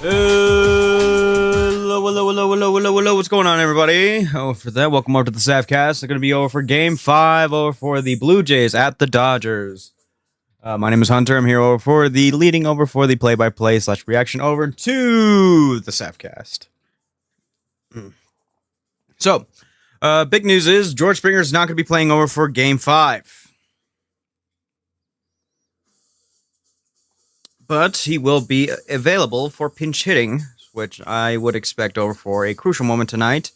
Hello. What's going on, everybody? Oh, for that, welcome over to the Savcast. It's going to be over for Game 5 over for the Blue Jays at the Dodgers. My name is Hunter. I'm here over for the leading over for the play-by-play / reaction over to the Savcast. So, big news is George Springer is not going to be playing over for Game 5. But he will be available for pinch hitting, which I would expect over for a crucial moment tonight.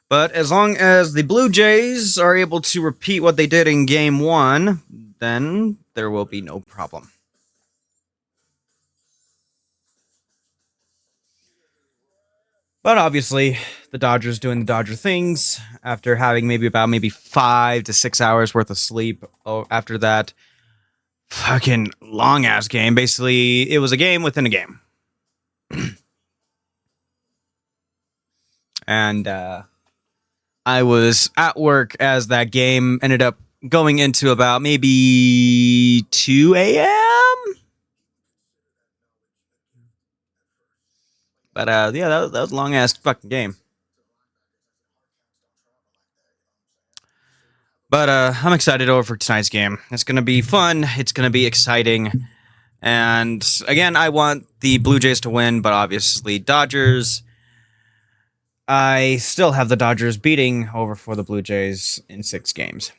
But as long as the Blue Jays are able to repeat what they did in Game 1, then there will be no problem. But obviously, the Dodgers doing the Dodger things after having maybe 5 to 6 hours worth of sleep after that fucking long-ass game. Basically, it was a game within a game. And I was at work as that game ended up going into about maybe 2 a.m. But yeah, that was a long ass fucking game. But I'm excited over for tonight's game. It's gonna be fun. It's gonna be exciting. And again, I want the Blue Jays to win, but obviously Dodgers. I still have the Dodgers beating over for the Blue Jays in 6 games.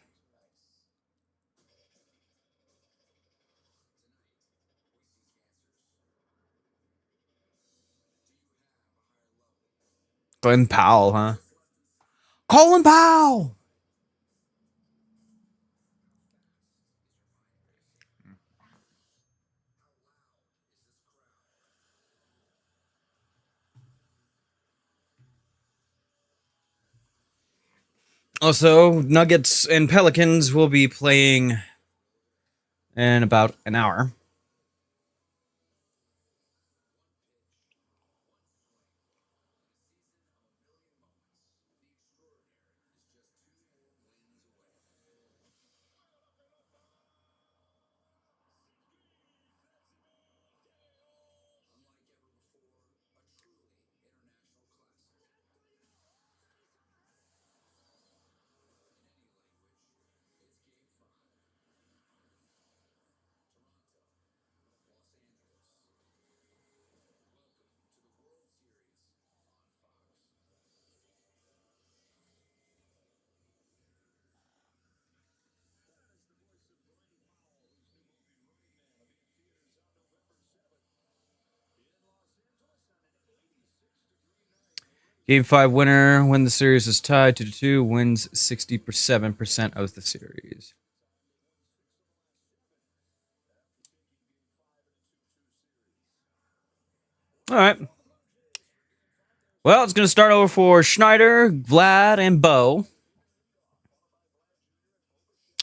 Glenn Powell, huh? Colin Powell! Also, Nuggets and Pelicans will be playing in about an hour. Game 5 winner, when the series is tied 2-2, wins 67% of the series. All right. Well, it's going to start over for Schneider, Vlad, and Bo.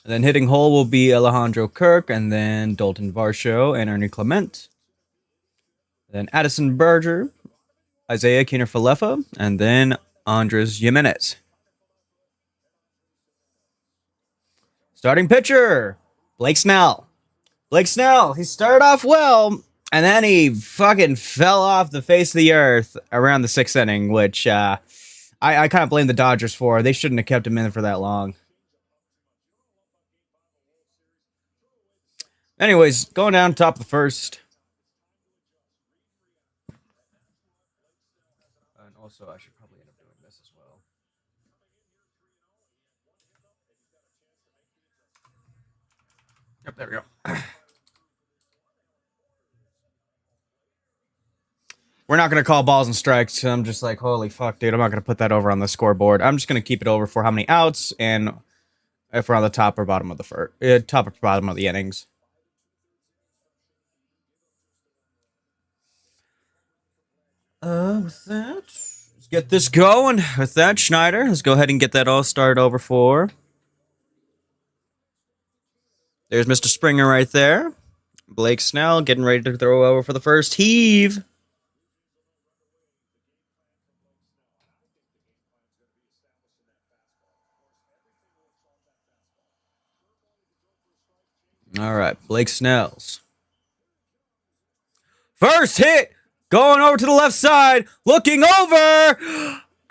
And then hitting hole will be Alejandro Kirk, and then Dalton Varsho and Ernie Clement. Then Addison Berger, Isaiah Kiner-Falefa, and then Andres Jimenez. Starting pitcher, Blake Snell. Blake Snell, he started off well, and then he fucking fell off the face of the earth around the 6th inning, which I kind of blame the Dodgers for. They shouldn't have kept him in for that long. Anyways, going down top of the first. And also, I should probably end up doing this as well. Yep, there we go. We're not going to call balls and strikes. I'm just like, holy fuck, dude. I'm not going to put that over on the scoreboard. I'm just going to keep it over for how many outs and if we're on the top or bottom of the top or bottom of the innings. With that, let's get this going. With that, Schneider, let's go ahead and get that all started over for. There's Mr. Springer right there. Blake Snell getting ready to throw over for the first heave. All right, Blake Snell's first hit Going over to the left side, looking over.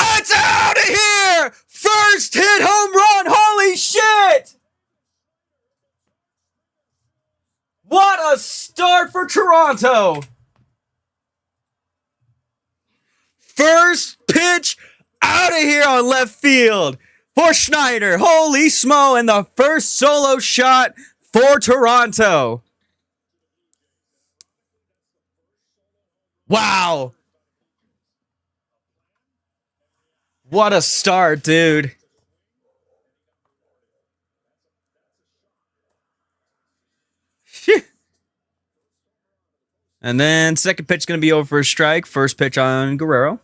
It's out of here! First hit home run! Holy shit! What a start for Toronto! First pitch out of here on left field for Schneider. Holy smo! And the first solo shot for Toronto. Wow. What a start, dude. And then second pitch going to be over for a strike. First pitch on Guerrero.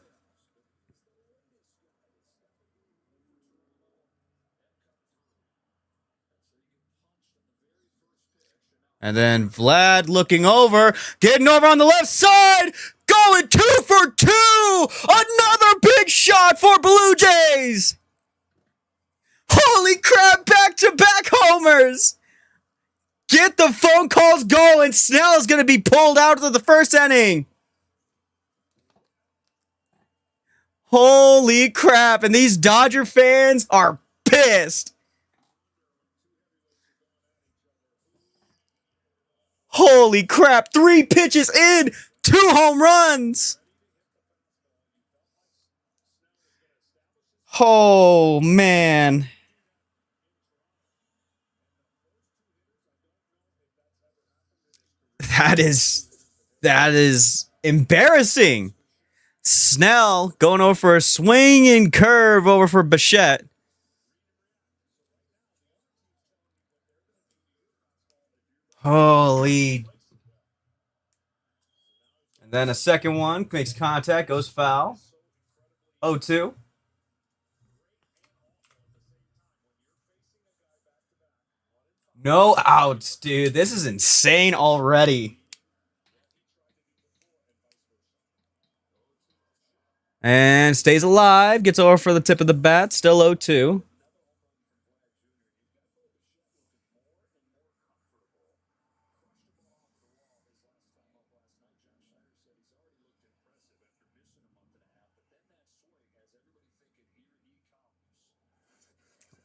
And then Vlad looking over, getting over on the left side, going 2 for 2. Another big shot for Blue Jays. Holy crap, back-to-back homers. Get the phone calls going. Snell's going to be pulled out of the first inning. Holy crap. And these Dodger fans are pissed. Holy crap. 3 pitches in. 2 home runs. Oh, man. That is embarrassing. Snell going over for a swinging curve over for Bichette. Holy. And then a second one makes contact, goes foul. 0-2. No outs, dude. This is insane already. And stays alive. Gets over for the tip of the bat. Still 0-2.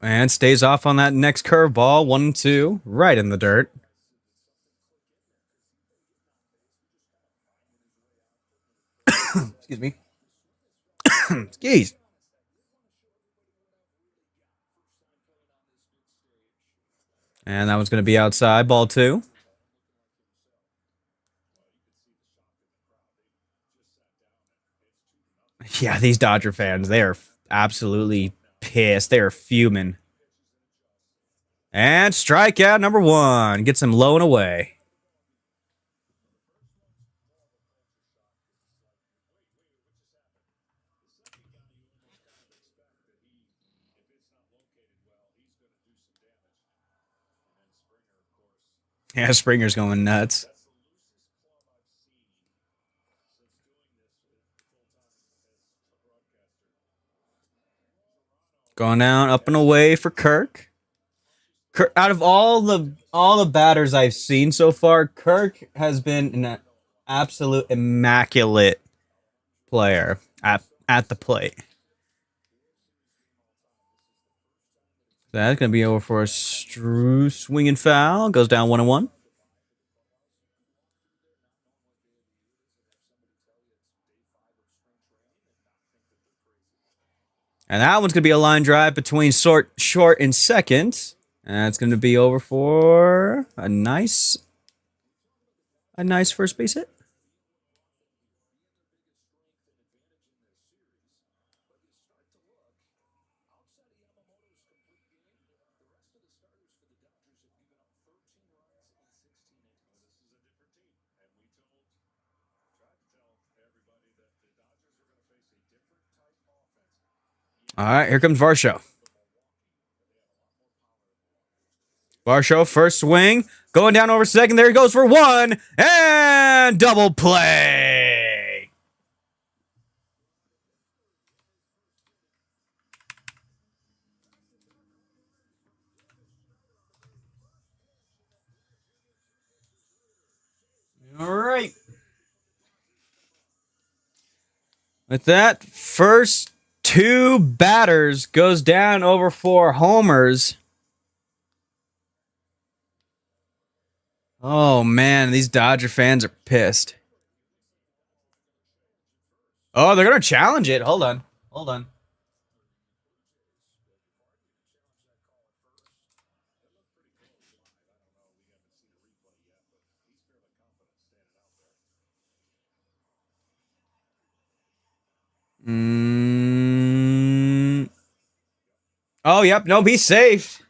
And stays off on that next curveball. 1-2. Right in the dirt. Excuse me. Excuse. And that one's going to be outside. Ball 2. Yeah, these Dodger fans, they are absolutely pissed. They are fuming. And strikeout number 1. Gets him low and away. Yeah, Springer's going nuts. Going down, up and away for Kirk. Out of all the batters I've seen so far, Kirk has been an absolute immaculate player at the plate. That's going to be over for a swinging foul. Goes down 1-1. And that one's going to be a line drive between short and second. And it's going to be over for a nice first base hit. All right, here comes Varsho. Varsho, first swing, going down over second. There he goes for 1, and double play. All right. With that, first two batters goes down over 4 homers. Oh man, these Dodger fans are pissed. Oh, they're gonna challenge it. Hold on. Hold on. Oh, yep. No, be safe.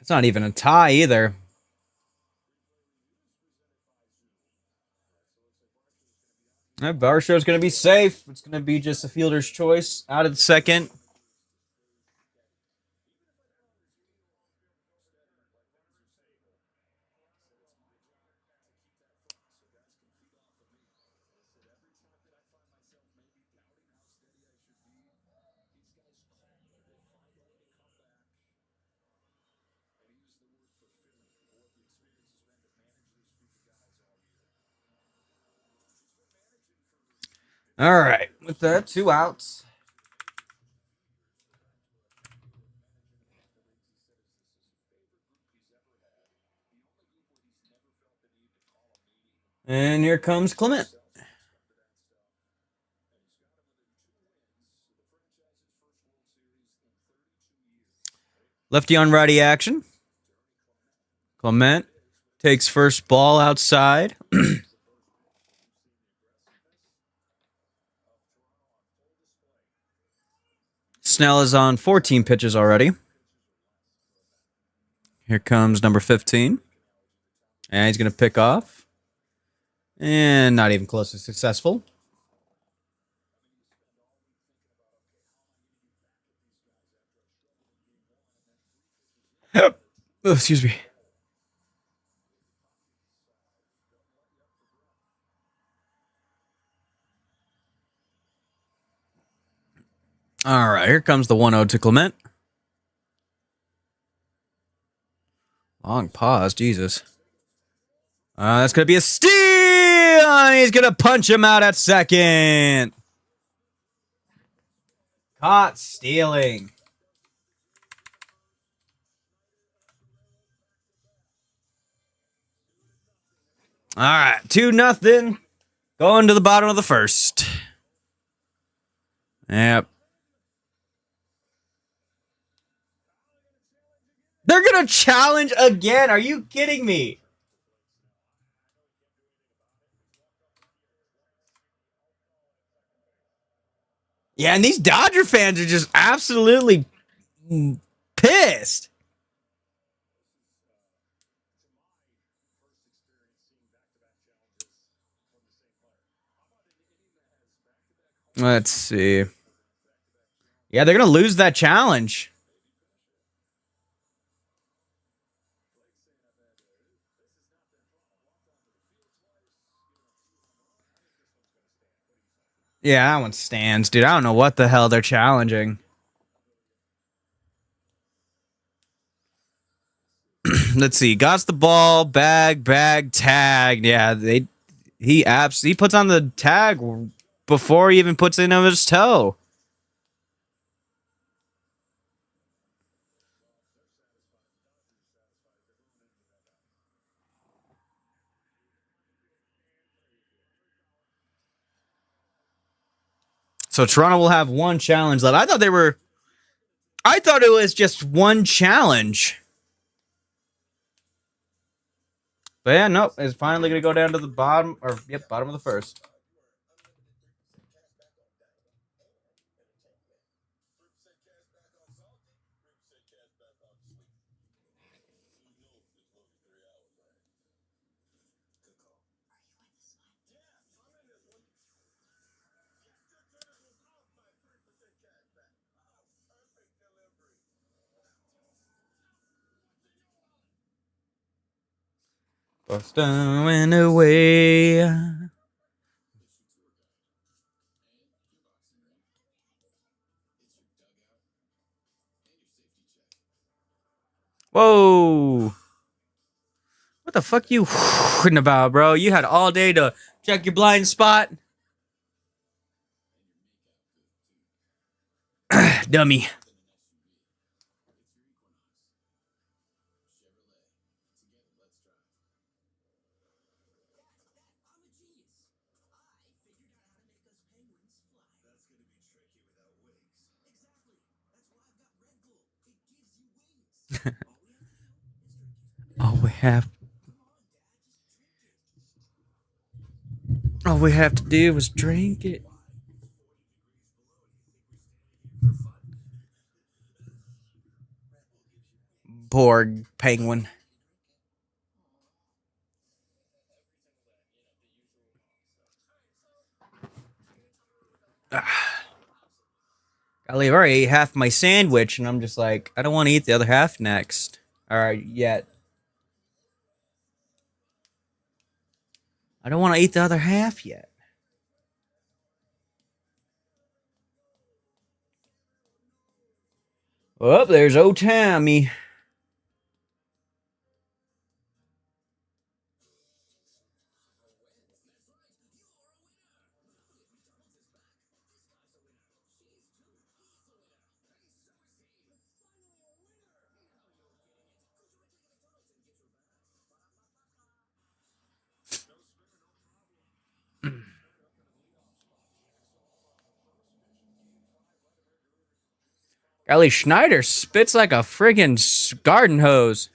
It's not even a tie either. Varsho's going to be safe. It's going to be just a fielder's choice out of the second. All right. With that, 2 outs. And here comes Clement. Lefty on righty action. Clement takes first ball outside. Snell is on 14 pitches already. Here comes number 15. And he's going to pick off. And not even close to successful. Oh, excuse me. All right, here comes the 1-0 to Clement. Long pause, Jesus. That's going to be a steal, and he's going to punch him out at second. Caught stealing. All right, 2-0. Going to the bottom of the first. Yep. They're going to challenge again. Are you kidding me? Yeah, and these Dodger fans are just absolutely pissed. Let's see. Yeah, they're going to lose that challenge. Yeah, that one stands, dude. I don't know what the hell they're challenging. Let's see. Got the ball, bag, tagged. Yeah, he puts on the tag before he even puts it in his toe. So Toronto will have one challenge left. I thought it was just one challenge. But yeah, nope. It's finally going to go down to the bottom of the first. Boston went away. Whoa. What the fuck you... talking about, bro? You had all day to check your blind spot. Dummy. All we have to do was drink it. Poor penguin. Golly, I've already ate half my sandwich, and I'm just like, I don't want to eat the other half next. All right, yet. I don't want to eat the other half yet. Oh, there's old Tommy. Golly, Schneider spits like a friggin' garden hose.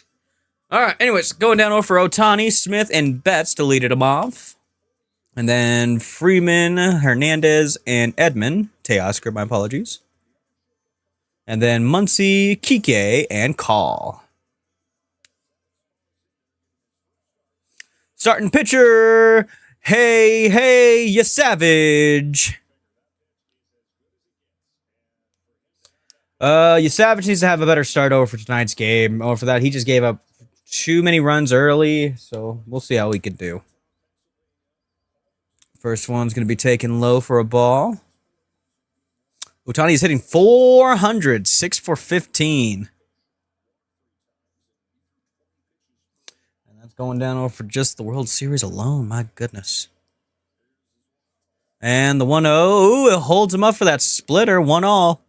All right, anyways, going down over for Otani, Smith, and Betts deleted him off. And then Freeman, Hernandez, and Edman. Teoscar, my apologies. And then Muncy, Kike, and Call. Starting pitcher, hey, you savage. You savage needs to have a better start over for tonight's game. Over for that, he just gave up too many runs early, so we'll see how we can do. First one's going to be taken low for a ball. Otani's hitting 400, 6 for 15. And that's going down over for just the World Series alone. My goodness. And the 1-0. Ooh, it holds him up for that splitter. 1-all.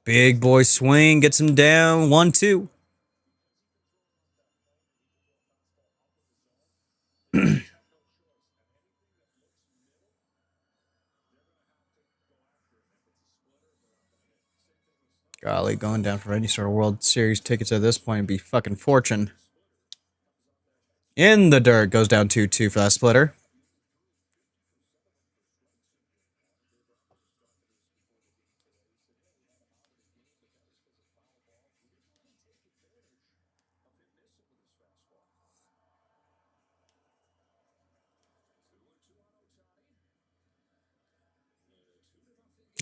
Big boy swing. Gets him down. 1-2. Golly, going down for any sort of World Series tickets at this point would be fucking fortune. In the dirt, goes down 2-2 for that splitter.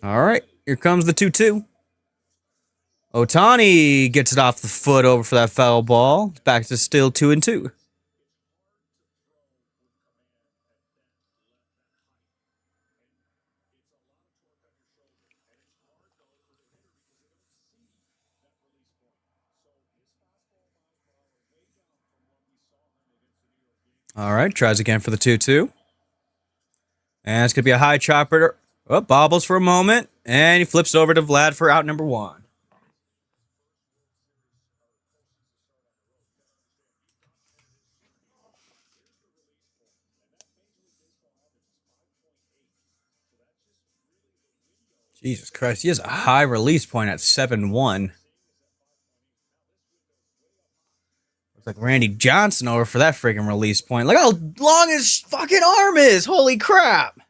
All right, here comes the 2-2. Otani gets it off the foot over for that foul ball. Back to still 2-2. All right, tries again for the 2-2. And it's going to be a high chopper. Oh, bobbles for a moment. And he flips over to Vlad for out number 1. Jesus Christ, he has a high release point at 7-1. Looks like Randy Johnson over for that freaking release point. Look how long his fucking arm is. Holy crap.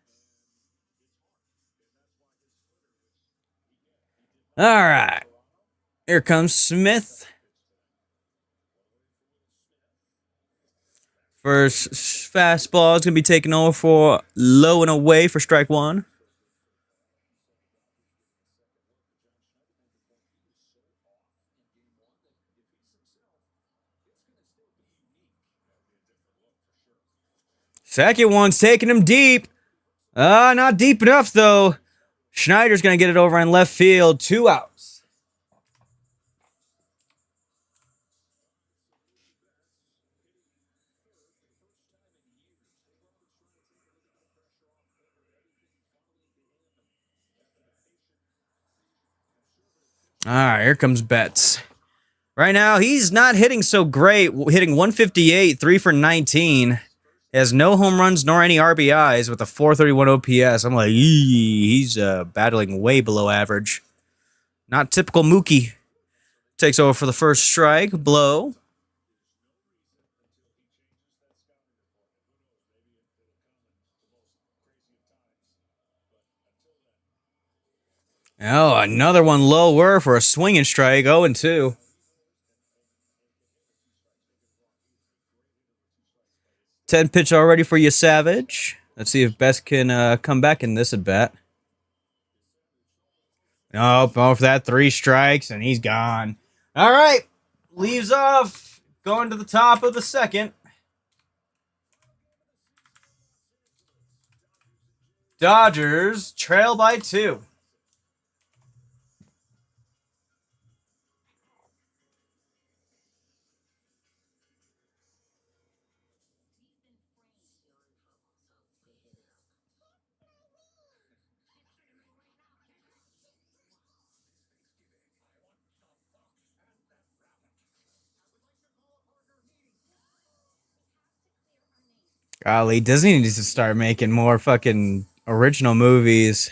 All right. Here comes Smith. First fastball is going to be taken over for low and away for strike 1. Second one's taking him deep. Not deep enough, though. Schneider's going to get it over in left field. 2 outs. All right, here comes Betts. Right now, he's not hitting so great, hitting 158, 3 for 19. He has no home runs nor any RBIs with a 431 OPS. I'm like, he's battling way below average. Not typical Mookie. Takes over for the first strike. Blow. Oh, another one lower for a swinging strike. 0-2. 10 pitch already for you, Savage. Let's see if Best can come back in this at bat. Nope, off that 3 strikes, and he's gone. All right, leaves off. Going to the top of the second. Dodgers trail by 2. Golly, Disney needs to start making more fucking original movies.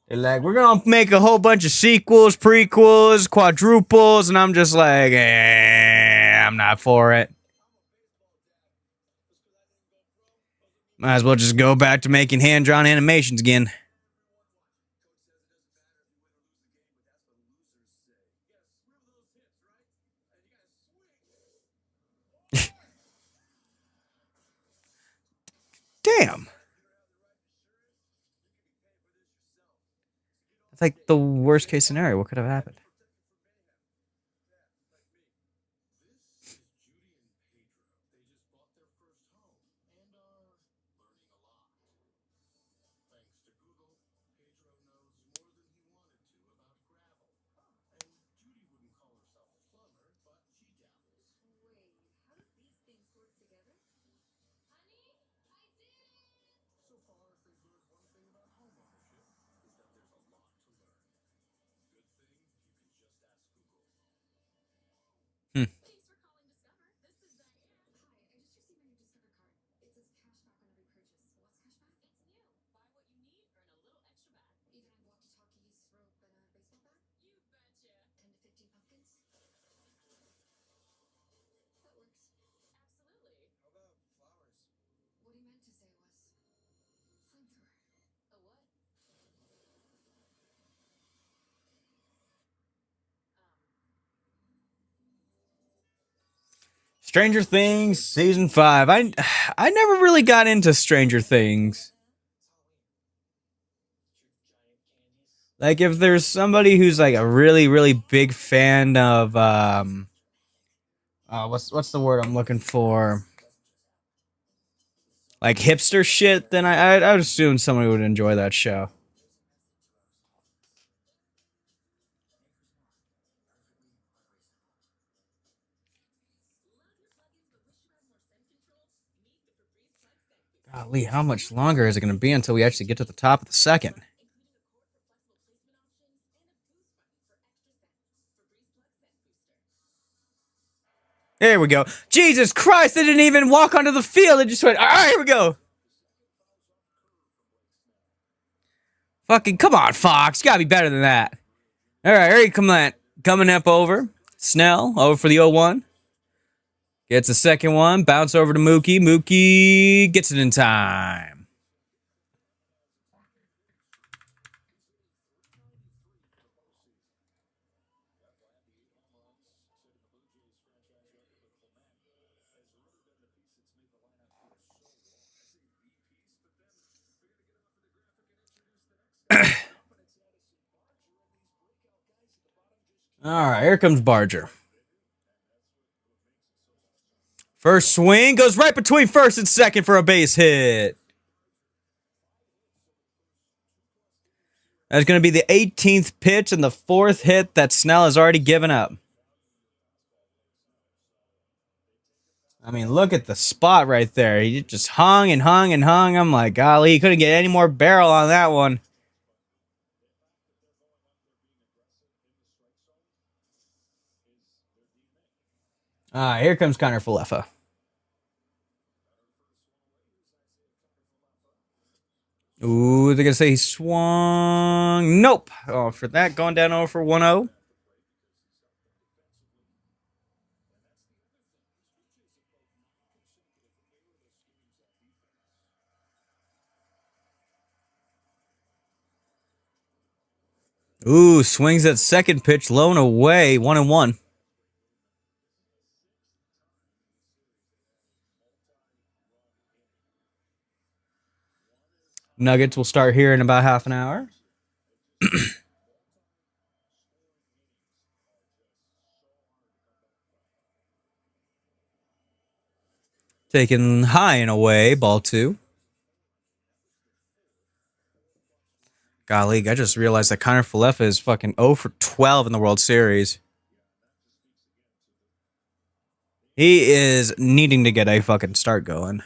They're like, we're gonna make a whole bunch of sequels, prequels, quadruples, and I'm just like, I'm not for it. Might as well just go back to making hand-drawn animations again. Damn. That's like the worst case scenario. What could have happened? Hmm. Stranger Things season 5. I never really got into Stranger Things. Like if there's somebody who's like a really really big fan of what's the word I'm looking for? Like hipster shit, then I would assume somebody would enjoy that show. Golly, how much longer is it going to be until we actually get to the top of the second? There we go. Jesus Christ, they didn't even walk onto the field. They just went, all right, here we go. Fucking, come on, Fox. Gotta be better than that. All right, here he coming up over. Snell, over for the 0-1. Gets the second one. Bounce over to Mookie. Mookie gets it in time. All right, here comes Barger. First swing goes right between first and second for a base hit. That's going to be the 18th pitch and the 4th hit that Snell has already given up. I mean, look at the spot right there. He just hung and hung and hung. I'm like, golly, he couldn't get any more barrel on that one. Here comes Connor Falefa. Ooh, they're going to say he swung. Nope. Oh, for that, going down over for 1-0. Ooh, swings at second pitch, low and away, 1-1. Nuggets will start here in about half an hour. Taken high and away, ball 2. Golly, I just realized that Connor Falefa is fucking 0 for 12 in the World Series. He is needing to get a fucking start going.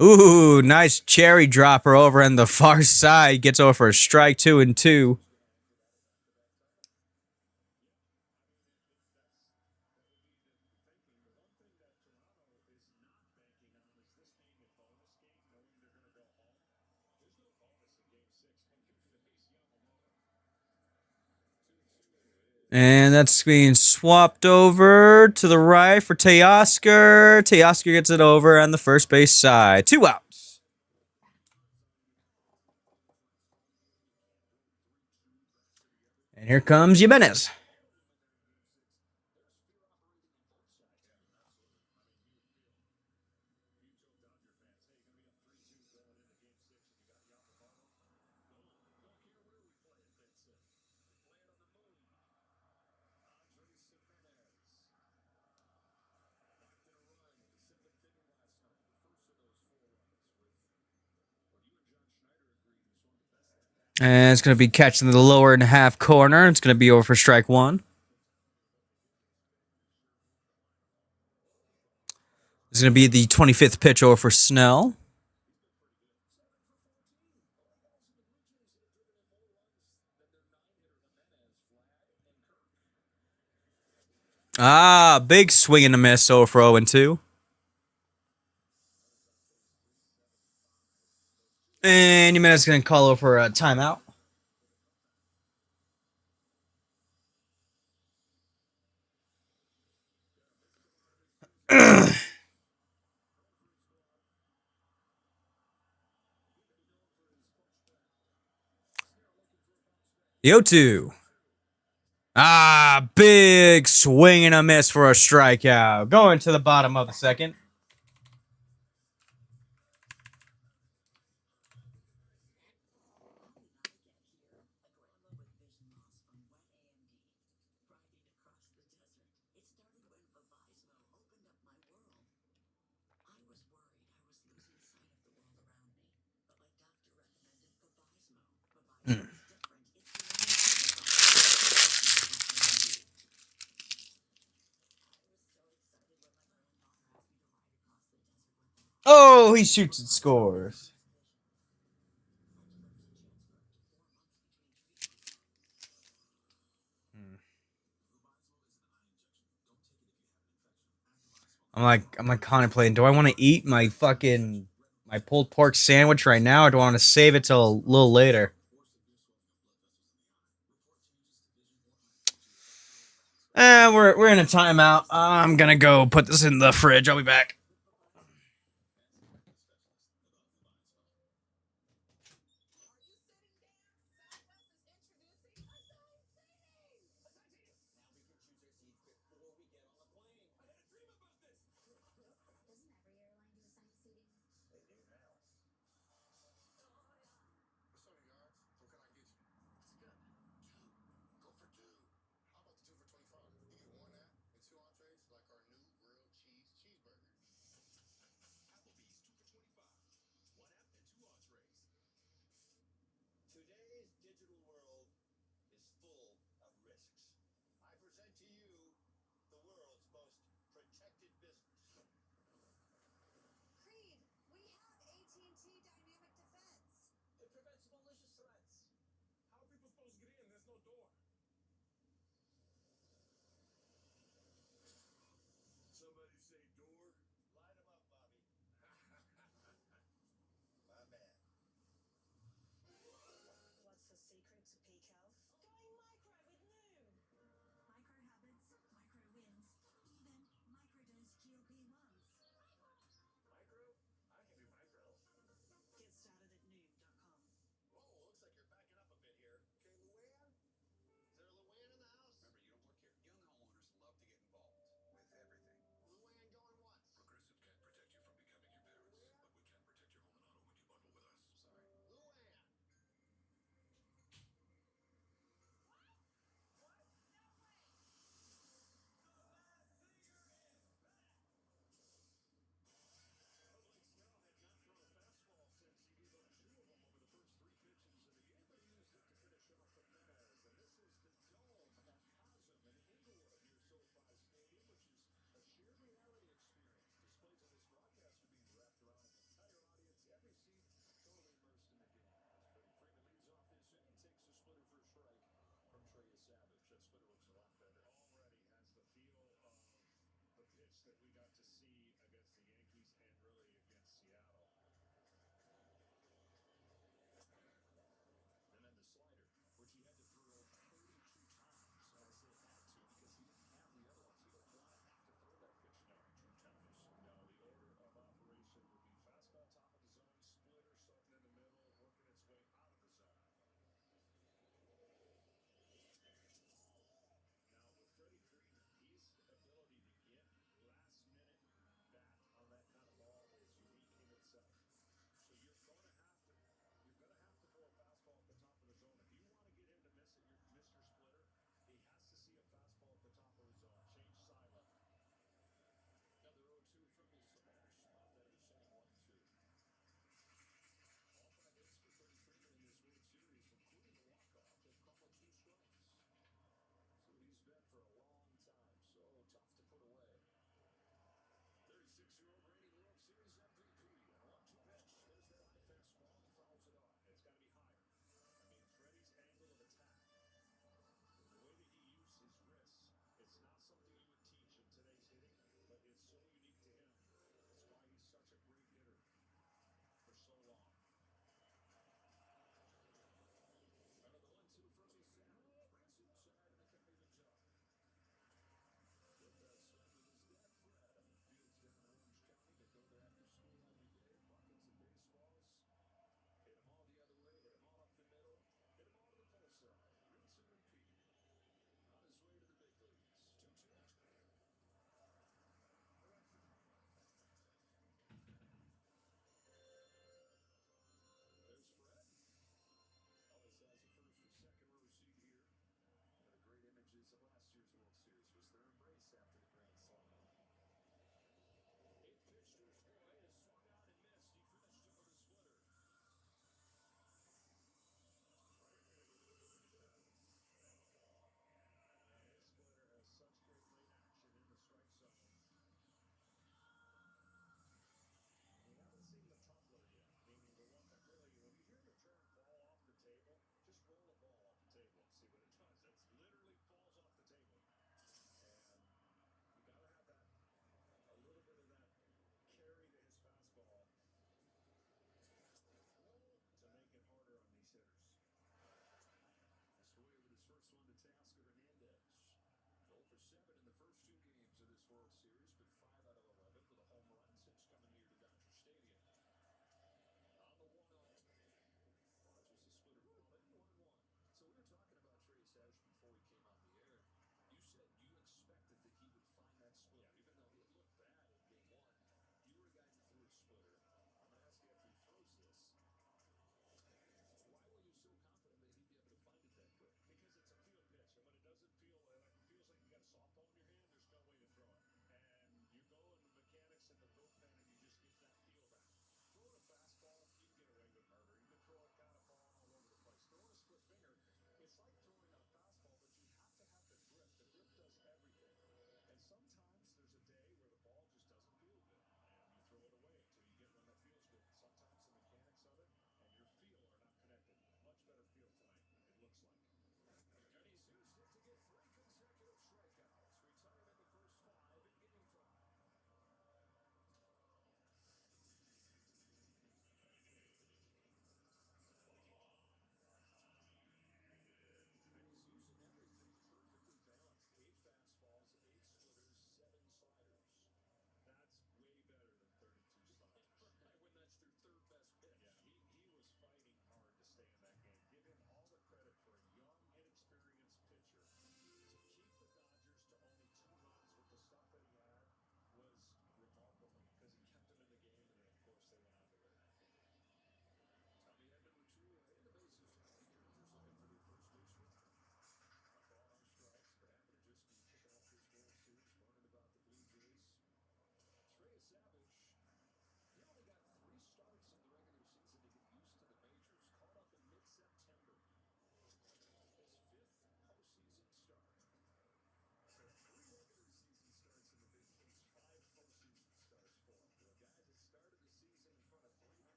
Ooh, nice cherry dropper over on the far side. Gets over for a strike, 2-2. And that's being swapped over to the right for Teoscar. Teoscar gets it over on the first base side. 2 outs. And here comes Jimenez. And it's going to be catching the lower and half corner. It's going to be over for strike 1. It's going to be the 25th pitch over for Snell. Big swing and a miss over for 0-2. And Jimenez is going to call over a timeout. The 0-2. Big swing and a miss for a strikeout. Going to the bottom of the second. Oh, he shoots and scores. I'm like contemplating. Do I want to eat my pulled pork sandwich right now, or do I want to save it till a little later? We're in a timeout. I'm gonna go put this in the fridge. I'll be back.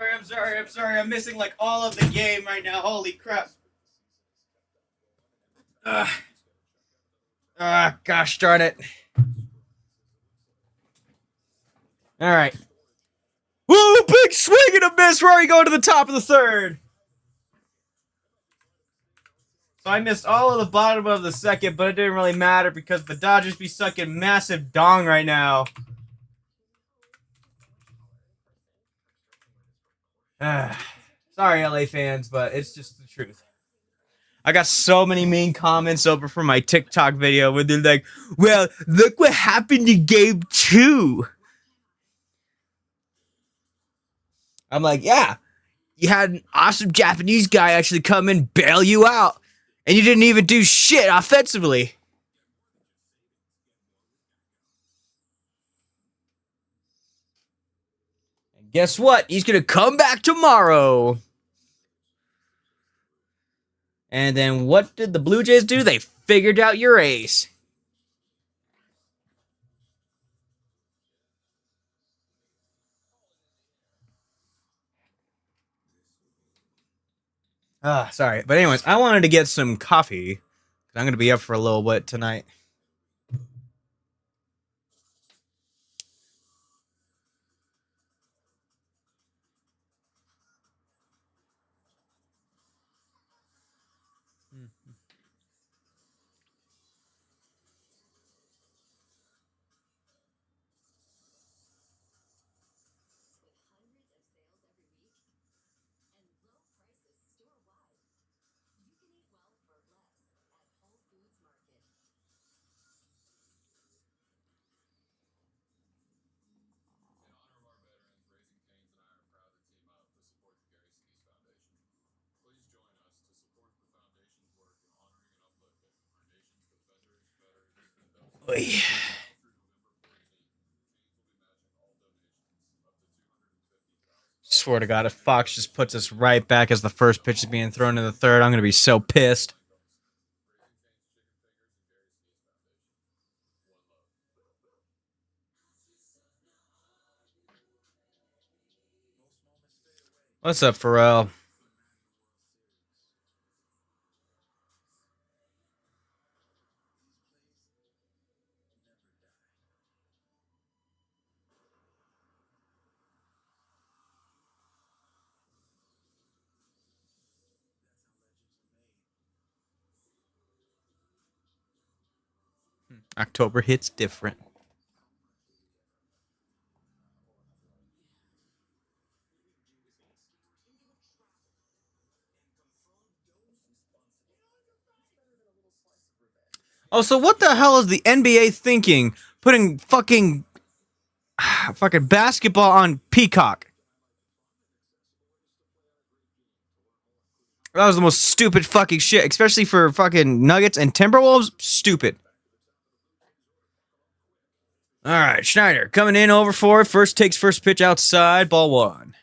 I'm sorry. I'm missing like all of the game right now. Holy crap. Gosh darn it. All right. Woo, big swing and a miss. Rory going to the top of the third. So I missed all of the bottom of the second, but it didn't really matter because the Dodgers be sucking massive dong right now. Sorry, LA fans, but it's just the truth. I got so many mean comments over from my TikTok video where they're like, well, look what happened in game 2. I'm like, yeah, you had an awesome Japanese guy actually come and bail you out, and you didn't even do shit offensively. And guess what? He's going to come back tomorrow. And then what did the Blue Jays do? They figured out your ace. Sorry. But anyways, I wanted to get some coffee. I'm going to be up for a little bit tonight. Oy. Swear to God, if Fox just puts us right back as the first pitch is being thrown in the third, I'm going to be so pissed. What's up, Pharrell? October hits different. Oh, so what the hell is the NBA thinking? Putting fucking basketball on Peacock. That was the most stupid fucking shit, especially for fucking Nuggets and Timberwolves. Stupid. All right, Schneider coming in over for it. First takes first pitch outside, ball 1.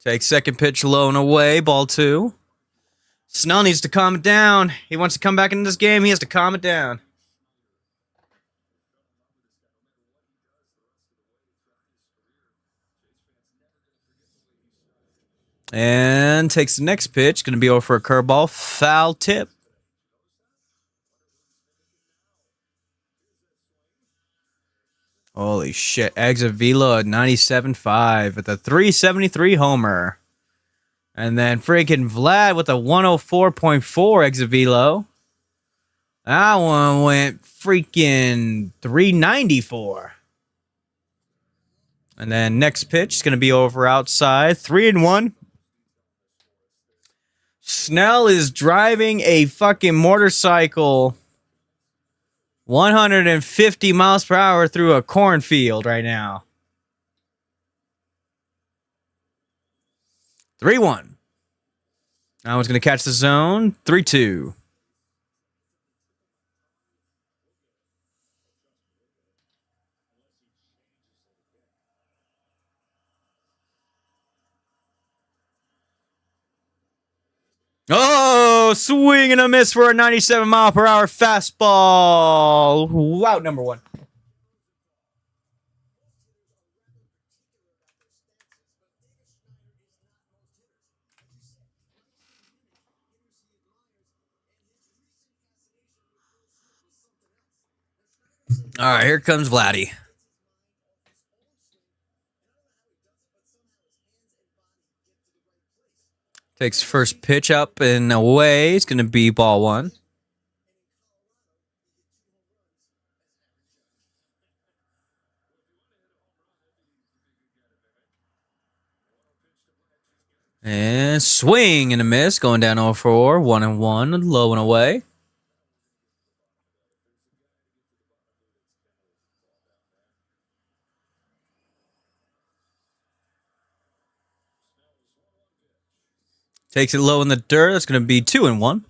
Takes second pitch low and away, ball 2. Snell needs to calm it down. He wants to come back into this game. He has to calm it down. And takes the next pitch. Going to be over for a curveball. Foul tip. Holy shit. Eggs Avila at 97.5 at the 373 homer. And then freaking Vlad with a 104.4 Eggs Avila. That one went freaking 394. And then next pitch is going to be over outside. 3-1. Snell is driving a fucking motorcycle 150 miles per hour through a cornfield right now. 3-1. Now he's going to catch the zone. 3-2. Oh, swing and a miss for a 97-mile-per-hour fastball. Out number one. All right, here comes Vladdy. Takes first pitch up and away. It's going to be ball one. And swing and a miss. Going down 0-4. 1-1. Low and away. Takes it low in the dirt. That's going to be 2-1.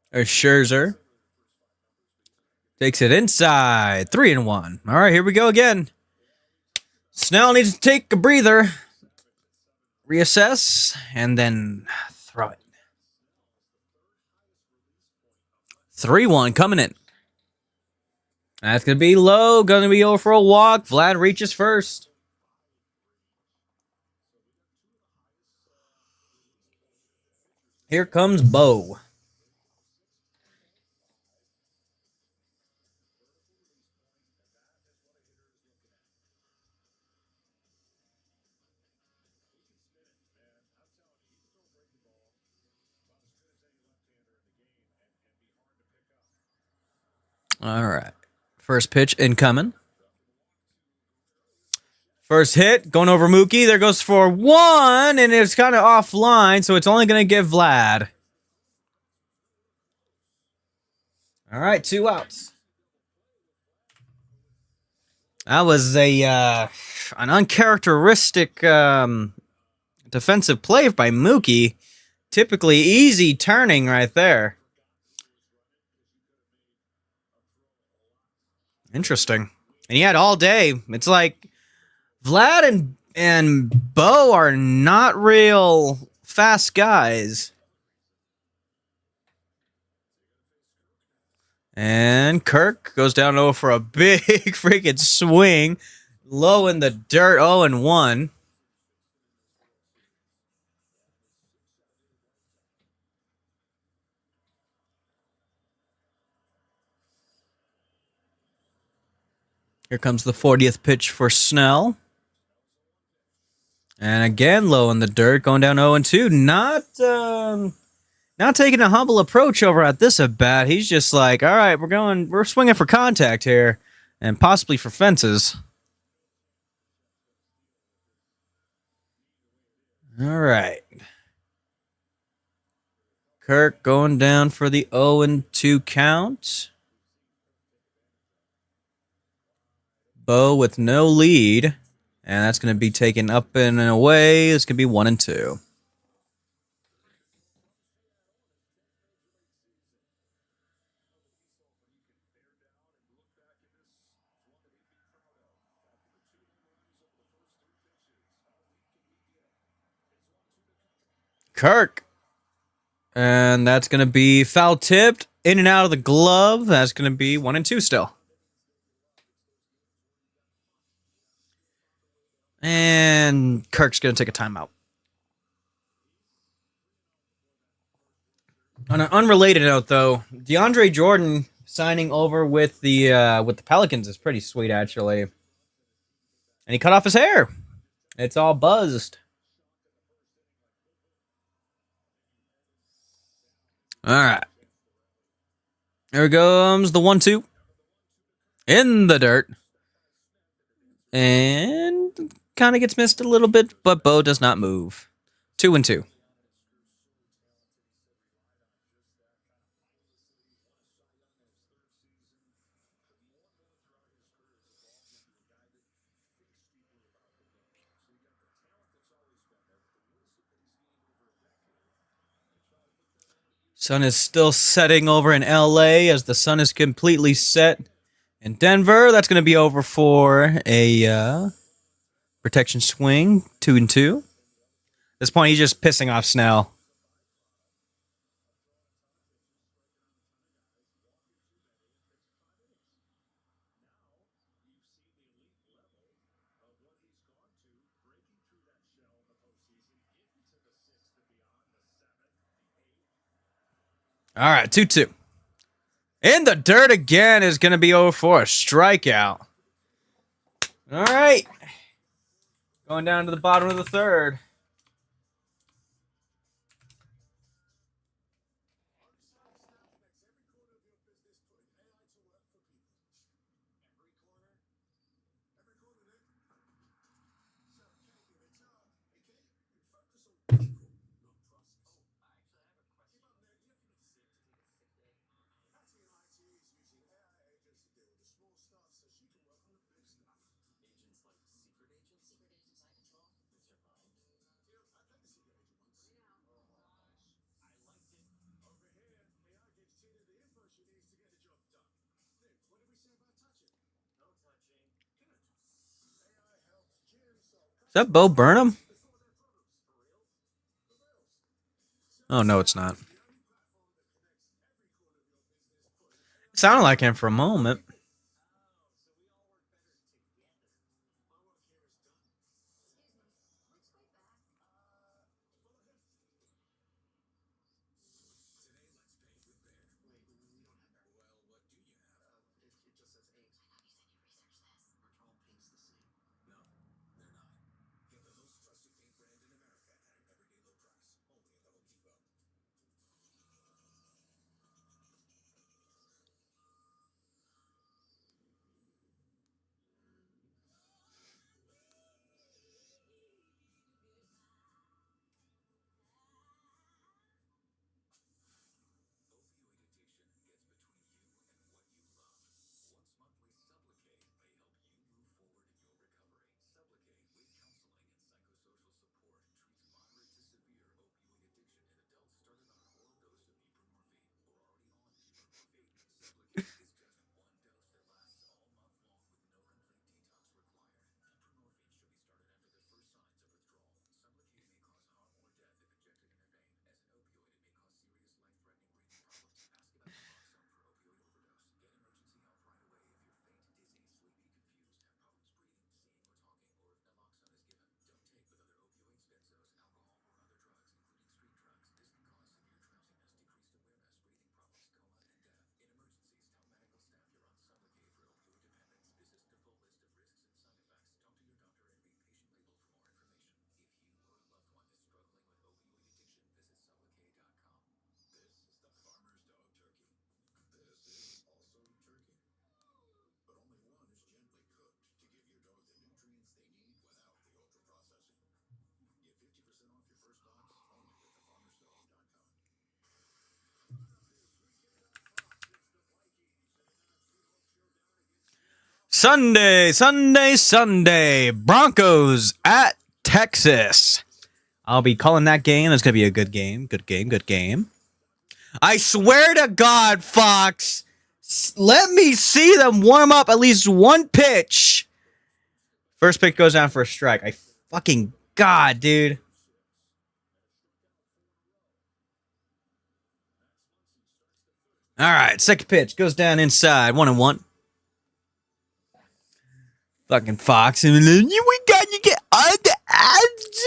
There's Scherzer. Takes it inside. 3-1. All right, here we go again. Snell needs to take a breather, reassess, and then throw it. 3-1 coming in. That's going to be low. Going to be over for a walk. Vlad reaches first. Here comes Bo. All right. First pitch incoming. First hit going over Mookie. There goes for one, and it's kind of offline, so it's only going to give Vlad. All right, 2 outs. That was an uncharacteristic defensive play by Mookie. Typically easy turning right there. Interesting. And he had all day. It's like Vlad and Bo are not real fast guys. And Kirk goes down low for a big freaking swing. Low in the dirt, 0-1. Here comes the 40th pitch for Snell. And again, low in the dirt, going down 0-2. Not taking a humble approach over at this at bat. He's just like, all right, we're swinging for contact here, and possibly for fences. All right. Kirk going down for the 0-2 count. Bo with no lead, and that's going to be taken up and away. It's going to be 1-2. Kirk. And that's going to be foul tipped in and out of the glove. That's going to be 1-2 still. And Kirk's going to take a timeout. On an unrelated note, though, DeAndre Jordan signing over with the Pelicans is pretty sweet, actually. And he cut off his hair. It's all buzzed. All right. Here comes the 1-2 in the dirt. And kind of gets missed a little bit, but Bo does not move. 2-2. Sun is still setting over in LA as the sun is completely set in Denver. That's going to be over for a protection swing, 2-2. At this point, he's just pissing off Snell. All right, 2-2. In the dirt again is going to be over for a strikeout. All right. Going down to the bottom of the third. Is that Bo Burnham? Oh, no, it's not. It sounded like him for a moment. Sunday. Broncos at Texas. I'll be calling that game. It's going to be a good game. Good game. I swear to God, Fox, let me see them warm up at least one pitch. First pitch goes down for a strike. I fucking God, dude. All right, second pitch goes down inside. 1-1. Fucking Fox. We got you get on the ads.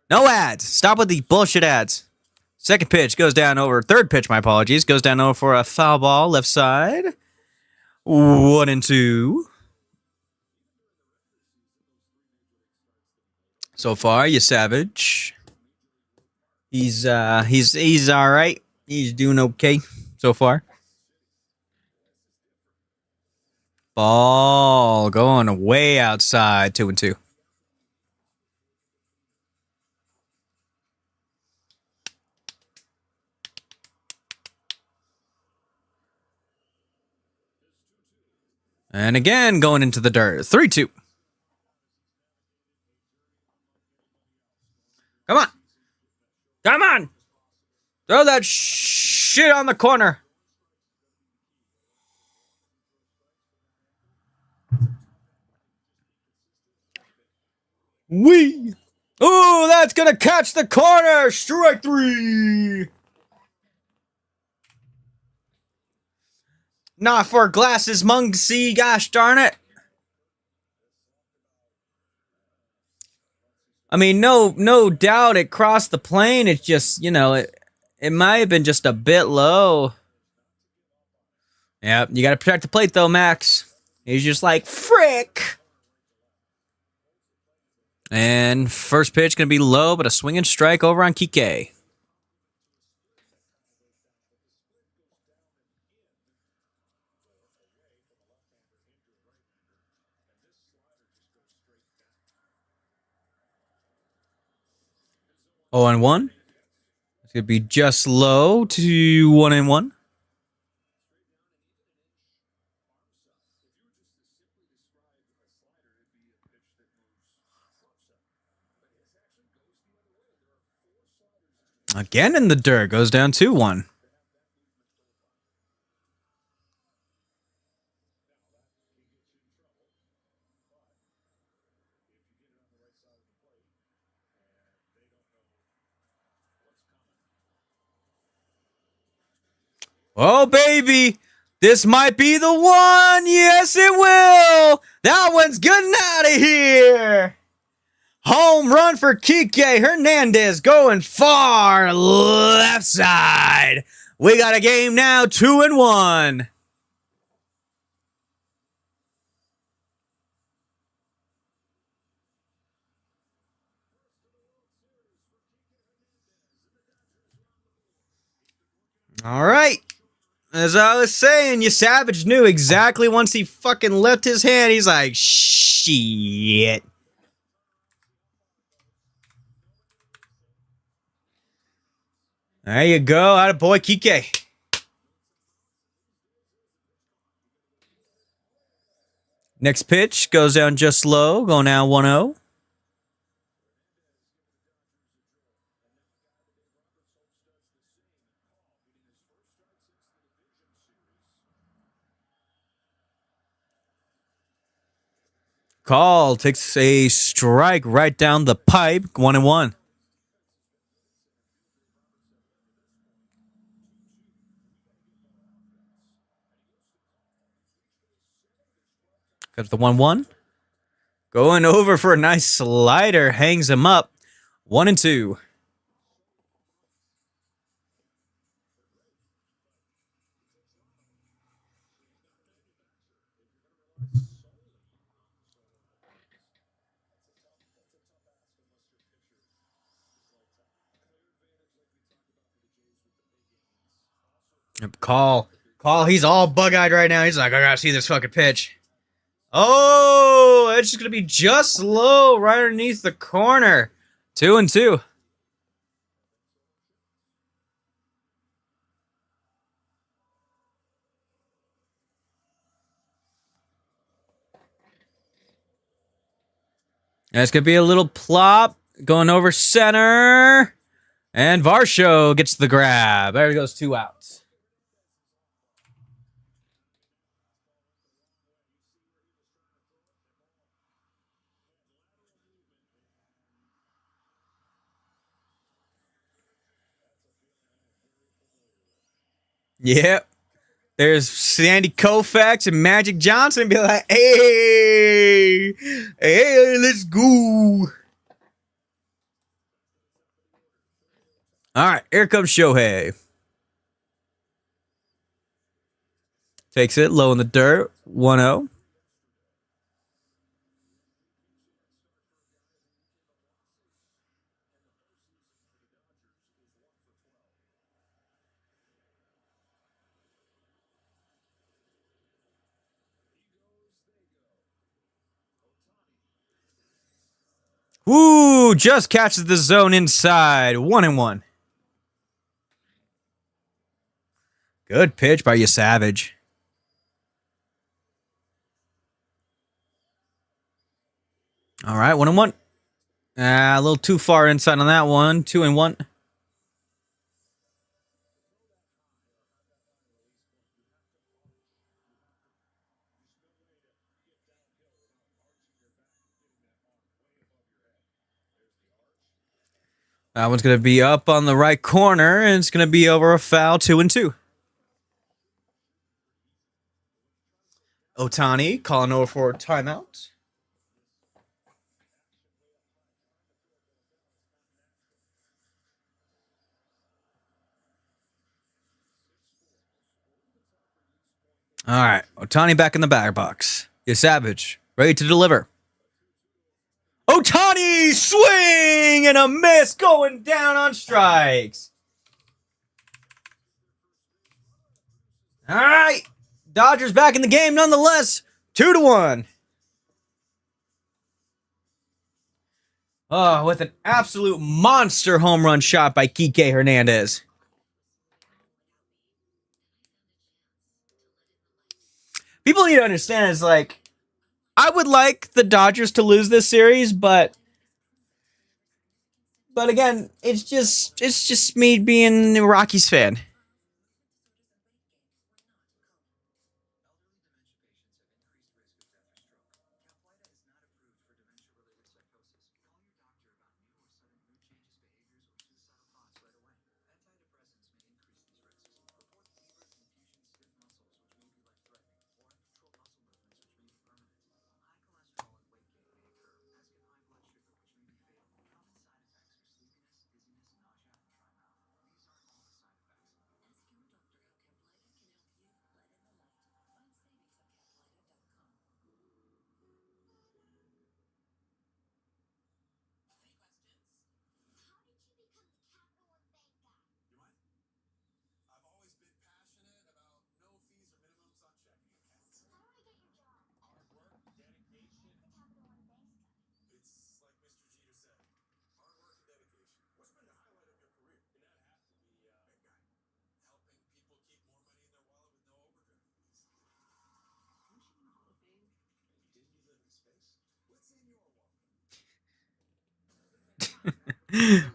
No ads. Stop with the bullshit ads. Second pitch goes down over. Third pitch, my apologies, goes down over for a foul ball left side. 1-2. So far, you Savage. He's all right. He's doing okay so far. Ball going way outside. 2-2. And again, going into the dirt. 3-2. Come on. Come on. Throw that shit on the corner. Wee. Ooh, that's going to catch the corner. Strike 3. Not for glasses, Muncie. Gosh darn it. I mean, no doubt it crossed the plane. It's just, it might have been just a bit low. Yep, you got to protect the plate though, Max. He's just like, frick. And first pitch going to be low, but a swinging strike over on Kike. Oh, and 1. It's going to be just low to 1-1. Again in the dirt. Goes down 2-1. Oh, baby. This might be the one. Yes, it will. That one's getting out of here. Home run for Kike Hernandez going far left side. We got a game now, 2-1. All right. As I was saying, you Savage knew exactly once he fucking left his hand. He's like, shit. There you go. Attaboy, Kike. Next pitch goes down just low. Going now 1-0. Call takes a strike right down the pipe. 1-1. Got the 1-1. Going over for a nice slider. Hangs him up. 1-2. Call, he's all bug-eyed right now. He's like, I gotta see this fucking pitch. Oh, it's just gonna be just low right underneath the corner. 2-2. That's gonna be a little plop going over center. And Varsho gets the grab. There he goes, 2 outs. Yep. There's Sandy Koufax and Magic Johnson be like, hey, let's go. All right, here comes Shohei. Takes it low in the dirt. 1-0. Ooh, just catches the zone inside. 1-1. Good pitch by you, Savage. All right, 1-1. A little too far inside on that one. 2-1. That one's going to be up on the right corner, and it's going to be over a foul. 2-2. Otani calling over for a timeout. All right, Otani back in the batter box. Yeah, Savage ready to deliver. Otani swing and a miss going down on strikes. All right, Dodgers back in the game nonetheless. 2-1. Oh, with an absolute monster home run shot by Kike Hernandez. People need to understand is like, I would like the Dodgers to lose this series, but again, it's just me being a Rockies fan.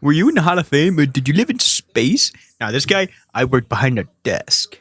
Were you in the Hall of Fame, or did you live in space? Now, this guy, I worked behind a desk.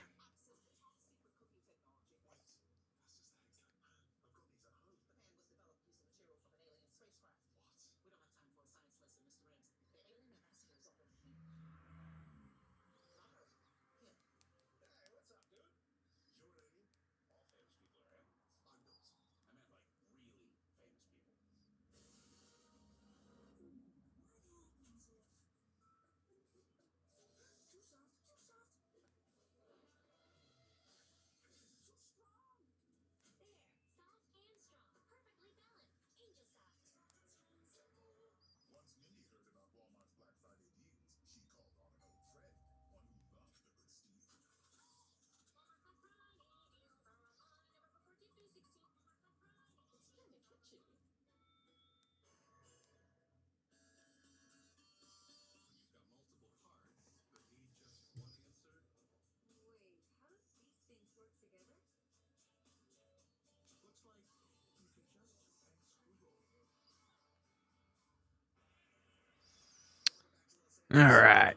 All right.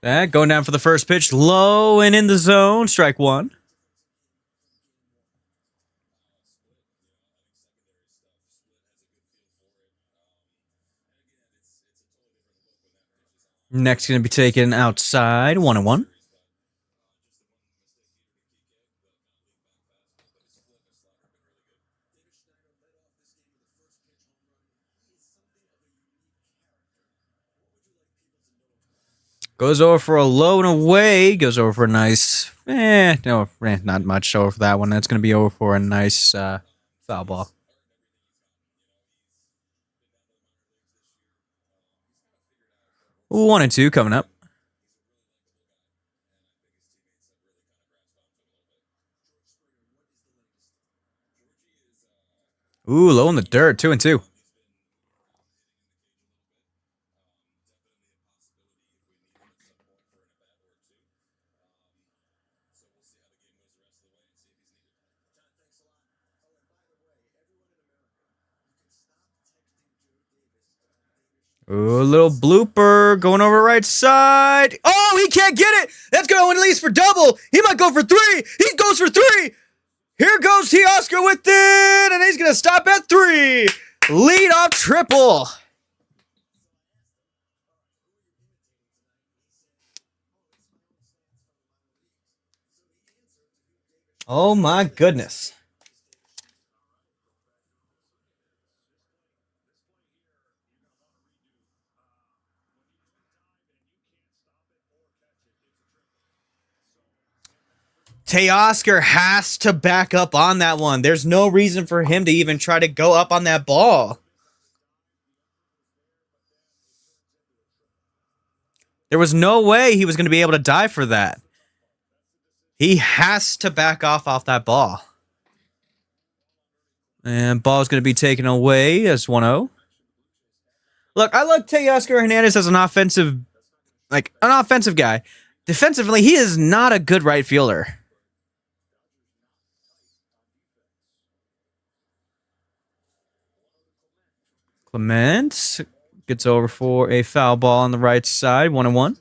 That going down for the first pitch, low and in the zone, strike one. Next, going to be taken outside, 1-1. Goes over for a low and away. Goes over for a nice, no, not much over for that one. That's going to be over for a nice foul ball. Ooh, 1-2 coming up. Ooh, low in the dirt, 2-2. Ooh, a little blooper going over right side. Oh, he can't get it. That's going at least for double. He might go for 3. He goes for 3. Here goes Teoscar with it, and he's going to stop at 3. Lead off triple. Oh my goodness. Teoscar has to back up on that one. There's no reason for him to even try to go up on that ball. There was no way he was going to be able to dive for that. He has to back off that ball. And ball's going to be taken away as 1-0. Look, I like Teoscar Hernandez as an offensive guy. Defensively, he is not a good right fielder. Clement gets over for a foul ball on the right side, 1-1.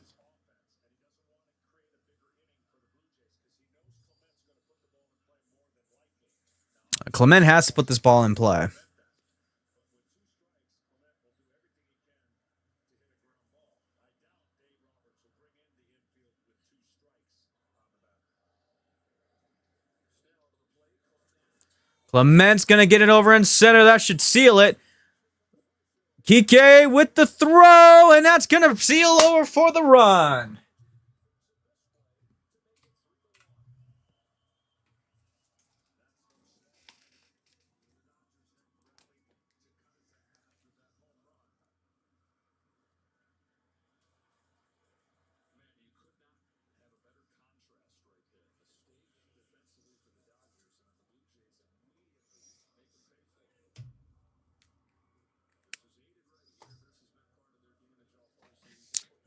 Clement has to put this ball in play. Clement's going to get it over in center. That should seal it. Kike with the throw, and that's going to seal over for the run.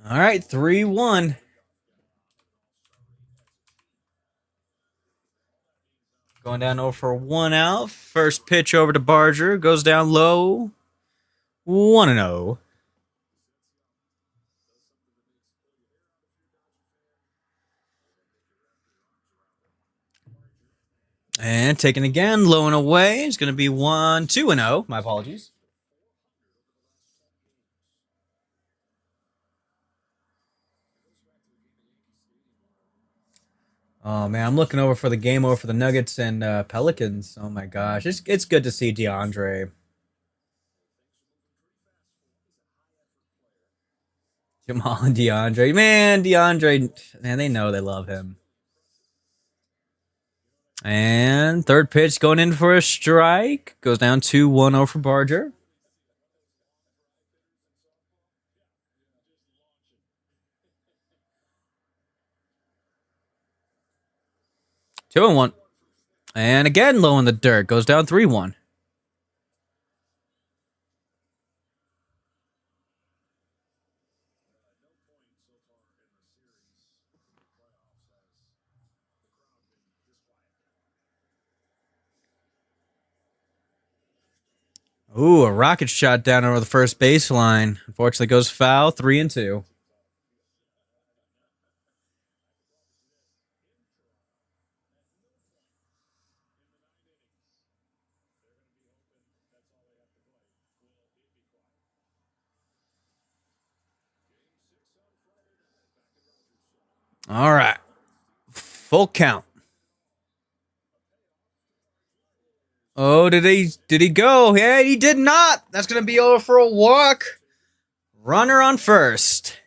All right, 3-1. Going down over for 1 out. First pitch over to Barger. Goes down low. 1-0. And taken again. Low and away. It's going to be 2-0. My apologies. Oh, man, I'm looking over for the game over for the Nuggets and Pelicans. Oh, my gosh. It's good to see DeAndre. Jamal and DeAndre. Man, DeAndre, man, they know they love him. And third pitch going in for a strike. Goes down 2-1-0 for Barger. Two and 1. And again, low in the dirt. Goes down 3-1. Ooh, a rocket shot down over the first baseline. Unfortunately, goes foul. 3-2. All right. Full count. Oh, did he go? Yeah, he did not. That's going to be over for a walk. Runner on first.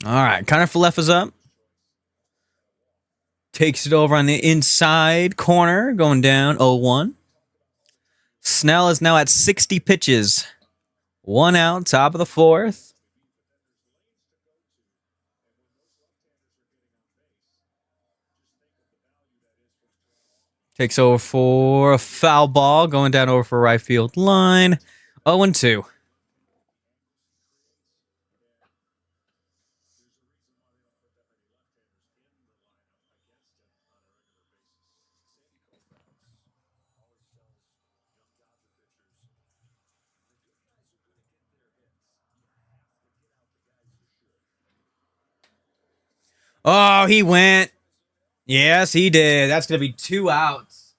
All right, Kiner-Falefa's up. Takes it over on the inside corner, going down 0-1. Snell is now at 60 pitches. 1 out, top of the 4th. Takes over for a foul ball, going down over for right field line. 0-2. Oh, he went. Yes, he did. That's going to be 2 outs.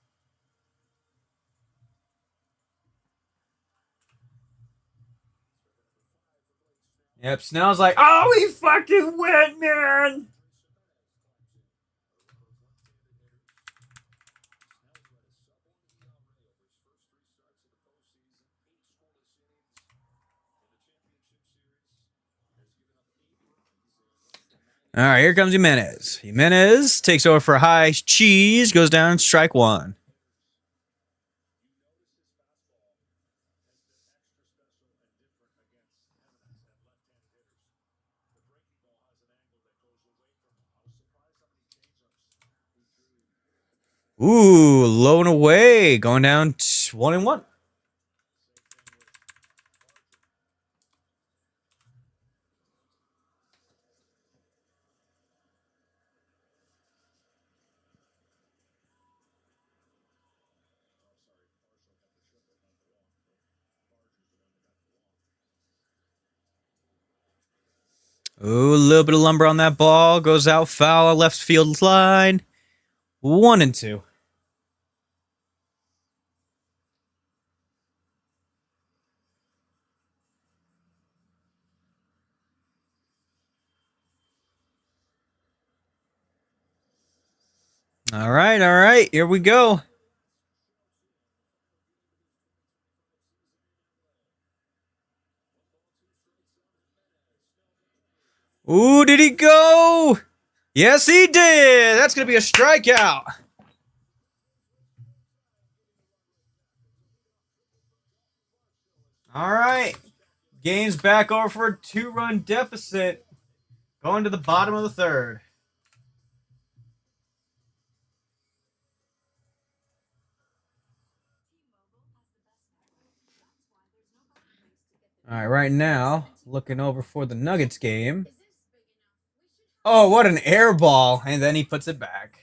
Yep, Snell's like, oh, he fucking went, man. All right, here comes Jimenez. Jimenez takes over for high cheese, goes down, strike 1. Ooh, low and away, going down 1-1. Ooh, a little bit of lumber on that ball. Goes out foul, left field line. 1-2. All right. Here we go. Ooh, did he go? Yes, he did. That's going to be a strikeout. All right. Game's back over for a 2-run deficit. Going to the bottom of the third. All right now, looking over for the Nuggets game. Oh, what an air ball. And then he puts it back.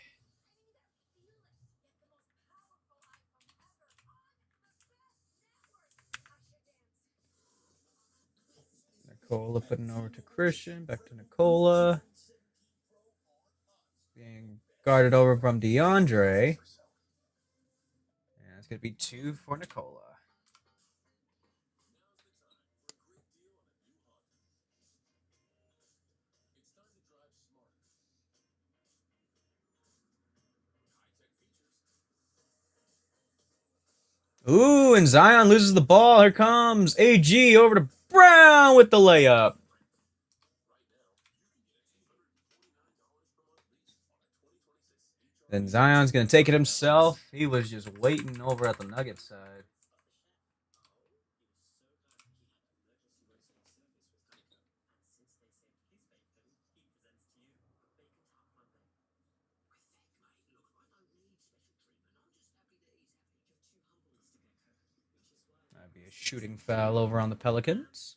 Nicola putting over to Christian. Back to Nicola. Being guarded over from DeAndre. And it's going to be 2 for Nicola. Ooh, and Zion loses the ball. Here comes AG over to Brown with the layup. Then Zion's going to take it himself. He was just waiting over at the Nuggets side. That'd be a shooting foul over on the Pelicans.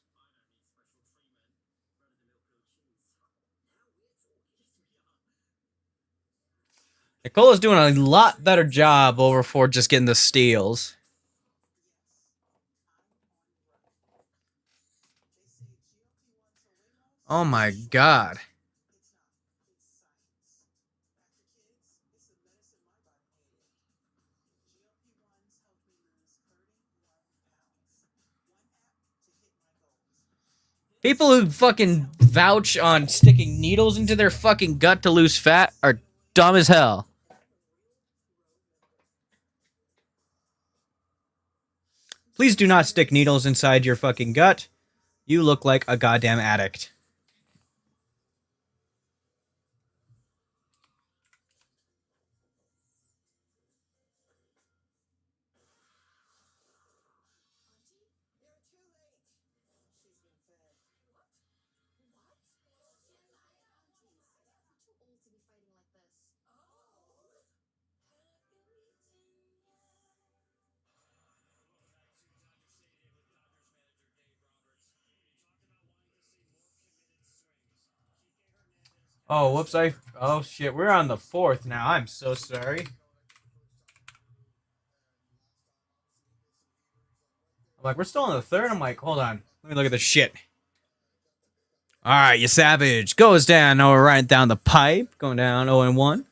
Nicola's doing a lot better job over for just getting the steals. Oh my god. People who fucking vouch on sticking needles into their fucking gut to lose fat are dumb as hell. Please do not stick needles inside your fucking gut. You look like a goddamn addict. Oh, whoops! Oh shit! We're on the fourth now. I'm so sorry. I'm like, we're still on the third. I'm like, hold on. Let me look at this shit. All right, you savage goes down. Oh, right down the pipe, going down 0-1.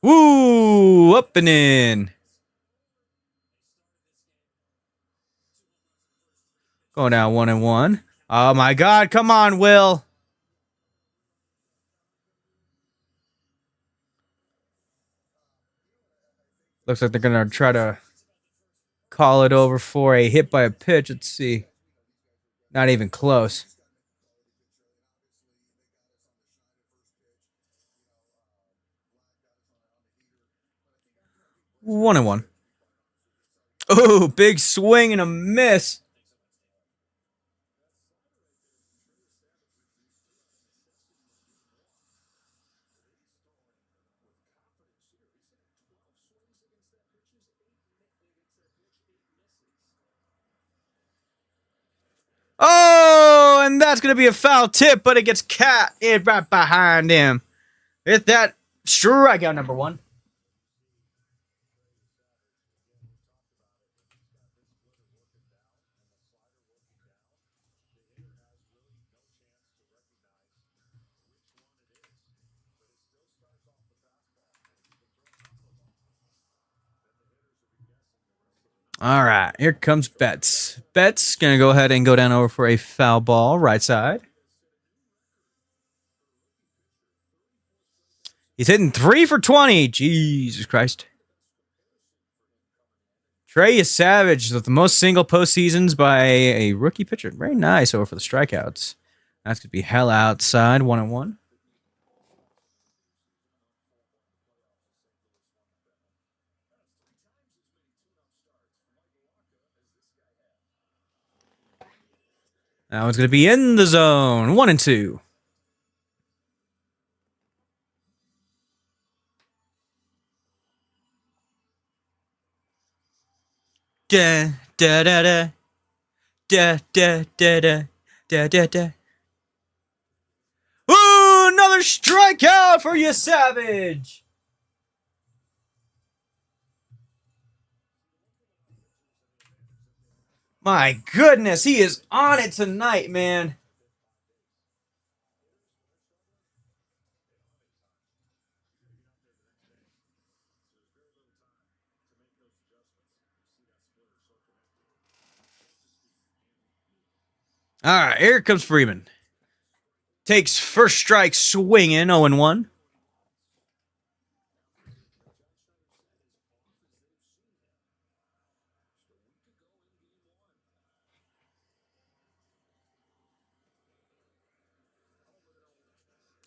Woo! Up and in. Going down 1-1. Oh my God! Come on, Will. Looks like they're gonna try to call it over for a hit by a pitch. Let's see. Not even close. 1-1. Oh, big swing and a miss. Oh, and that's going to be a foul tip, but it gets cat in right behind him. Hit that strikeout number one. All right, here comes Betts. Betts going to go ahead and go down over for a foul ball, right side. He's hitting 3 for 20. Jesus Christ. Trey is savage with the most single postseasons by a rookie pitcher. Very nice over for the strikeouts. That's going to be hell outside, 1-1. That one's going to be in the zone, 1-2. Da da da da da da da da da da da. Ooh, another strikeout for you, Savage. My goodness, he is on it tonight, man. All right, here comes Freeman. Takes first strike swinging, 0-1.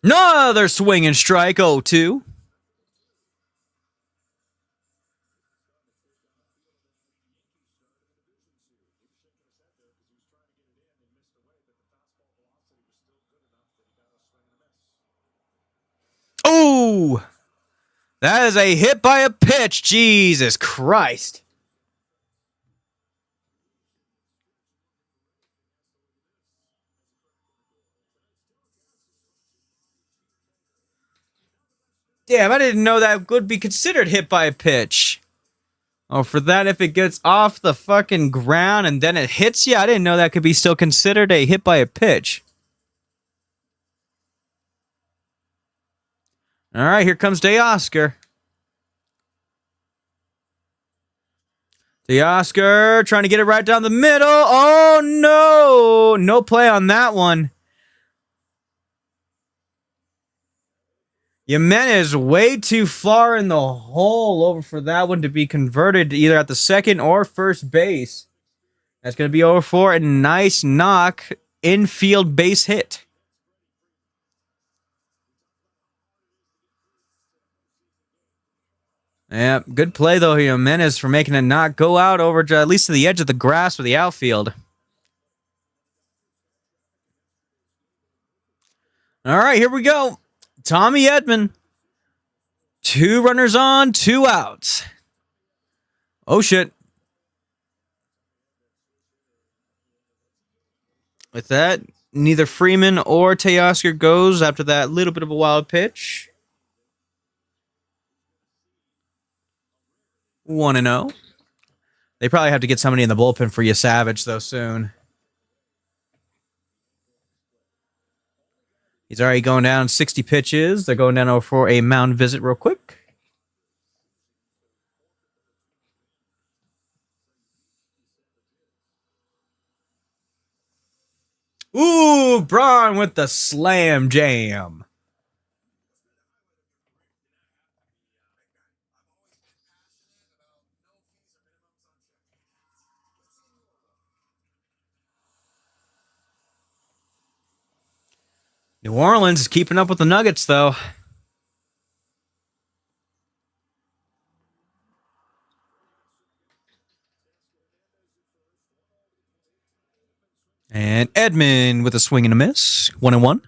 Another swinging strike, 0-2. Oh, that is a hit by a pitch. Jesus Christ. Damn, I didn't know that would be considered hit by a pitch. Oh, for that, if it gets off the fucking ground and then it hits you, I didn't know that could be still considered a hit by a pitch. All right, here comes Teoscar. Teoscar trying to get it right down the middle. Oh, no. No play on that one. Jimenez way too far in the hole over for that one to be converted either at the second or first base. That's going to be over for a nice knock infield base hit. Yeah, good play though, Jimenez, for making it not go out over to at least to the edge of the grass for the outfield. All right, here we go. Tommy Edman. 2 runners on, 2 outs. Oh, shit. With that, neither Freeman or Teoscar goes after that little bit of a wild pitch. 1-0. They probably have to get somebody in the bullpen for you, Savage, though, soon. He's already going down 60 pitches. They're going down for a mound visit real quick. Ooh, Braun with the slam jam. New Orleans is keeping up with the Nuggets, though. And Edman with a swing and a miss. 1-1.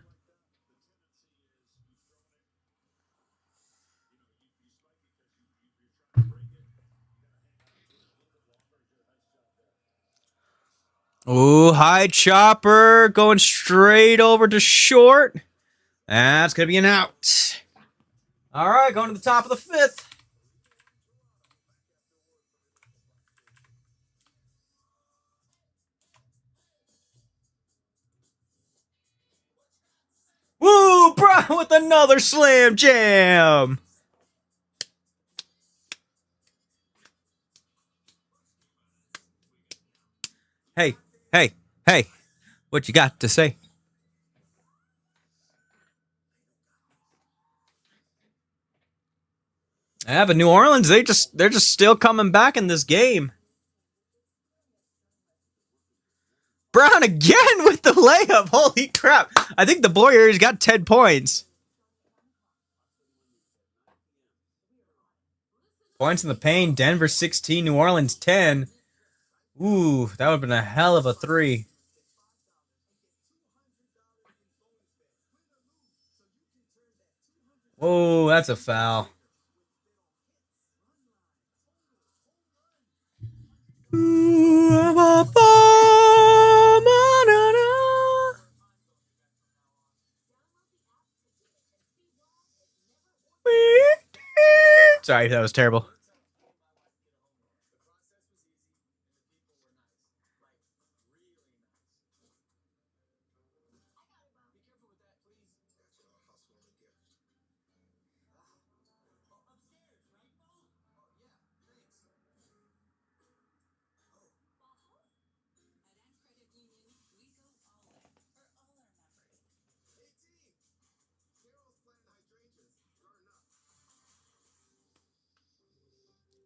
Ooh, high chopper going straight over to short. That's going to be an out. All right, going to the top of the fifth. Woo, Brown with another slam jam. Hey, hey, hey, what you got to say? Yeah, but New Orleans, they're just still coming back in this game. Brown again with the layup. Holy crap. I think the Warriors got 10 points. Points in the paint. Denver 16, New Orleans 10. Ooh, that would have been a hell of a three. Whoa, that's a foul. Sorry, that was terrible.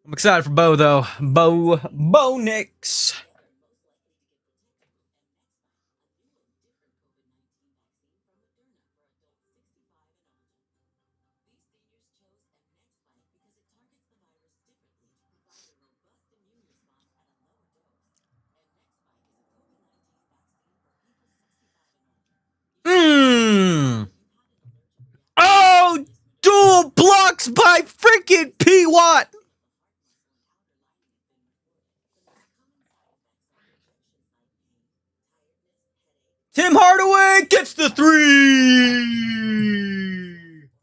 I'm excited for Bo, though. Bo Nix. Oh, dual blocks by freaking P. Watt. Tim Hardaway gets the three.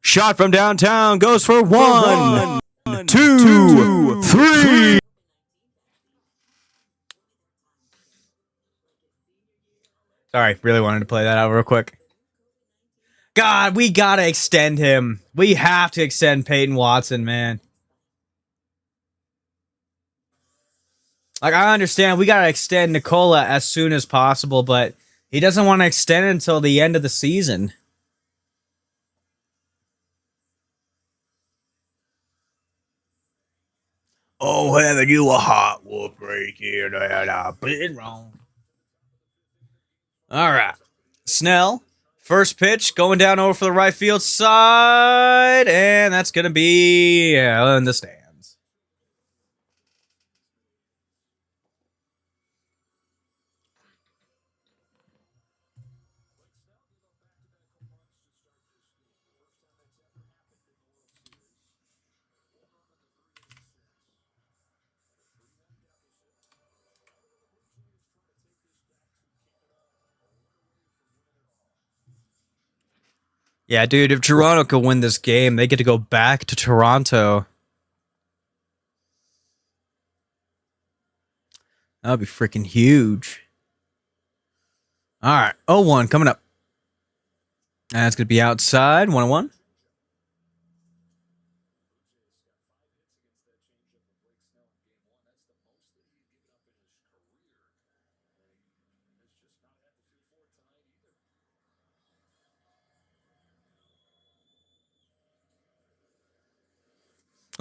Shot from downtown goes for one, two, three. Sorry, really wanted to play that out real quick. God, we gotta extend him. We have to extend Peyton Watson, man. Like, I understand we gotta extend Nikola as soon as possible, but he doesn't want to extend until the end of the season. Oh, haven't you a hot wolf right here that I've been wrong? All right. Snell, first pitch, going down over for the right field side, and that's going to be in the stands. Yeah, dude, if Toronto could win this game, they get to go back to Toronto. That would be freaking huge. All right, 0-1 coming up. That's going to be outside, 1-1.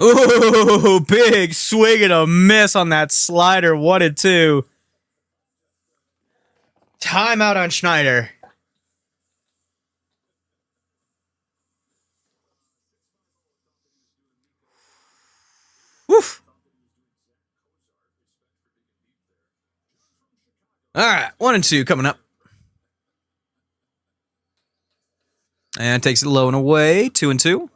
Ooh, big swing and a miss on that slider. 1-2. Timeout on Schneider. Woof. All right, 1-2 coming up. And takes it low and away, 2-2.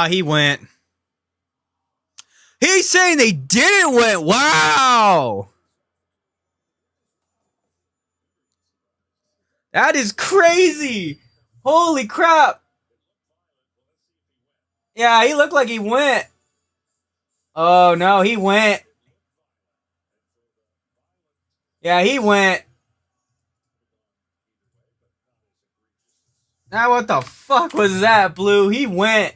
He went. He's saying they didn't win. Wow. That is crazy. Holy crap. Yeah, he looked like he went. Oh, no, he went. Yeah, he went. Now, what the fuck was that, Blue? He went.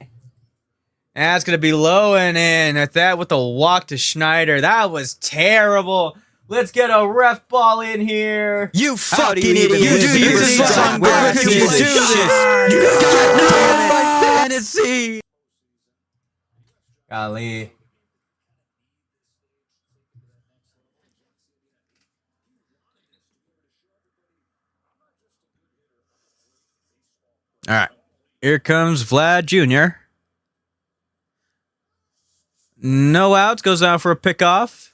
And that's going to be low and in. At that, with the walk to Schneider. That was terrible. Let's get a ref ball in here. You fucking idiot. You do this son. Where could you do this? You got no by fantasy. Golly. All right. Here comes Vlad Jr. No outs. Goes out for a pickoff.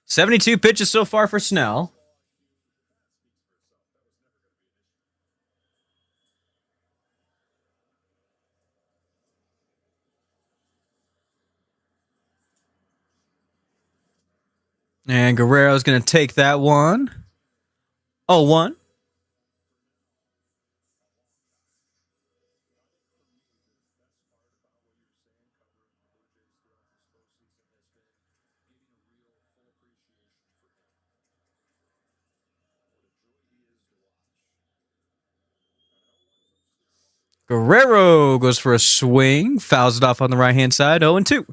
72 pitches so far for Snell. And Guerrero's going to take that one. 0-1. Guerrero goes for a swing. Fouls it off on the right-hand side. 0-2.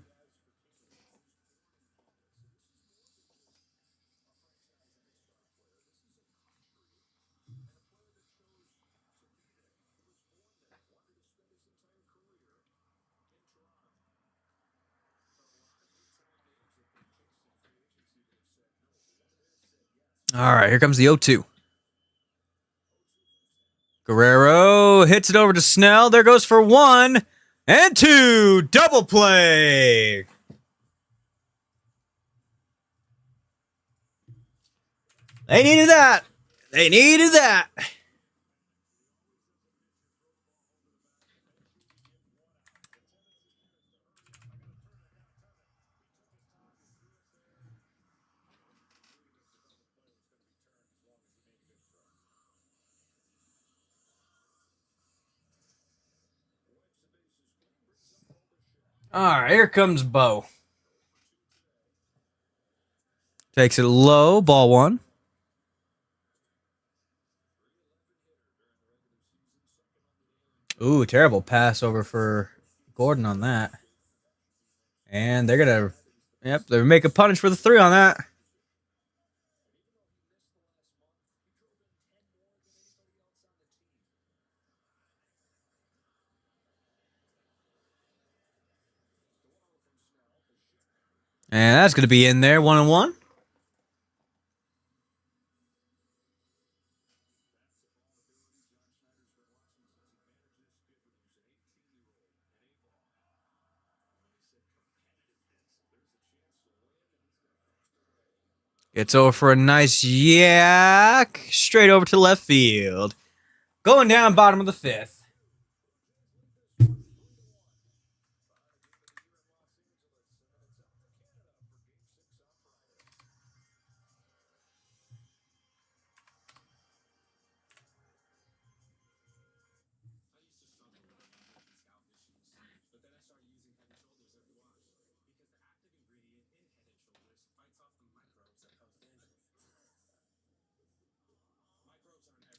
All right, here comes the 0-2. Guerrero hits it over to Snell. There goes for 1 and 2. Double play. They needed that. They needed that. All right, here comes Bo. Takes it low. Ball 1. Ooh, terrible pass over for Gordon on that. And they're going to, they're make a punish for the 3 on that. And that's going to be in there, 1-1. It's over for a nice yak. Straight over to left field. Going down bottom of the fifth.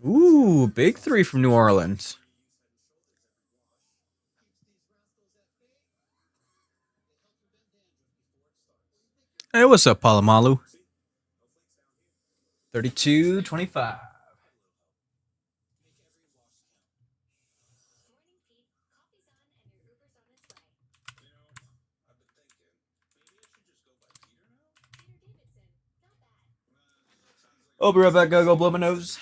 Ooh, big three from New Orleans. Hey, what's up, Palomalu? 32-25. I'll be right back. Gotta go blow my nose.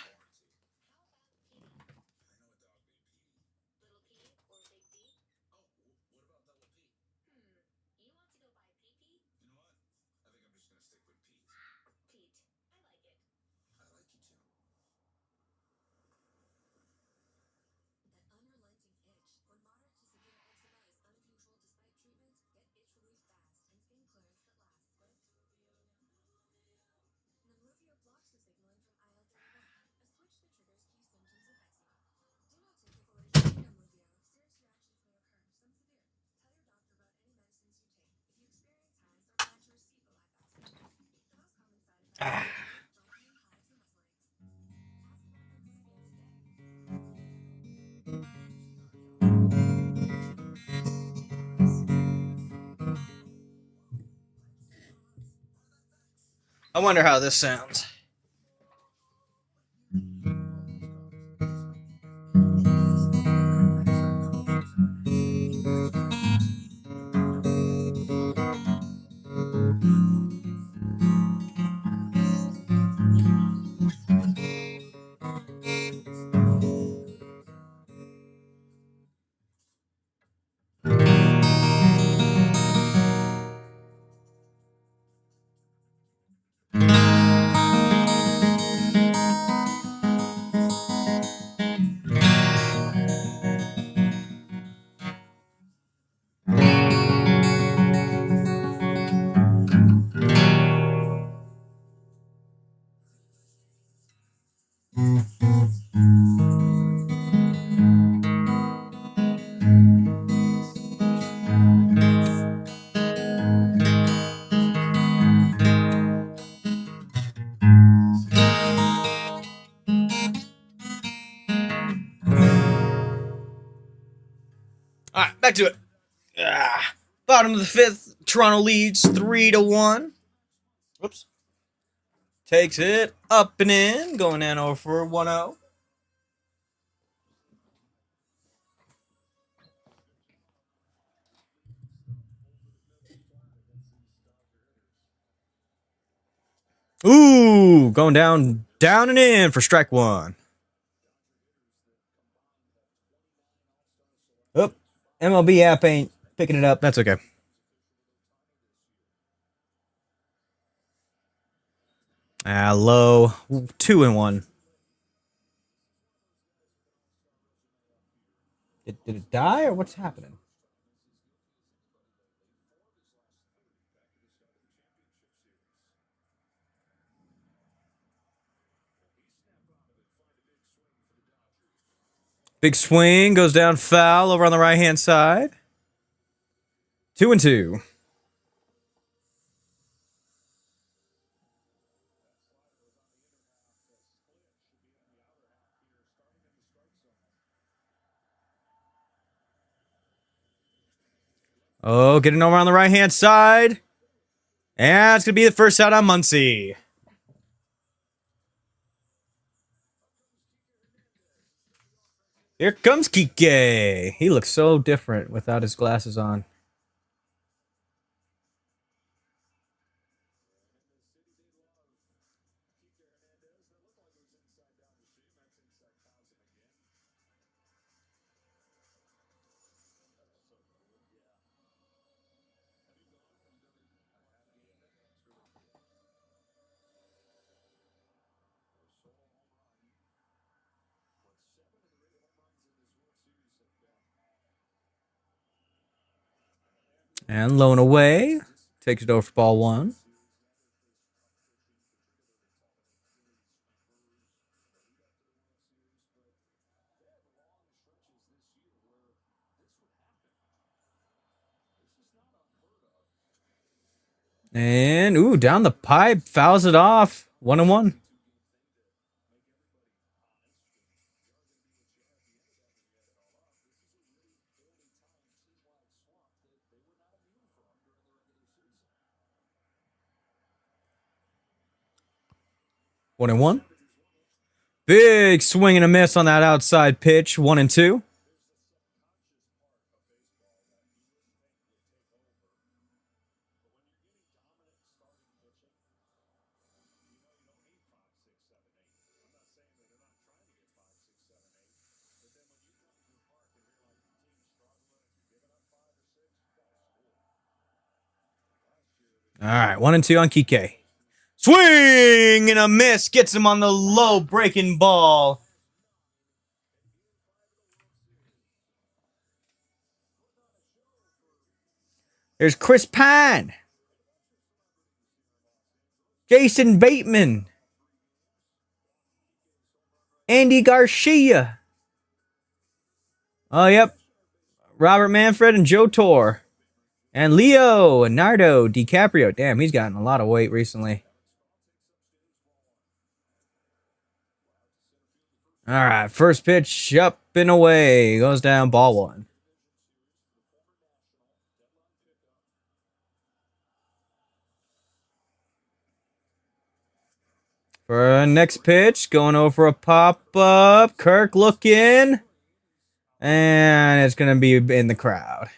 I wonder how this sounds. All right, back to it. Bottom of the fifth, Toronto leads 3-1. Whoops. Takes it up and in, going down over for 1-0. Ooh, going down and in for strike one. Oh, MLB app ain't picking it up. That's okay. Low 2-1. Did it die or what's happening? Big swing goes down foul over on the right hand side. 2-2. Oh, getting over on the right hand side. And it's going to be the first out on Muncy. Here comes Kike. He looks so different without his glasses on. And loan away. Takes it over for ball one. And, ooh, down the pipe. Fouls it off. 1-1. One and one. Big swing and a miss on that outside pitch. 1-2. All right, 1-2 on Kike. Swing and a miss. Gets him on the low breaking ball. There's Chris Pine. Jason Bateman. Andy Garcia. Oh, yep. Robert Manfred and Joe Torre. And Leonardo DiCaprio. Damn, he's gotten a lot of weight recently. All right, first pitch up and away. Goes down, ball one. For next pitch, going over a pop-up. Kirk looking. And it's going to be in the crowd.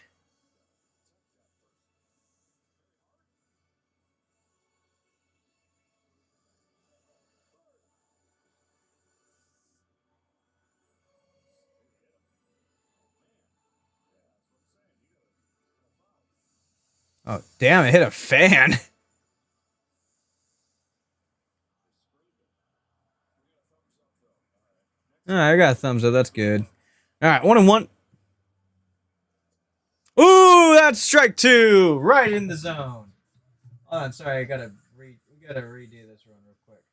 Oh, damn, it hit a fan. All right, I got a thumbs up. That's good. All right, 1-1. Ooh, that's strike two. Right in the zone. Hold on, sorry, we gotta redo this run real quick.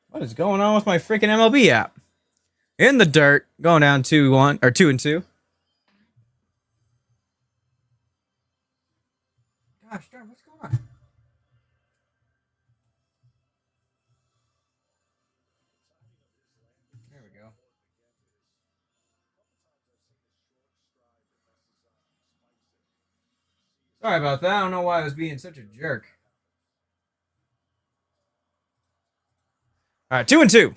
What is going on with my freaking MLB app? In the dirt, going down 2-1 or 2-2. Gosh darn, what's going on? There we go. Sorry about that. I don't know why I was being such a jerk. All right, 2-2.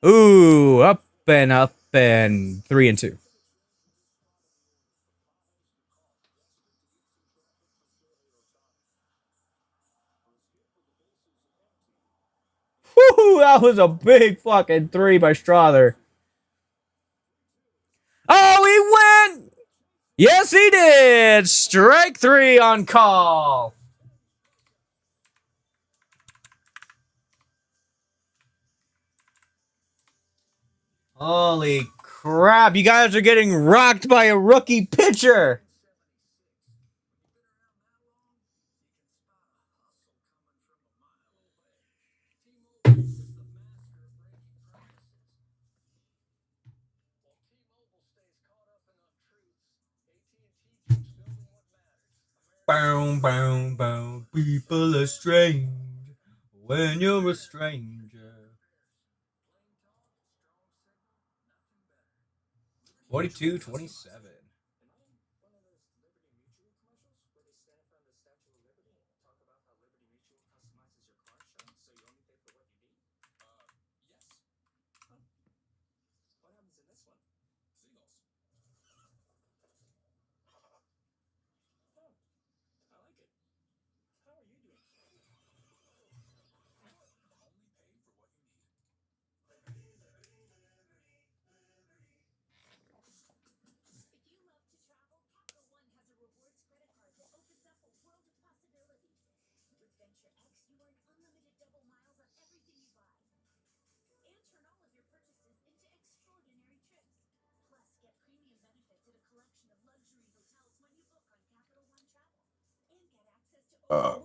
Ooh, up and 3-2. Woo, that was a big fucking three by Strother. Oh, he went! Yes, he did! Strike three on call. Holy crap, you guys are getting rocked by a rookie pitcher. Boom, boom, boom. People are strange when you're a stranger. 42-27. Uh.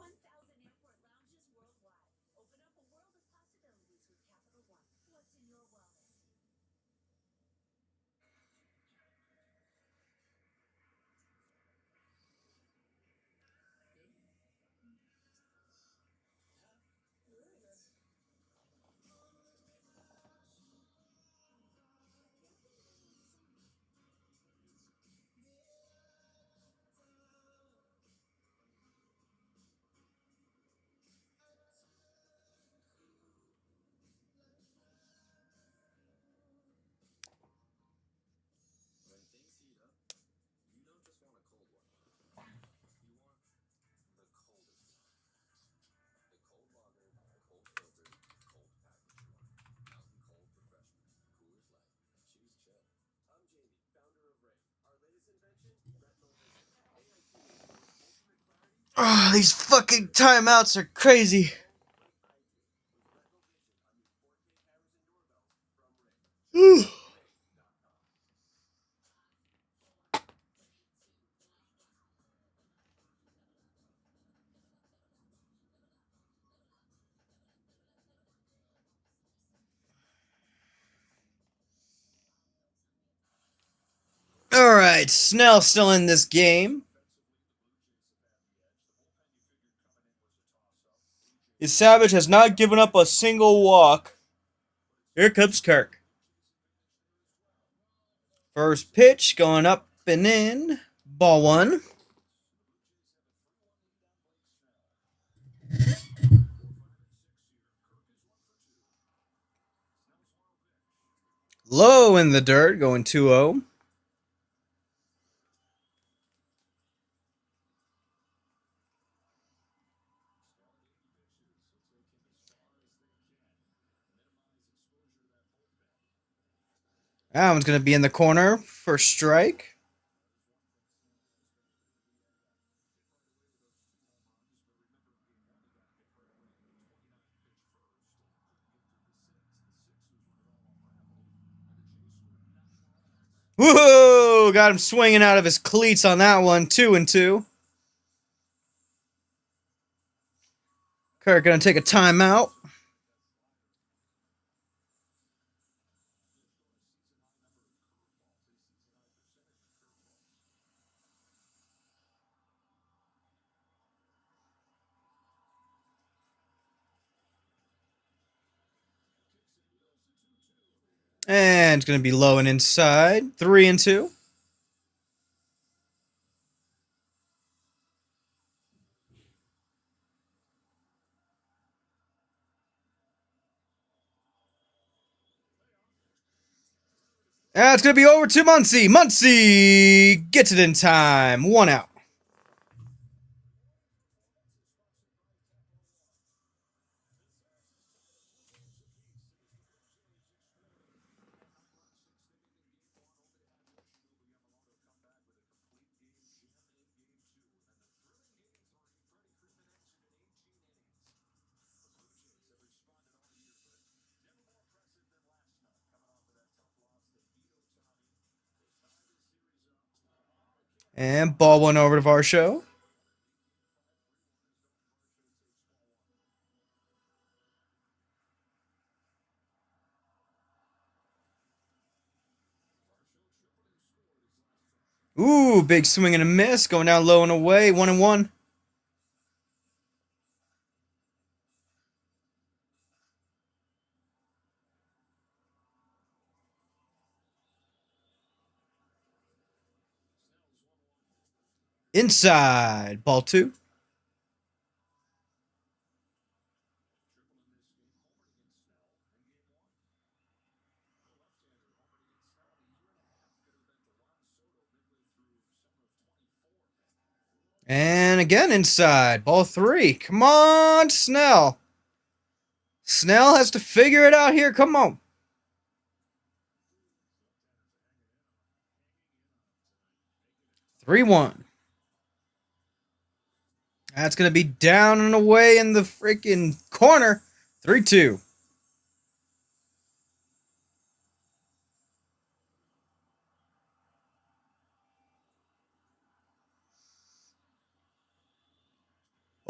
Oh, these fucking timeouts are crazy. All right, Snell still in this game. Savage has not given up a single walk. Here comes Kirk. First pitch going up and in. Ball one. Low in the dirt, going 2-0. That one's going to be in the corner for strike. Whoa! Got him swinging out of his cleats on that one. 2-2. Kirk going to take a timeout. And it's going to be low and inside. 3-2. And it's going to be over to Muncy. Muncy gets it in time. 1 out. And ball one over to Varsho. Ooh, big swing and a miss. Going down low and away. 1-1. Inside. Ball two. And again inside. Ball three. Come on, Snell. Snell has to figure it out here. Come on. 3-1. That's going to be down and away in the freaking corner. 3-2.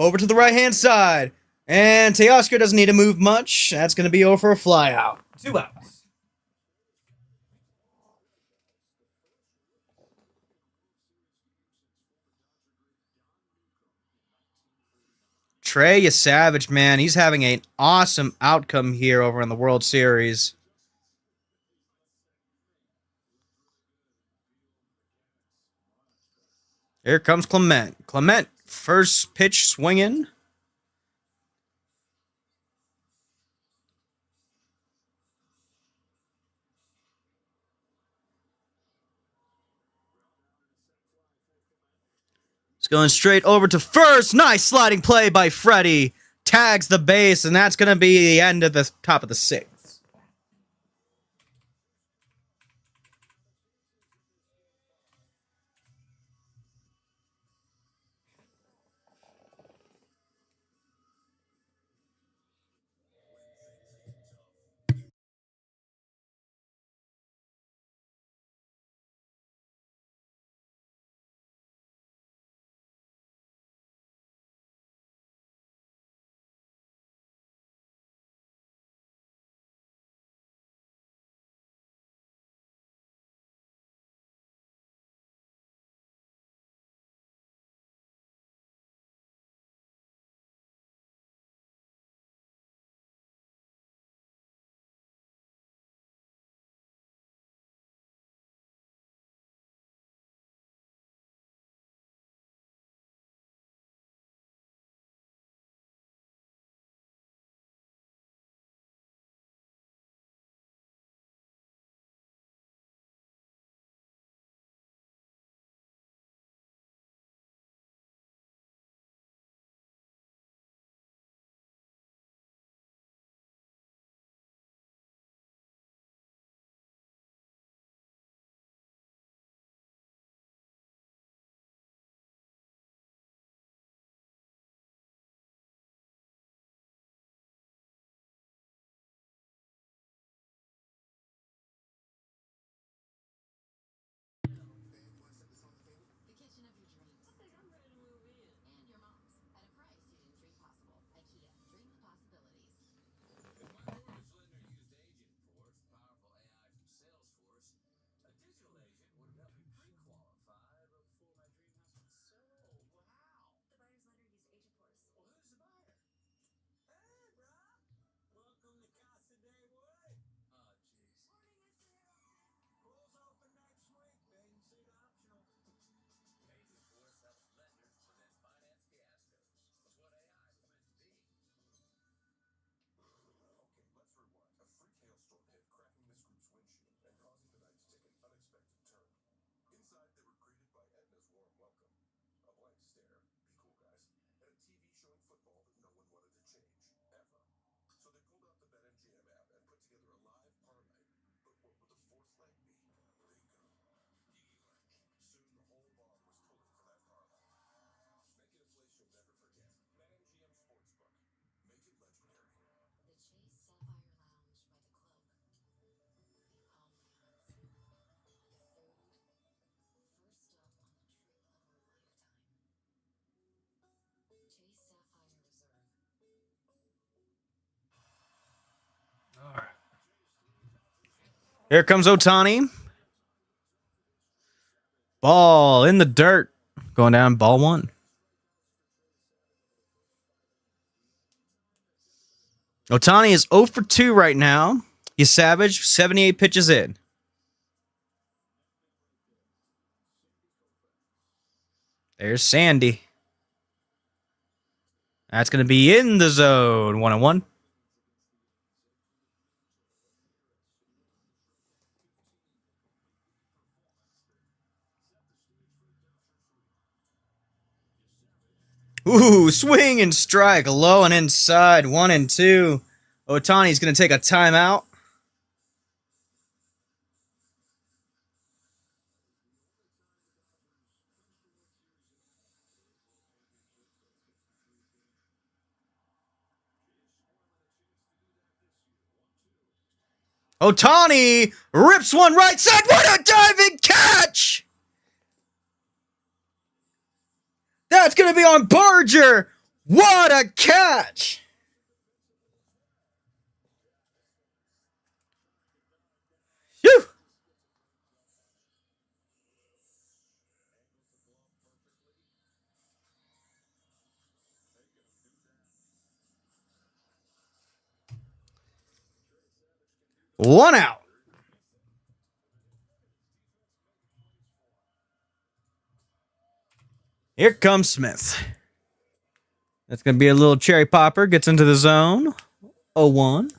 Over to the right-hand side. And Teoscar doesn't need to move much. That's going to be over for a fly out. 2 outs. Trey Yesavage, man, he's having an awesome outcome here over in the World Series. Here comes Clement. Clement, first pitch swinging. It's going straight over to first. Nice sliding play by Freddie. Tags the base, and that's going to be the end of the top of the 6th. Here comes Ohtani. Ball in the dirt. Going down, ball 1. Ohtani is 0 for 2 right now. He's Savage, 78 pitches in. There's Sandy. That's going to be in the zone. 1-1. Ooh, swing and strike. Low and inside. 1-2. Ohtani's going to take a timeout. Ohtani rips one right side. What a diving catch! That's going to be on Barger. What a catch! Phew! One out. Here comes Smith. That's going to be a little cherry popper. Gets into the zone. 0-1.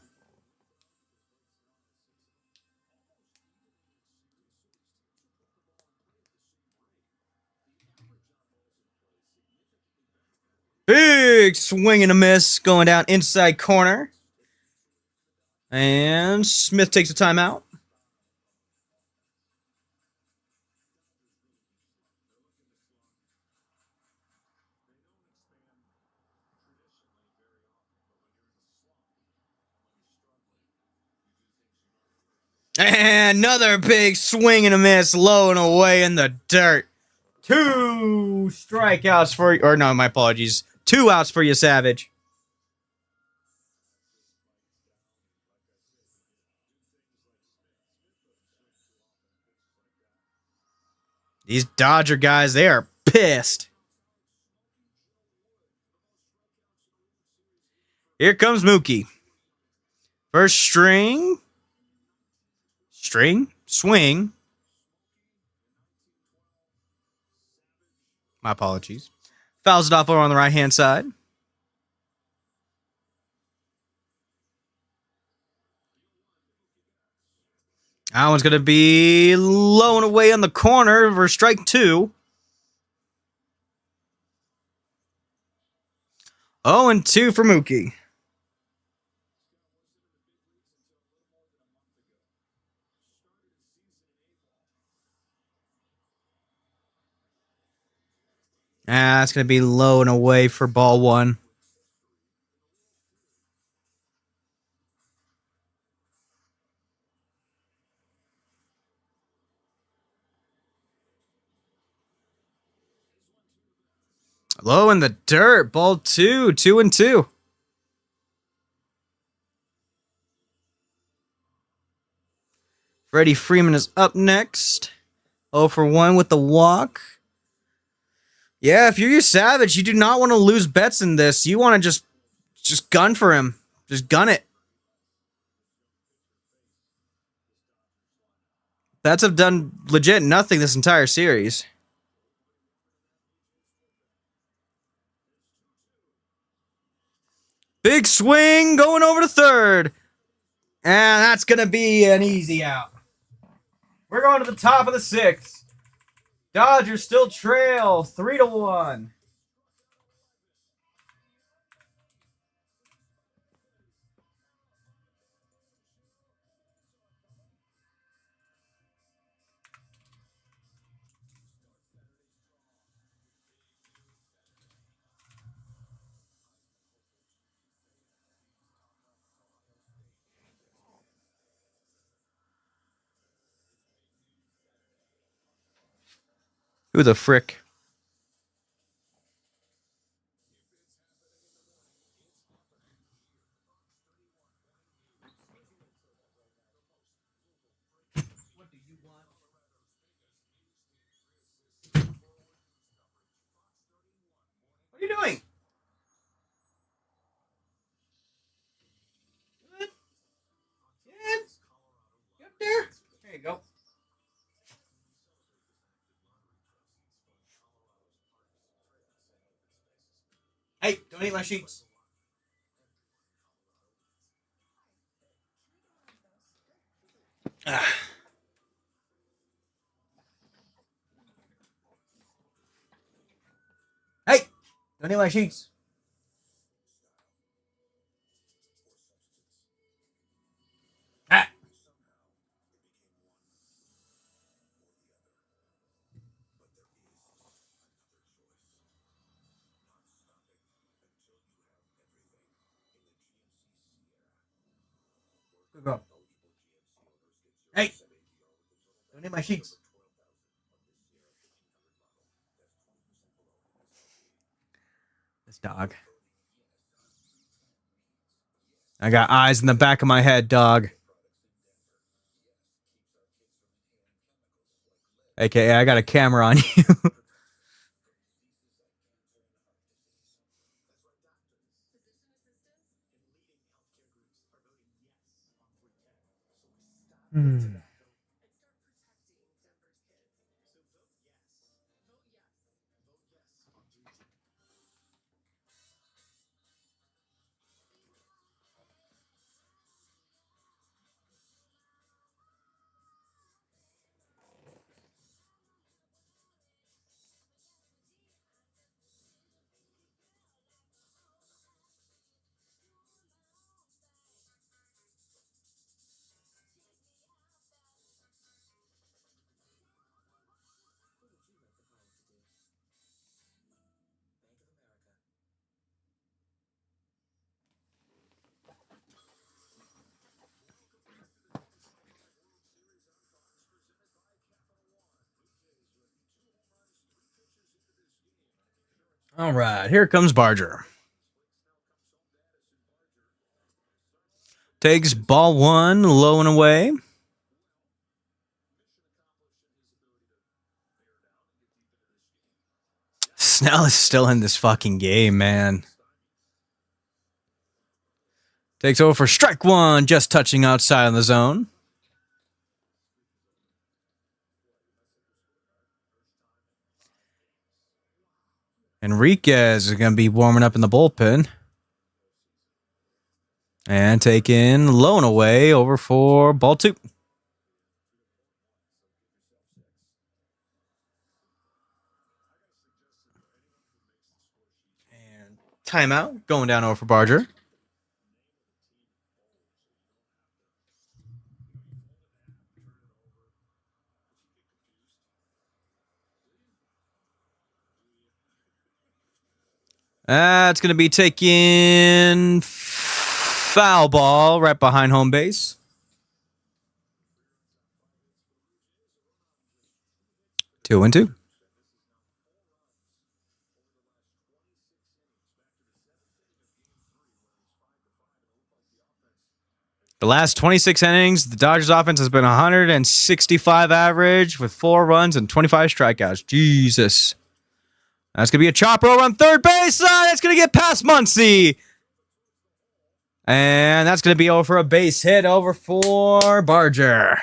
Big swing and a miss going down inside corner. And Smith takes a timeout. And another big swing and a miss, low and away in the dirt. 2 strikeouts for, or no, my apologies. 2 outs for you, Savage. These Dodger guys, they are pissed. Here comes Mookie. First string. Swing. My apologies. Fouls it off over on the right-hand side. That one's going to be low and away on the corner for strike 2. 0-2 for Mookie. It's going to be low and away for ball 1. Low in the dirt. Ball 2. 2-2. Freddie Freeman is up next. 0-1 with the walk. Yeah, if you're your Savage, you do not want to lose bets in this. You want to just gun for him. Just gun it. Bets have done legit nothing this entire series. Big swing going over to third. And that's going to be an easy out. We're going to the top of the 6th. Dodgers still trail 3-1. Who the frick? What are you doing? Good. Good. Get up there. There you go. Hey, don't eat my sheets. Hey, don't eat my sheets. Ah. Good girl. Hey, don't eat my sheets. This dog. I got eyes in the back of my head, dog. AKA, I got a camera on you. All right, here comes Barger. Takes ball one, low and away. Snell is still in this fucking game, man. Takes over for strike one, just touching outside of the zone. Enriquez is going to be warming up in the bullpen. And taking low and away over for ball two. And timeout, going down over for Barger. That's going to be taking foul ball right behind home base. 2-2. The last 26 innings, the Dodgers offense has been 165 average with 4 runs and 25 strikeouts. Jesus. That's going to be a chopper over on third base. That's going to get past Muncy. And that's going to be over for a base hit over for Barger.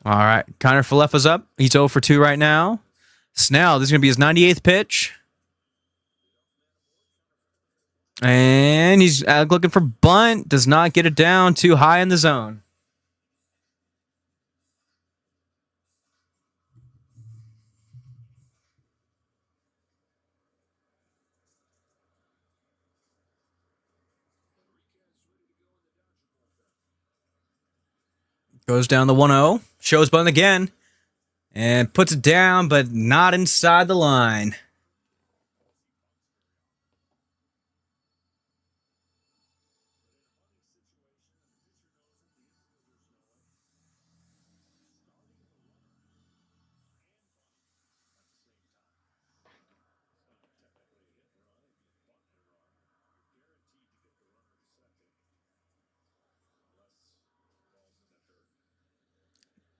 All right. Connor Falefa's up. He's 0 for 2 right now. Snell, this is going to be his 98th pitch. And he's looking for bunt. Does not get it down too high in the zone. Goes down the 1-0. Shows bunt again. And puts it down, but not inside the line.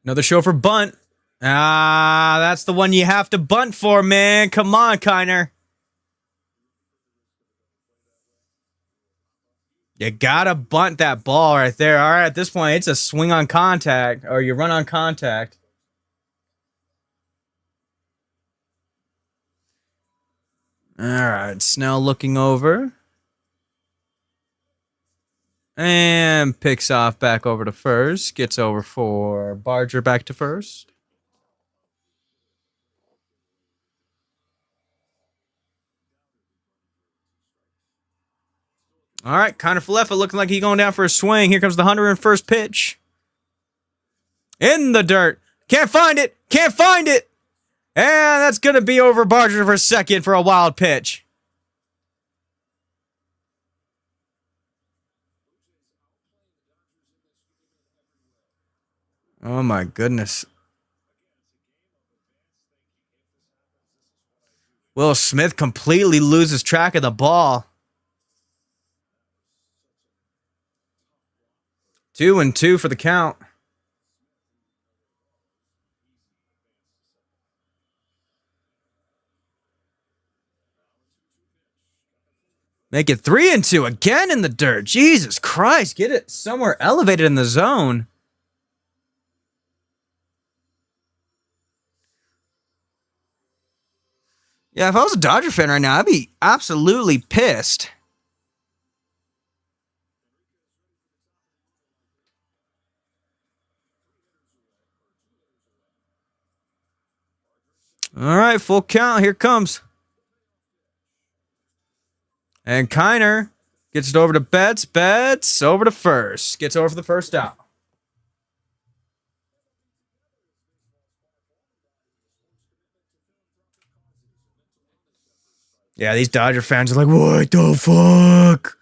Another show for bunt. That's the one you have to bunt for, man. Come on, Kiner. You gotta bunt that ball right there. All right, at this point, it's a swing on contact, or you run on contact. All right, Snell looking over. And picks off back over to first. Gets over for Barger back to first. All right, Connor Falefa looking like he's going down for a swing. Here comes the 101st pitch. In the dirt. Can't find it. Can't find it. And that's going to be over Barger for second for a wild pitch. Oh my goodness. Will Smith completely loses track of the ball. 2-2 for the count. Make it 3-2 again in the dirt. Jesus Christ. Get it somewhere elevated in the zone. Yeah, if I was a Dodger fan right now, I'd be absolutely pissed. All right, full count. Here comes. And Kiner gets it over to Betts. Betts over to first. Gets over for the first out. Yeah, these Dodger fans are like, what the fuck?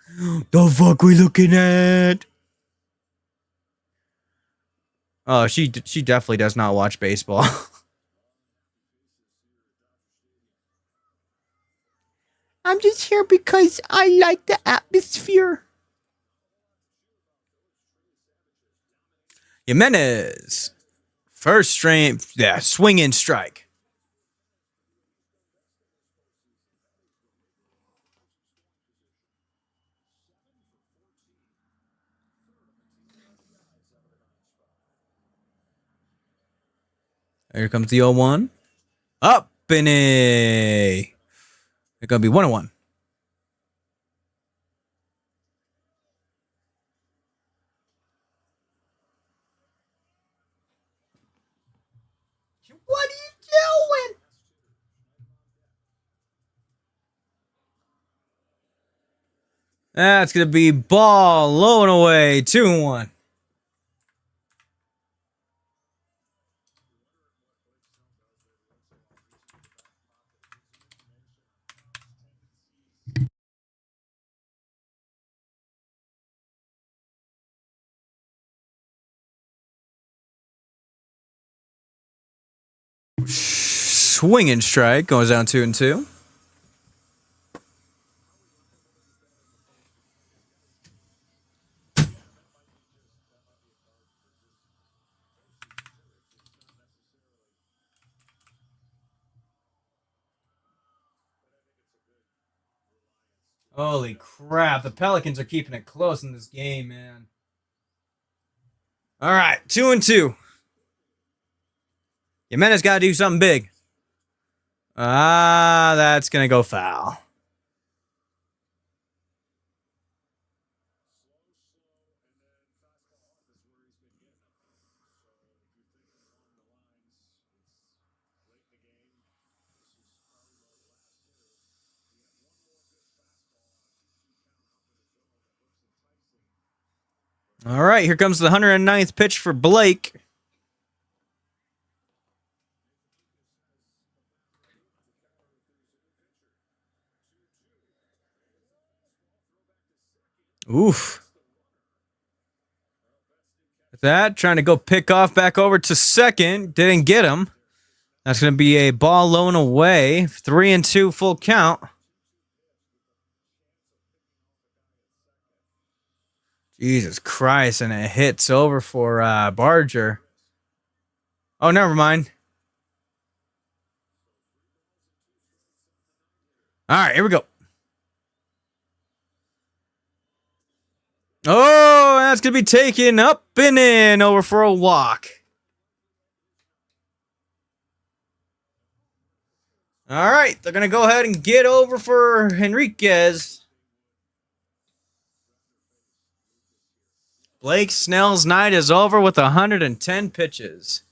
The fuck we looking at? Oh, she definitely does not watch baseball. I'm just here because I like the atmosphere. Jimenez. First straight, swing and strike. Here comes the 0-1. Up in a. It's going to be 1-1. What are you doing? That's going to be ball low and away. 2-1. Swing and strike goes down 2-2. Holy crap. The Pelicans are keeping it close in this game, man. All right, 2-2. Jimenez got to do something big. That's going to go foul. All right, here comes the 109th pitch for Blake. Oof. That, trying to go pick off back over to second. Didn't get him. That's going to be a ball low and away. 3-2 full count. Jesus Christ, and it hits over for Barger. Oh, never mind. All right, here we go. Oh, that's going to be taken up and in over for a walk. All right, they're going to go ahead and get over for Henriquez. Blake Snell's night is over with 110 pitches.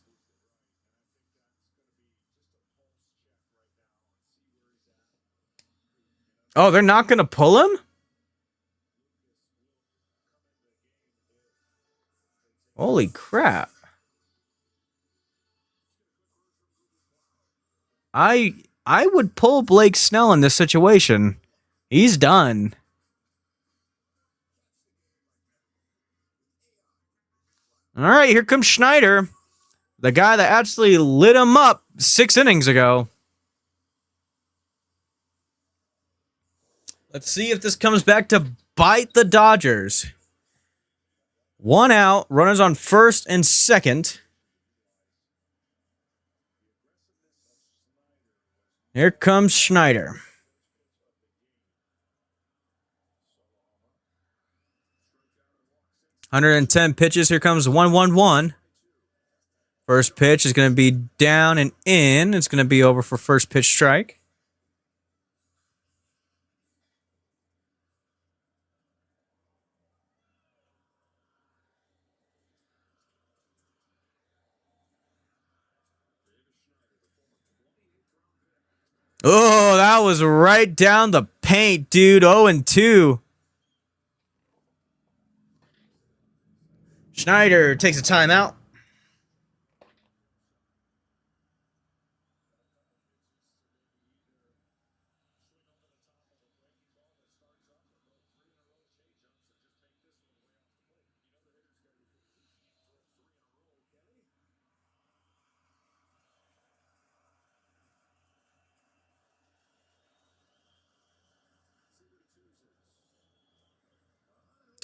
Oh, they're not going to pull him? Holy crap. I would pull Blake Snell in this situation. He's done. All right, here comes Schneider, the guy that actually lit him up 6 innings ago. Let's see if this comes back to bite the Dodgers. 1 out, runners on first and second. Here comes Schneider. "110 pitches. Here comes 1-1-1. First pitch is going to be down and in. It's going to be over for first pitch strike. Oh, that was right down the paint, dude. 0-2. Schneider takes a timeout.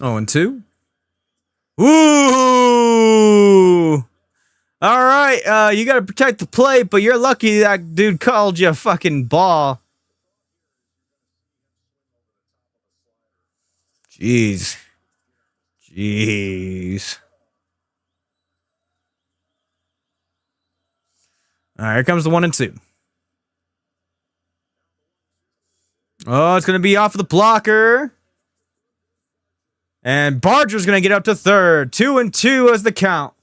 Oh, and 2. Ooh. All right. You got to protect the plate, but you're lucky that dude called you a fucking ball. Jeez. All right, here comes the 1-2. Oh, it's going to be off of the blocker. And Barger's going to get up to third. 2-2 as the count.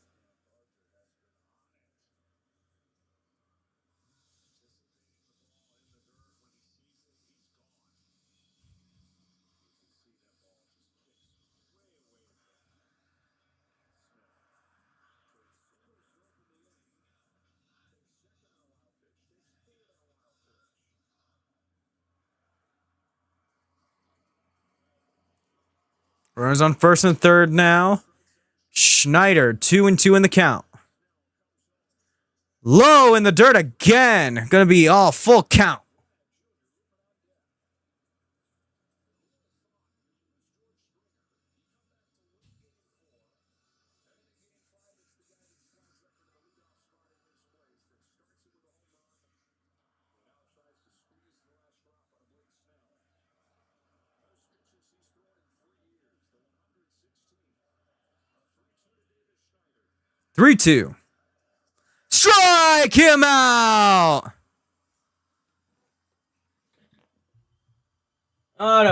Runners on first and third now. Schneider, 2-2 in the count. Low in the dirt again. Going to be all full count. Three, 2. Strike him out. What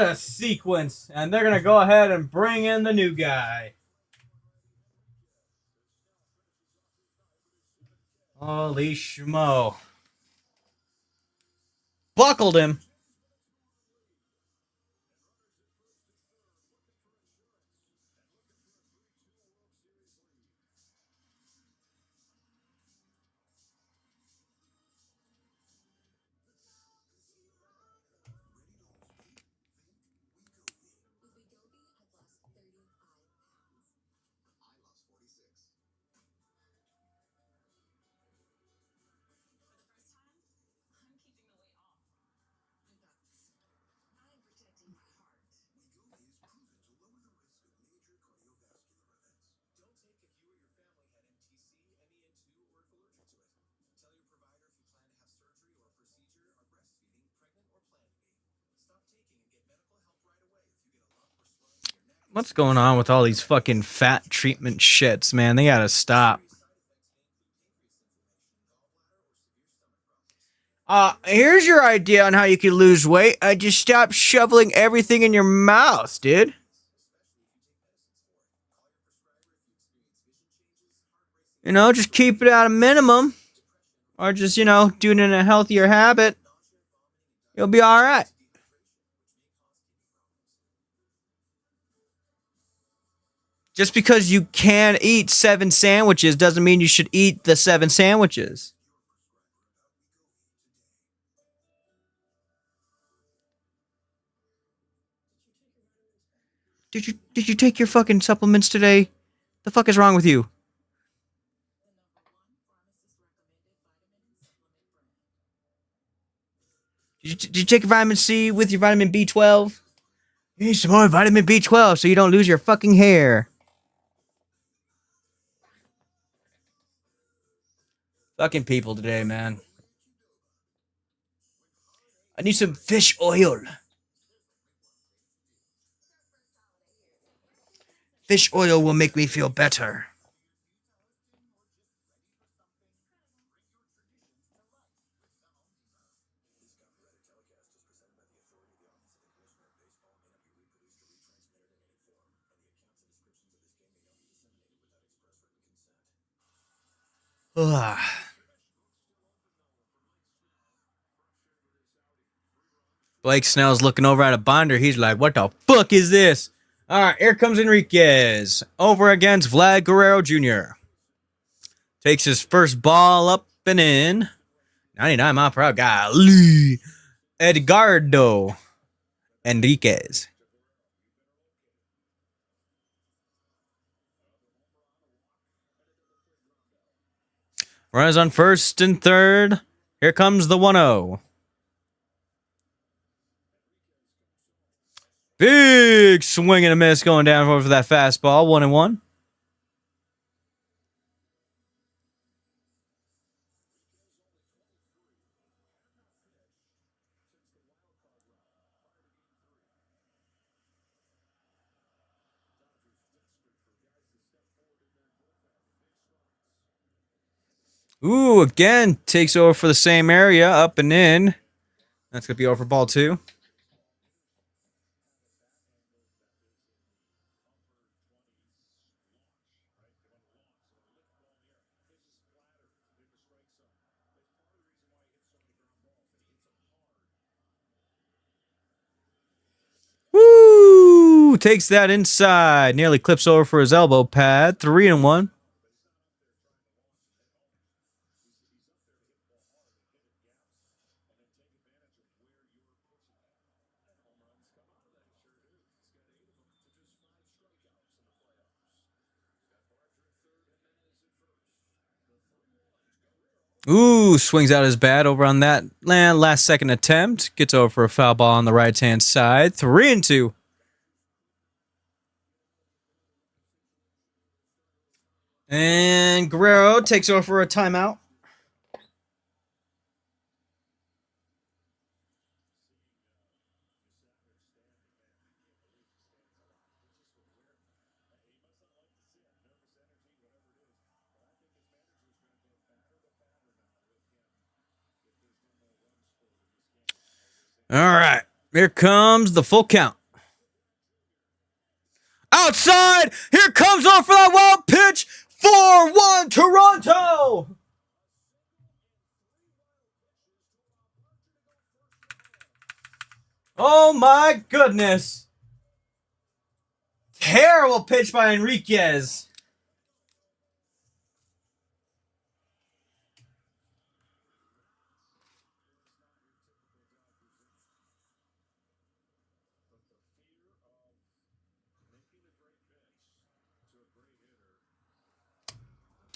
a sequence. And they're going to go ahead and bring in the new guy. Holy schmo. Buckled him. What's going on with all these fucking fat treatment shits, man? They gotta stop. Here's your idea on how you can lose weight. Just stop shoveling everything in your mouth, dude. Just keep it at a minimum. Or just, do it in a healthier habit. You'll be alright. Just because you can eat 7 sandwiches doesn't mean you should eat the 7 sandwiches. Did you take your fucking supplements today? The fuck is wrong with you? Did you take your vitamin C with your vitamin B12? You need some more vitamin B12 so you don't lose your fucking hair. Fucking people today, man. I need some fish oil. Fish oil will make me feel better. Ugh. Blake Snell's looking over at a binder. He's like, what the fuck is this? All right, here comes Enriquez. Over against Vlad Guerrero Jr. Takes his first ball up and in. 99 mile per hour guy. Lee Edgardo Enriquez. Runners on first and third. Here comes the 1-0. Big swing and a miss going down for that fastball. 1-1. Ooh, again, takes over for the same area, up and in. That's going to be over for ball 2. Woo! Takes that inside. Nearly clips over for his elbow pad. 3-1. Ooh, swings out his bat over on that last second attempt. Gets over for a foul ball on the right hand side. 3-2. And Guerrero takes over for a timeout. All right. Here comes the full count. Outside. Here comes on for that wild pitch. 4-1 Toronto. Oh my goodness. Terrible pitch by Enriquez.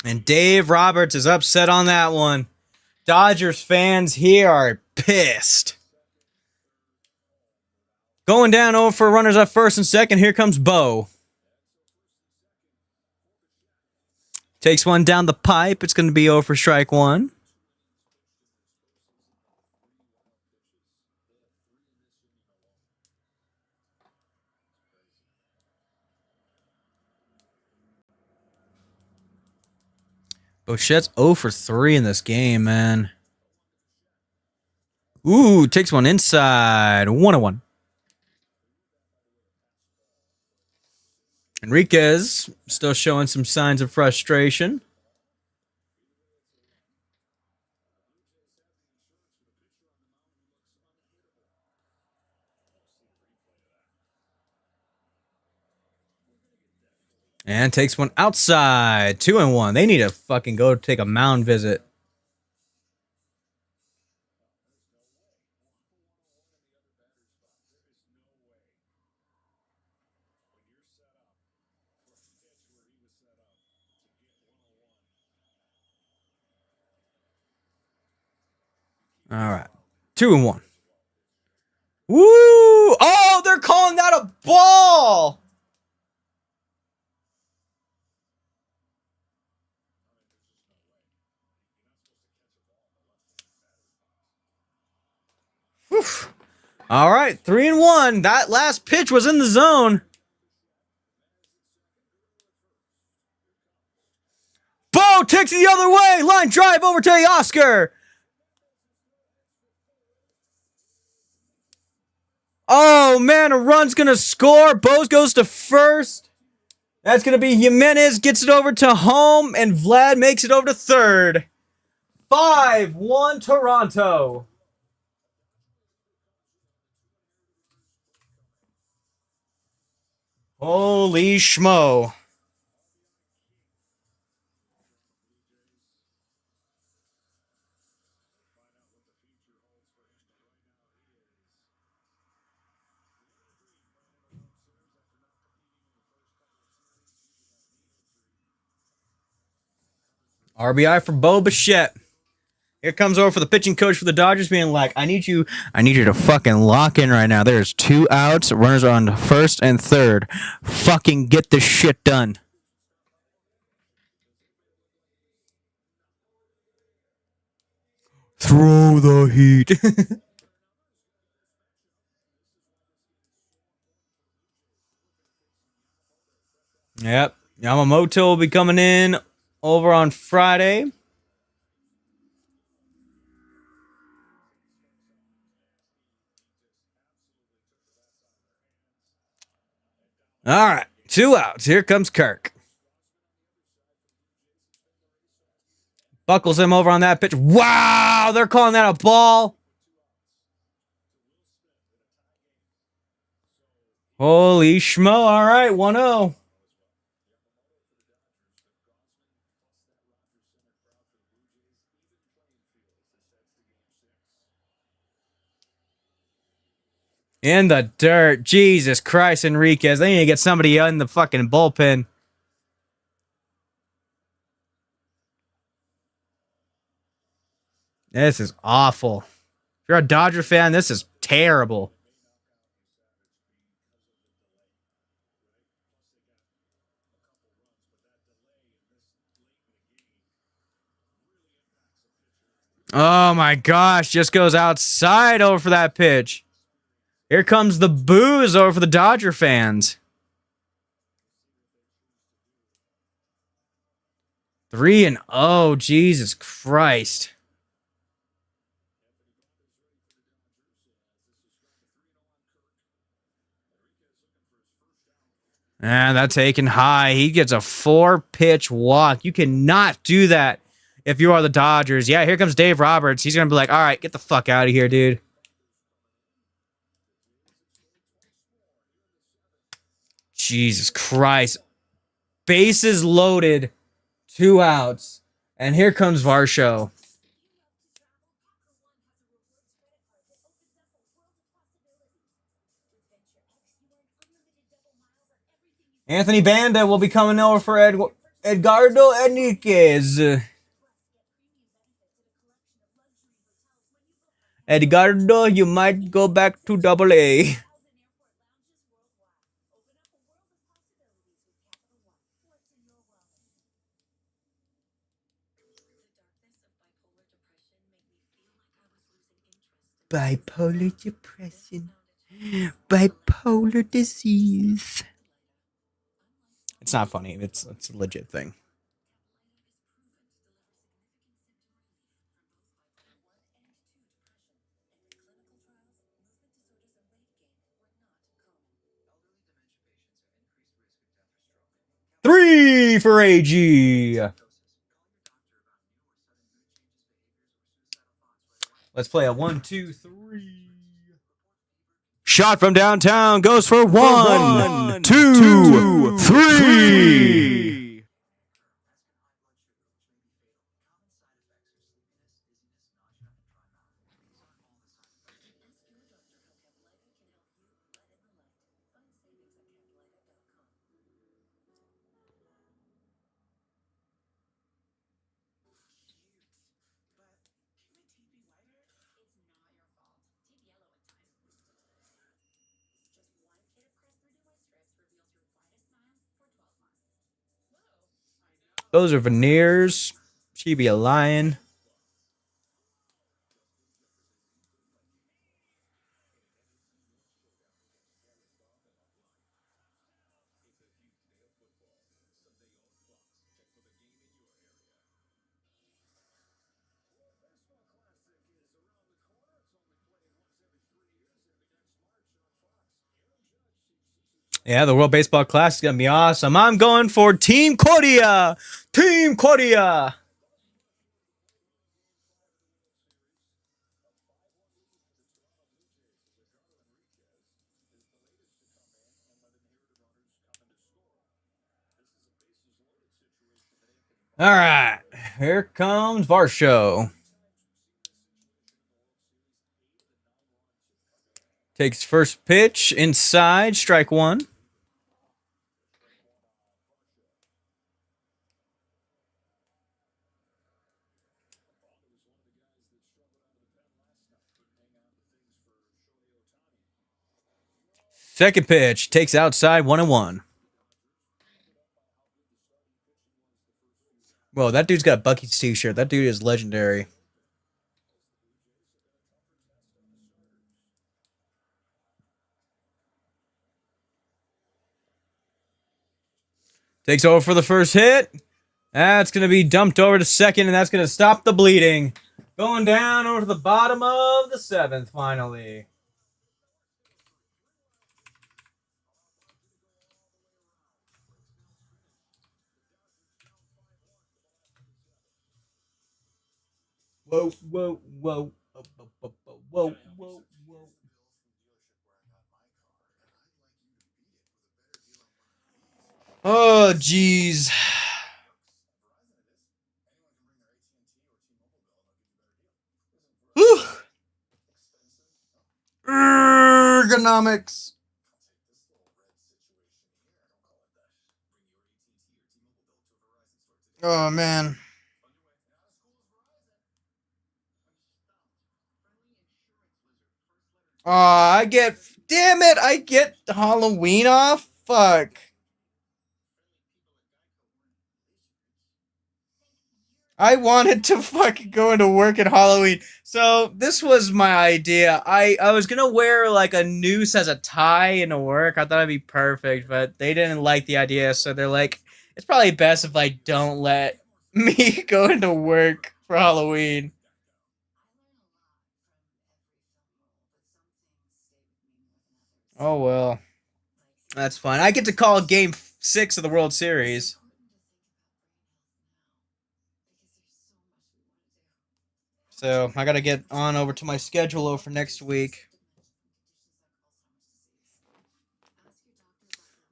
And Dave Roberts is upset on that one. Dodgers fans here are pissed. Going down over for runners at first and second. Here comes Bo. Takes one down the pipe. It's going to be over for strike 1. Bochette's 0 for 3 in this game, man. Ooh, takes one inside. 1-1. Enriquez still showing some signs of frustration. And takes one outside. 2-1. They need to fucking go take a mound visit. All right. 2-1. Woo! Oh, they're calling that a ball. Whew. All right, 3-1. That last pitch was in the zone. Bo takes it the other way. Line drive over to Oscar. Oh, man, a run's going to score. Bose goes to first. That's going to be Jimenez gets it over to home, and Vlad makes it over to third. 5-1 Toronto. Holy schmo. RBI for Bo Bichette. Here comes over for the pitching coach for the Dodgers, being like, I need you to fucking lock in right now. There's 2 outs, runners on first and third. Fucking get this shit done. Throw the heat. Yep. Yamamoto will be coming in over on Friday. All right. 2 outs. Here comes Kirk. Buckles him over on that pitch. Wow. They're calling that a ball. Holy schmo. All right. 1-0. In the dirt. Jesus Christ, Enriquez. They need to get somebody in the fucking bullpen. This is awful. If you're a Dodger fan, this is terrible. Oh my gosh. Just goes outside over for that pitch. Here comes the boos over for the Dodger fans. 3-0. Jesus Christ. And that's taken high. He gets a 4-pitch walk. You cannot do that if you are the Dodgers. Yeah, here comes Dave Roberts. He's going to be like, all right, get the fuck out of here, dude. Jesus Christ. Bases loaded. 2 outs. And here comes Varsho. Anthony Banda will be coming over for Edgardo Enriquez. Edgardo, you might go back to AA. Bipolar depression. Bipolar disease. It's not funny. It's a legit thing. Three for AG. Let's play a 1, 2, 3. shot from downtown goes for one, two, three. Those are veneers. She be a lion. Yeah, the World Baseball Classic is going to be awesome. I'm going for Team Korea. Team Korea. All right. Here comes Varsho. Takes first pitch inside, strike one. Second pitch takes outside, 1-1. Whoa, that dude's got a Bucky's t-shirt. That dude is legendary. Takes over for the first hit. That's going to be dumped over to second, and that's going to stop the bleeding. Going down over to the bottom of the seventh, finally. Whoa, whoa, whoa, whoa, whoa, whoa, whoa, whoa. Oh, jeez. Ergonomics. Oh, man. Damn it, I get Halloween off? Fuck. I wanted to fucking go into work at Halloween. So this was my idea. I was gonna wear like a noose as a tie into work. I thought it'd be perfect, but they didn't like the idea, so they're like, it's probably best if I don't let me go into work for Halloween. Oh well. That's fine. I get to call game 6 of the World Series. So I gotta get on over to my schedule for next week.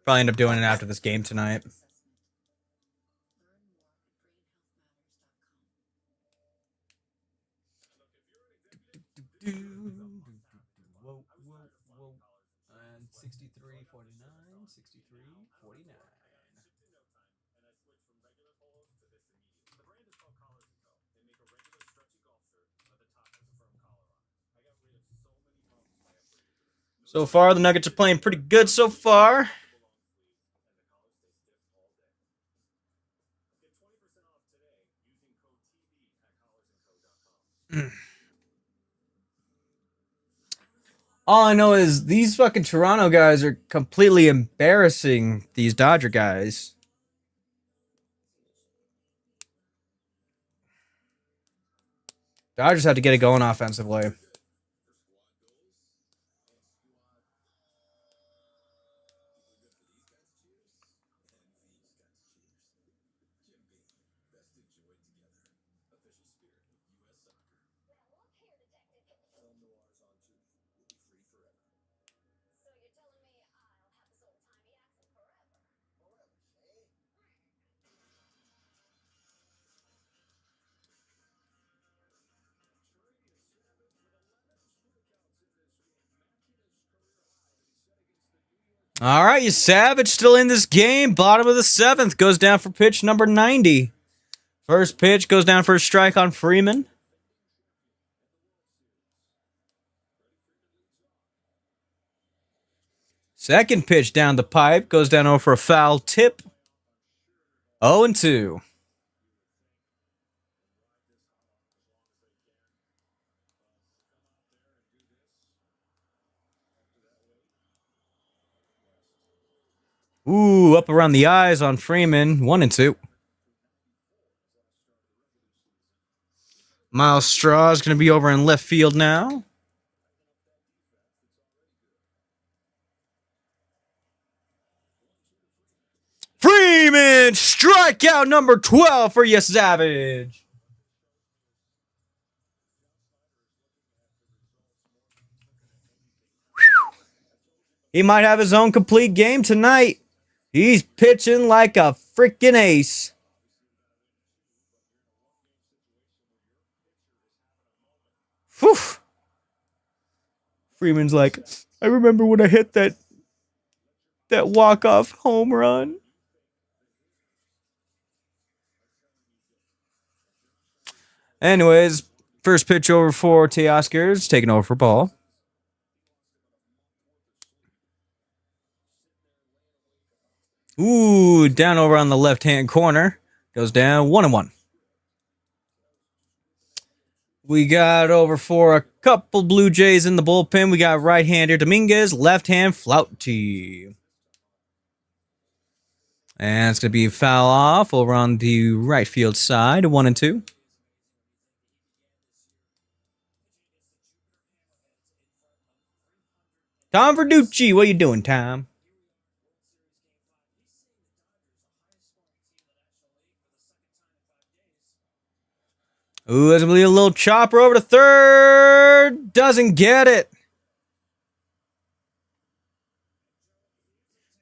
Probably end up doing it after this game tonight. And 63-49, 63-49. So far, the Nuggets are playing pretty good so far. All I know is these fucking Toronto guys are completely embarrassing these Dodger guys. Dodgers have to get it going offensively. All right, you Savage still in this game. Bottom of the seventh goes down for pitch number 90. First pitch goes down for a strike on Freeman. Second pitch down the pipe goes down over a foul tip. 0-2. Ooh, up around the eyes on Freeman. 1-2. Miles Straw is going to be over in left field now. Freeman, strikeout number 12 for you, Savage. He might have his own complete game tonight. He's pitching like a freaking ace. Whew. Freeman's like, I remember when I hit that walk-off home run. Anyways, first pitch over for Teoscar's, taking over for ball. Ooh, down over on the left-hand corner. Goes down 1-1. We got over for a couple Blue Jays in the bullpen. We got right-hander Dominguez, left-hand Flaherty. And it's going to be foul off over on the right field side, 1-2. Tom Verducci, what you doing, Tom? Ooh, that's going to be a little chopper over to third. Doesn't get it.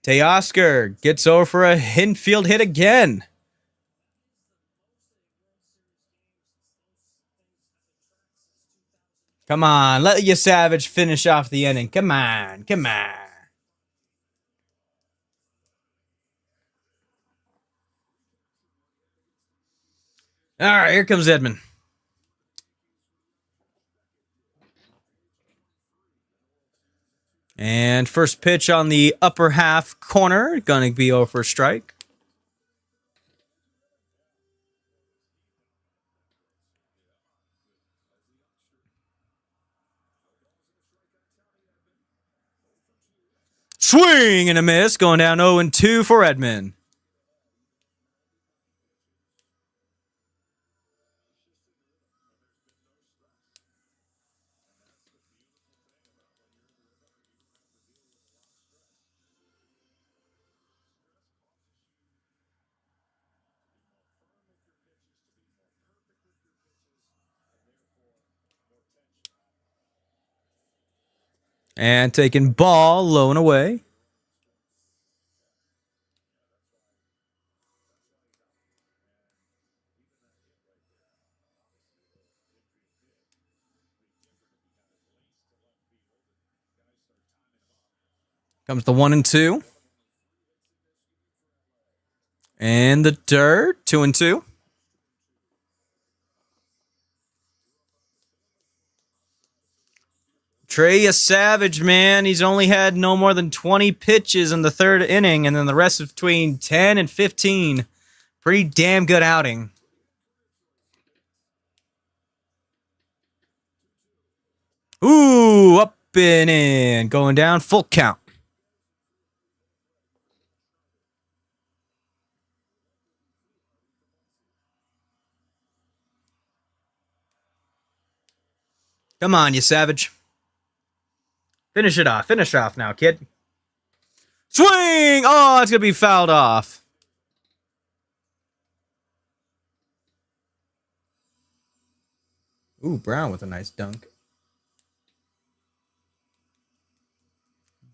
Teoscar gets over for a infield hit again. Come on, let your Savage finish off the inning. Come on, come on. All right, here comes Edman. And first pitch on the upper half corner, going to be over for a strike. Swing and a miss, going down 0-2 for Edman. And taking ball low and away. Comes the 1-2. And the dirt, 2-2. Trey a Savage, man. He's only had no more than 20 pitches in the third inning, and then the rest is between 10 and 15. Pretty damn good outing. Ooh, up and in. Going down, full count. Come on, you Savage. Finish it off. Finish off now, kid. Swing! Oh, it's going to be fouled off. Ooh, Brown with a nice dunk.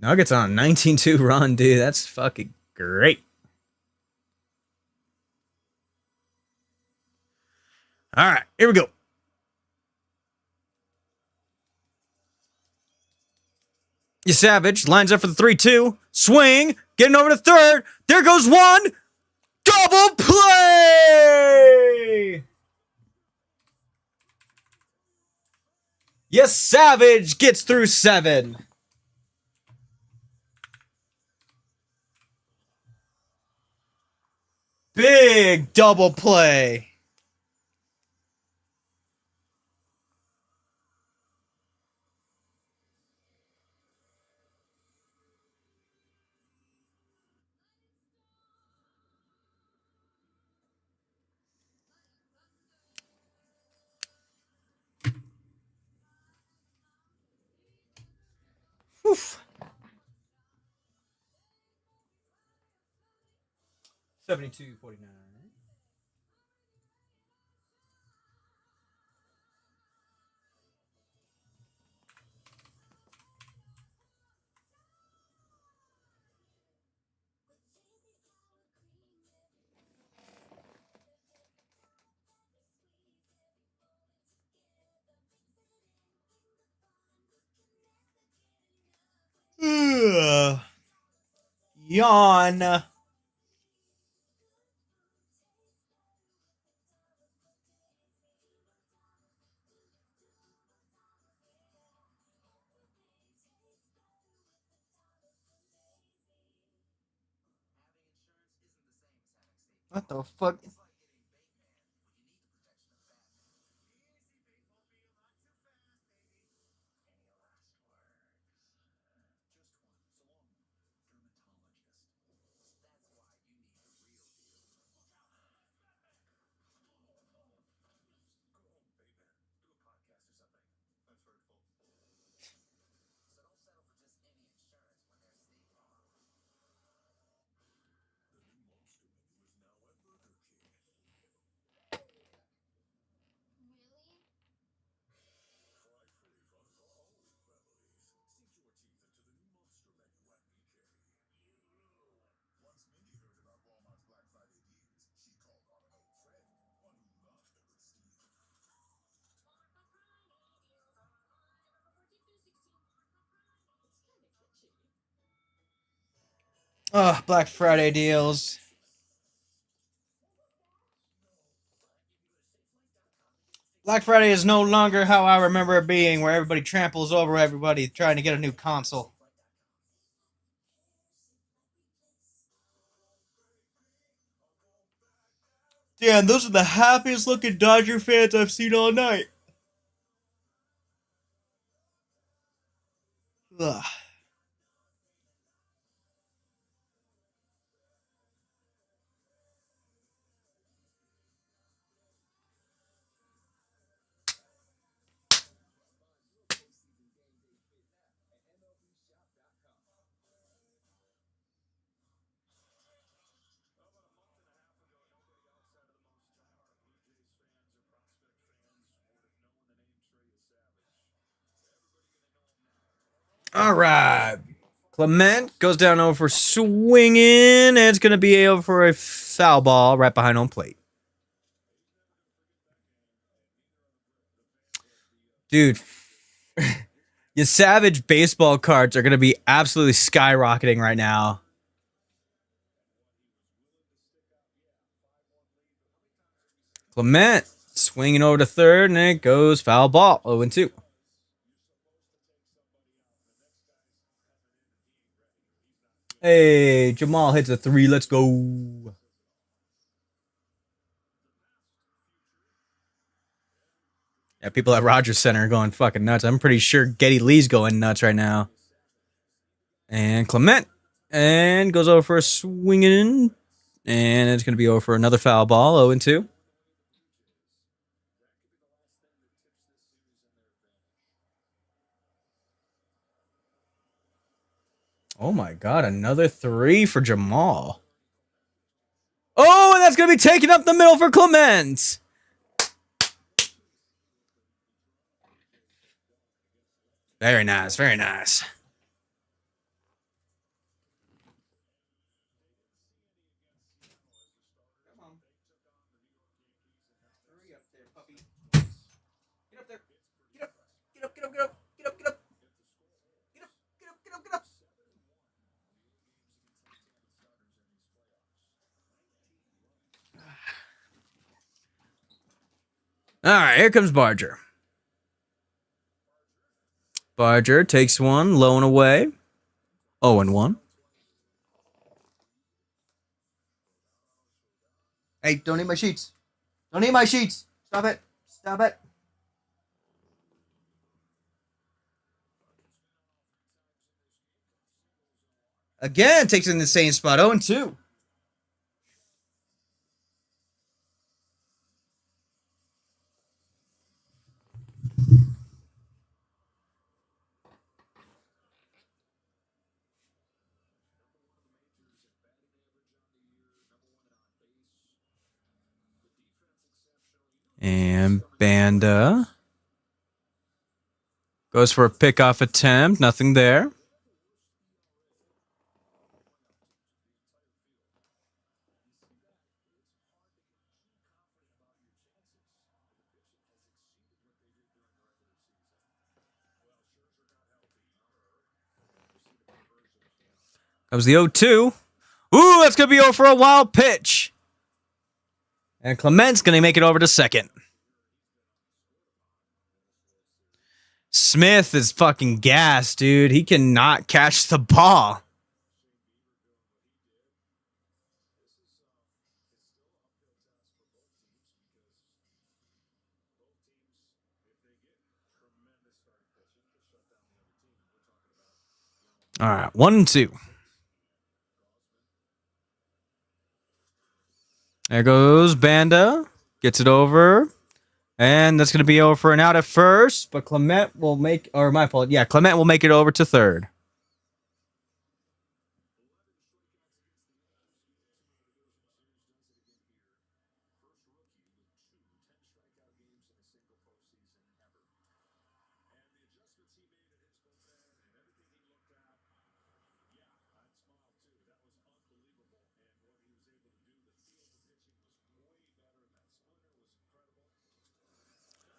Nuggets on a 19-2 run, dude. That's fucking great. All right, here we go. You Savage lines up for the 3-2. Swing. Getting over to third. There goes one. Double play! Yes, Savage gets through 7. Big double play. Oof. 72-49. Yawn. What the fuck? Oh, Black Friday deals. Black Friday is no longer how I remember it being, where everybody tramples over everybody trying to get a new console. Damn, those are the happiest looking Dodger fans I've seen all night. Ugh. All right. Clement goes down over swinging, and it's going to be over for a foul ball right behind home plate. Dude, your Savage baseball cards are going to be absolutely skyrocketing right now. Clement swinging over to third, and it goes foul ball. 0-2. Hey, Jamal hits a 3. Let's go. Yeah, people at Rogers Center are going fucking nuts. I'm pretty sure Getty Lee's going nuts right now. And Clement. And goes over for a swinging. And it's going to be over for another foul ball. 0-2. Oh my God, another 3 for Jamal. Oh, and that's going to be taken up the middle for Clement. Very nice, very nice. Get up there. Get up. Get up. Get up. Get up. Get up. Get up. Get up. Get up. Get up. All right, here comes Barger. Barger takes one, low and away. 0-1. Hey, don't eat my sheets. Don't eat my sheets. Stop it. Stop it. Again, takes it in the same spot. 0-2. And Banda goes for a pickoff attempt. Nothing there. That was the 0-2. Ooh, that's going to be over for a wild pitch. And Clement's going to make it over to second. Smith is fucking gassed, dude. He cannot catch the ball. All right, 1-2. There goes Banda. Gets it over. And that's going to be over for an out at first. But Clement will make, or my fault. Yeah, Clement will make it over to third.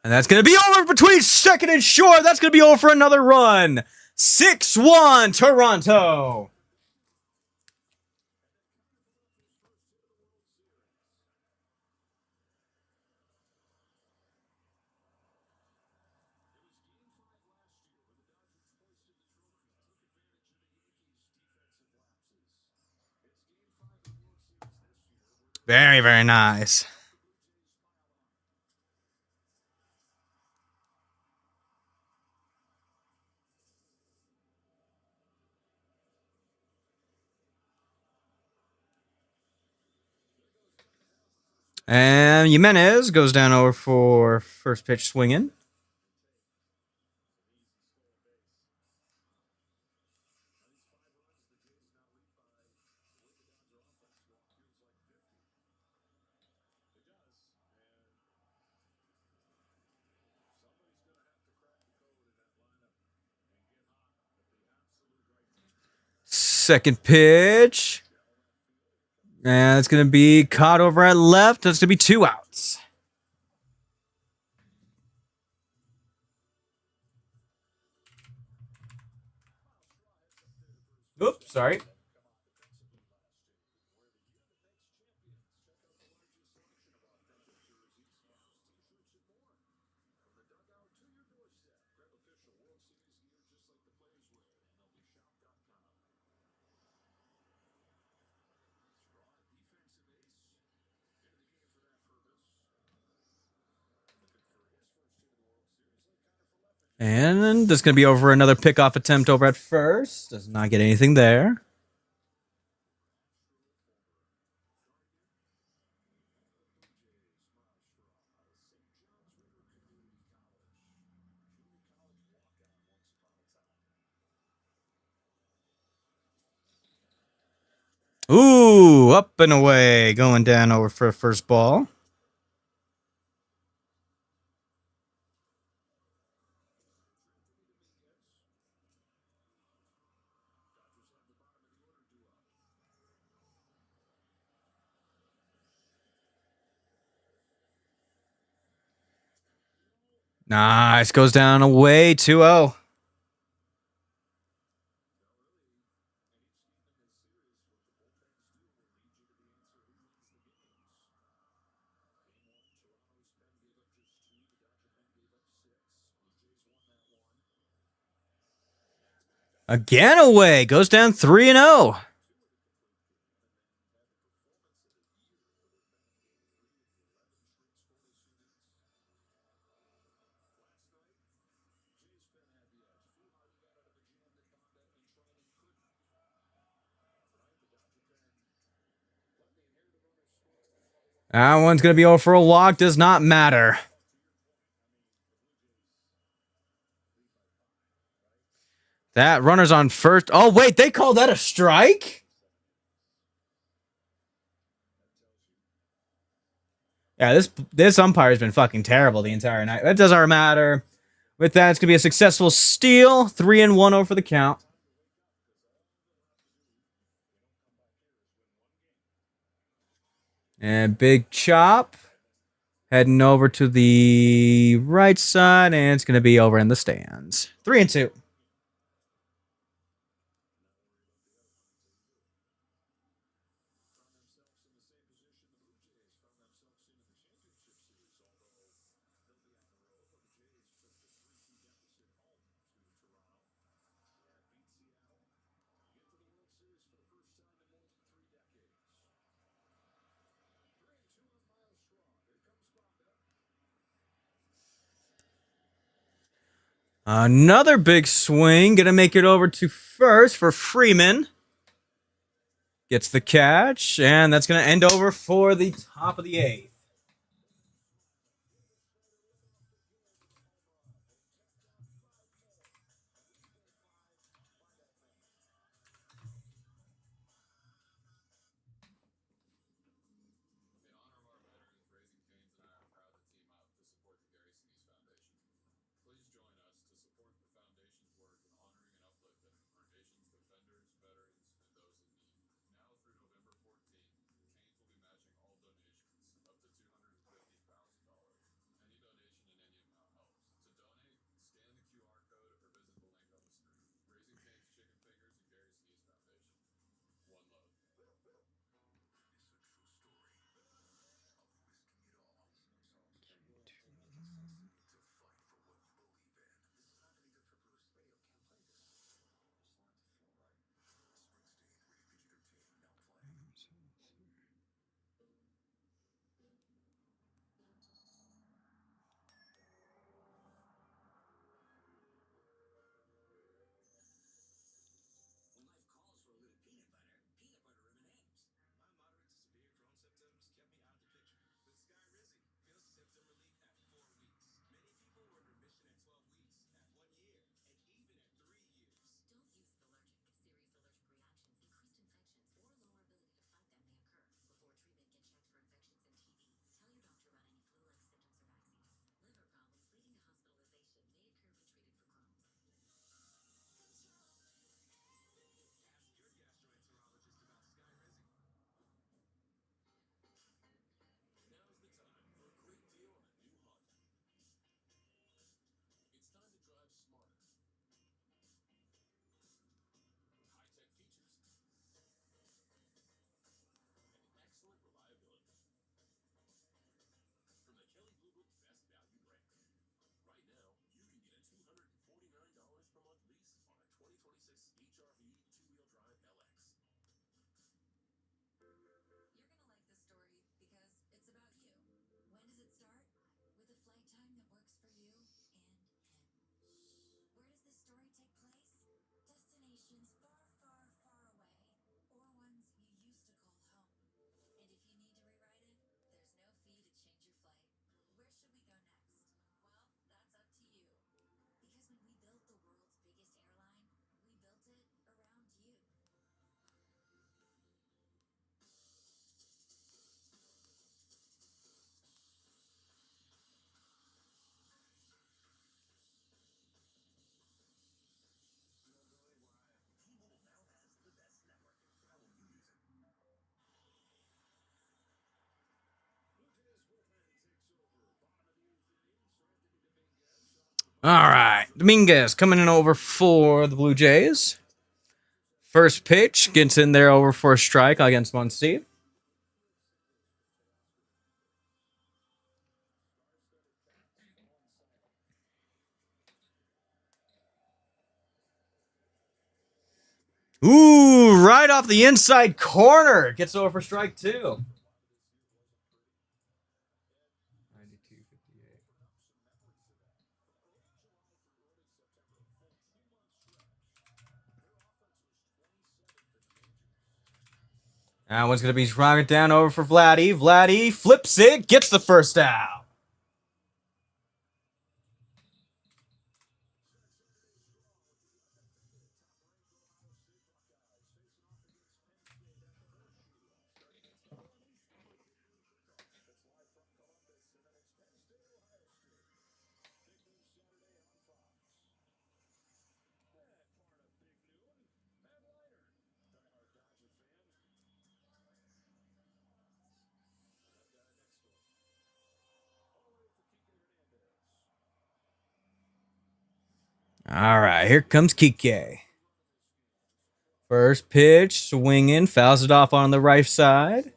And that's going to be over between second and short. That's going to be over for another run. 6-1 Toronto. Very, very nice. And Jimenez goes down over for first pitch swinging. Second pitch. And it's going to be caught over at left. That's going to be 2 outs. Oops, sorry. And this is going to be over another pickoff attempt over at first. Does not get anything there. Ooh, up and away. Going down over for a first ball. Nice. Goes down away 2-0. Again away. Goes down 3-0. That one's going to be over for a walk. Does not matter. That runner's on first. Oh, wait. They called that a strike? Yeah, this umpire's been fucking terrible the entire night. That doesn't matter. With that, it's going to be a successful steal. 3-1 over the count. And big chop. Heading over to the right side, and it's going to be over in the stands. 3-2. Another big swing. Going to make it over to first for Freeman. Gets the catch, and that's going to end over for the top of the eighth. All right. Dominguez coming in over for the Blue Jays. First pitch gets in there over for a strike against Muncie. Ooh, right off the inside corner. Gets over for strike 2. That one's going to be strong down over for Vladdy. Vladdy flips it, gets the first out. All right, here comes Kike. First pitch, swinging, fouls it off on the right side.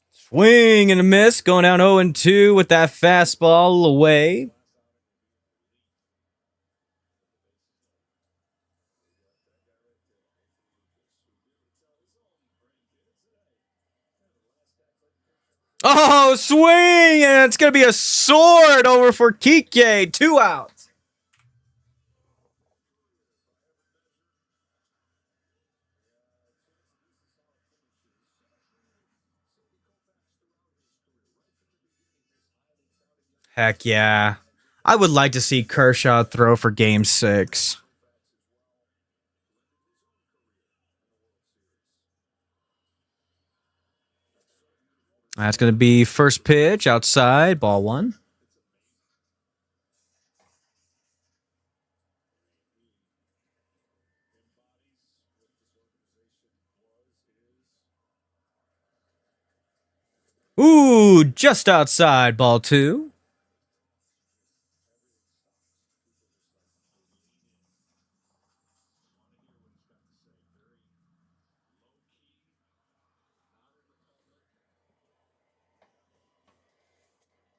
Swing and a miss, going down 0-2 with that fastball away. Oh, swing! And it's going to be a sword over for Kike. 2 outs. Heck yeah. I would like to see Kershaw throw for game 6. That's going to be first pitch outside, ball 1. Ooh, just outside, ball 2.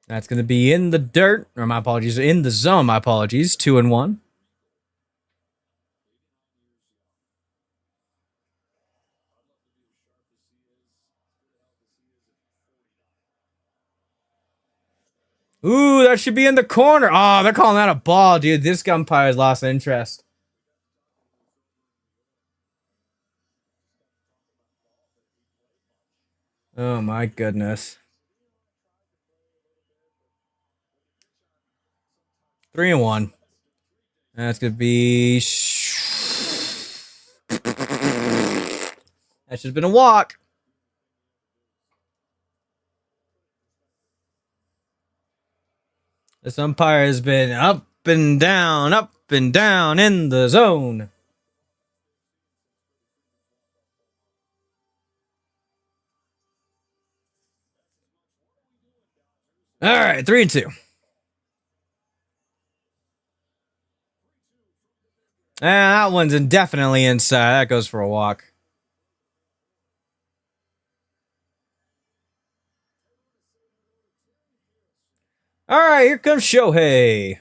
That's going to be in the dirt, or my apologies, in the zone, my apologies, 2-1. Ooh, that should be in the corner. Oh, they're calling that a ball, dude. This umpire's lost interest. Oh, my goodness. 3-1. That's going to be... That should have been a walk. This umpire has been up and down in the zone. All right, 3-2. That one's indefinitely inside. That goes for a walk. All right, here comes Shohei.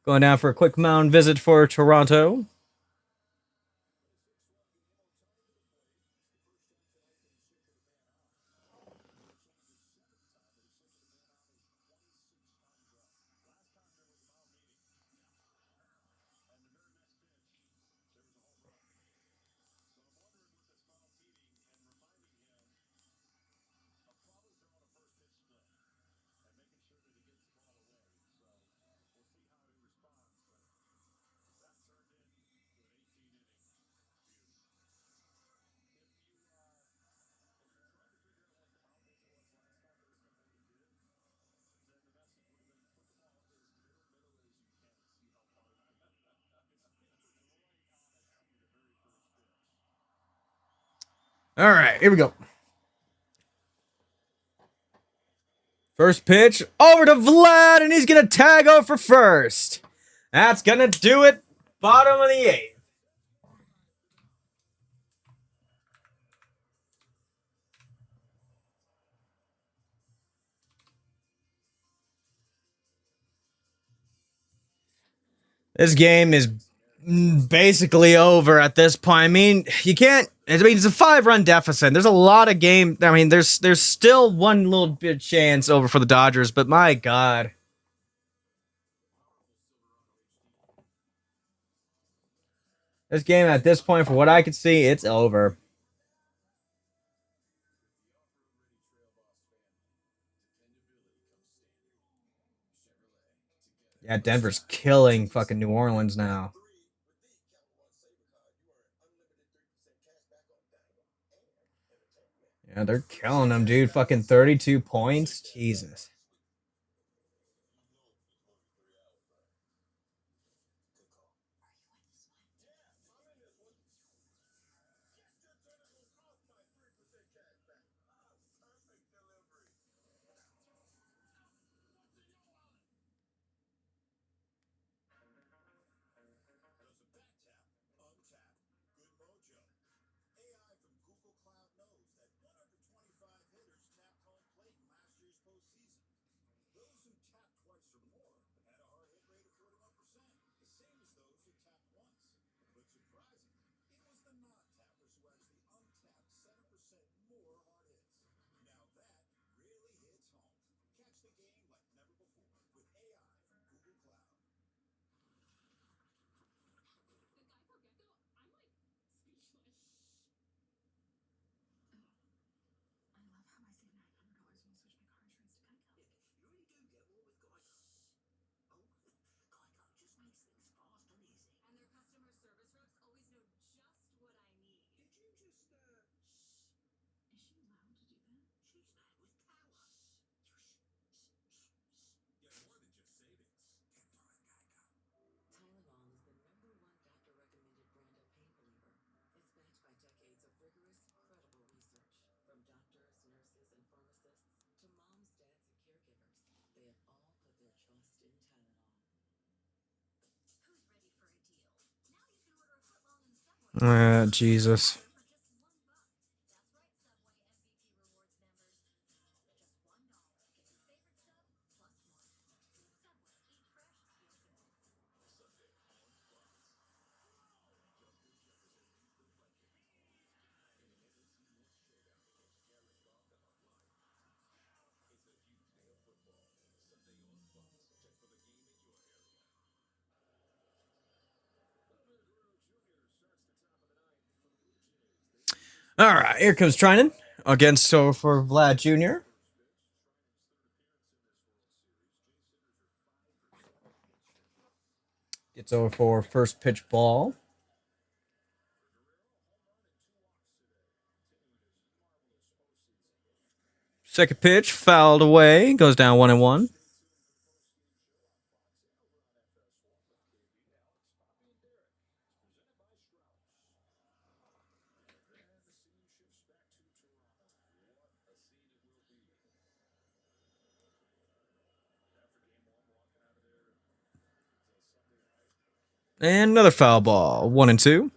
Going down for a quick mound visit for Toronto. All right, here we go. First pitch over to Vlad, and he's going to tag over for first. That's going to do it. Bottom of the eighth. This game is basically over at this point. I mean, you can't. I mean, it's a 5-run deficit. There's a lot of game. I mean, there's still one little bit chance over for the Dodgers, but my God. This game at this point, for what I can see, it's over. Yeah, Denver's killing fucking New Orleans now. Yeah, they're killing them, dude. Fucking 32 points. Jesus. Jesus. All right, here comes Trinan against for Vlad Jr. Gets over for first pitch ball. Second pitch fouled away. Goes down 1-1. And another foul ball. 1-2.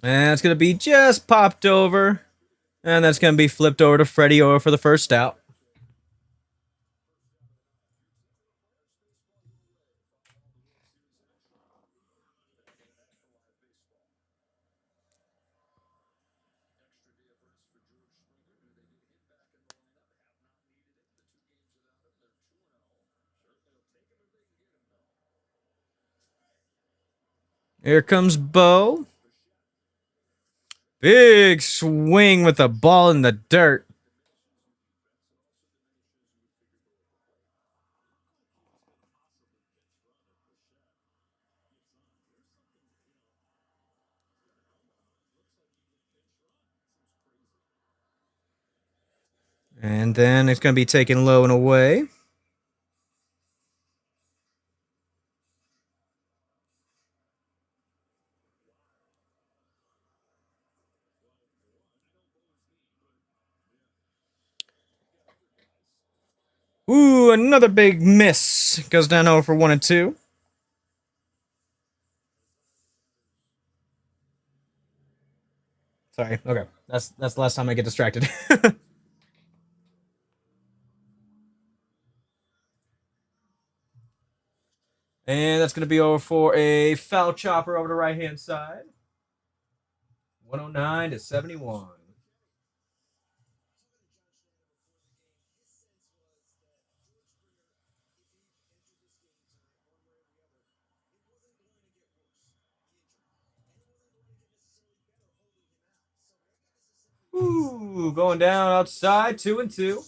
And it's going to be just popped over. And that's going to be flipped over to Freddie over for the first out. Here comes Bo. Big swing with the ball in the dirt. And then it's going to be taken low and away. Ooh, another big miss. Goes down 0 for 1 and 2. Sorry. Okay. That's the last time I get distracted. And that's going to be over for a foul chopper over the right-hand side. 109 to 71. Ooh, going down outside, 2 and 2.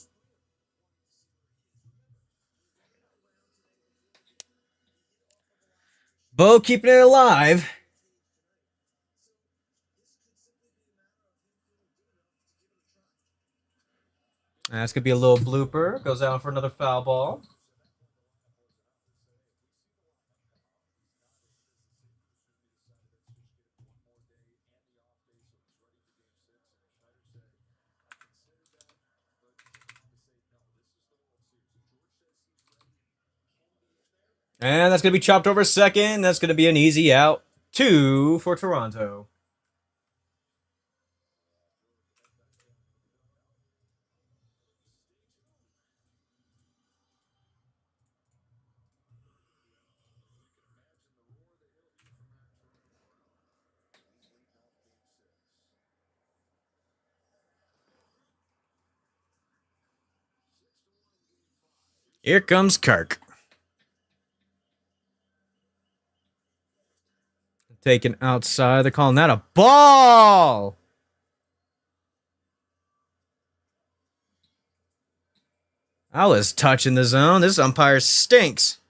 Bo keeping it alive. That's going to be a little blooper. Goes out for another foul ball. And that's going to be chopped over second. That's going to be an easy out. 2 for Toronto. Here comes Kirk. Taken outside. They're calling that a ball. I was touching the zone. This umpire stinks.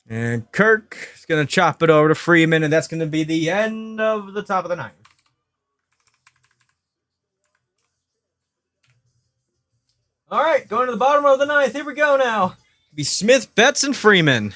And Kirk is going to chop it over to Freeman, and that's going to be the end of the top of the ninth. All right, going to the bottom of the ninth. Here we go now. It'll be Smith, Betts, and Freeman.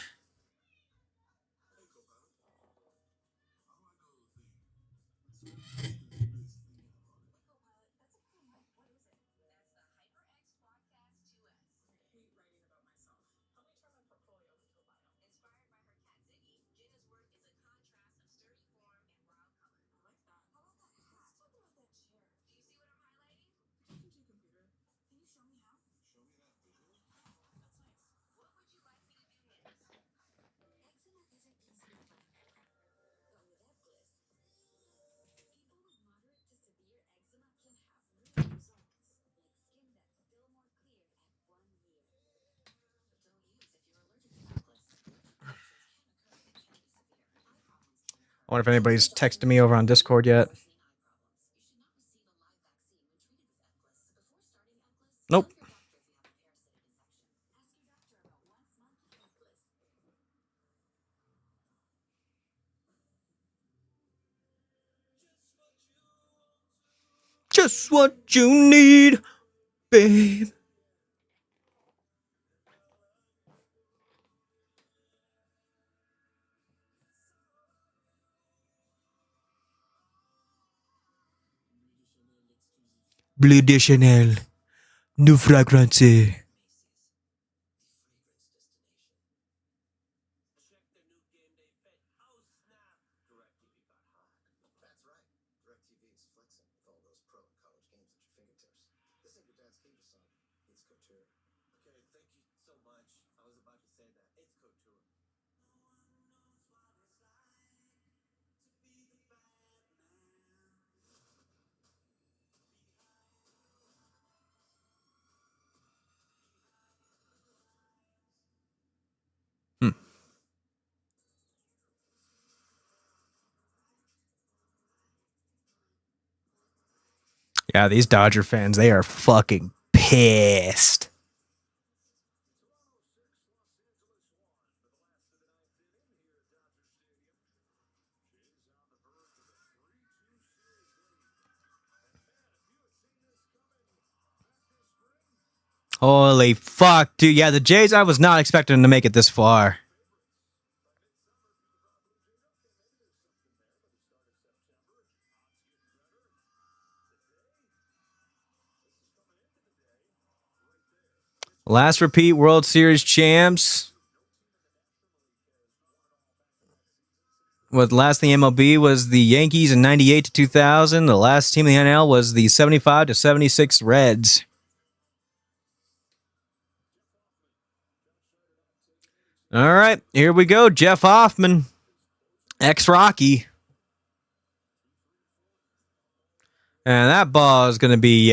I wonder if anybody's texted me over on Discord yet. Nope. Just what you need, babe. Bleu de Chanel. New fragrance. Yeah, these Dodger fans, they are fucking pissed. Holy fuck, dude. Yeah, the Jays, I was not expecting them to make it this far. Last repeat World Series champs. What last in the MLB was the Yankees in 98 to 2000. The last team in the NL was the 75 to 76 Reds. All right, here we go. Jeff Hoffman, ex-Rocky. And that ball is going to be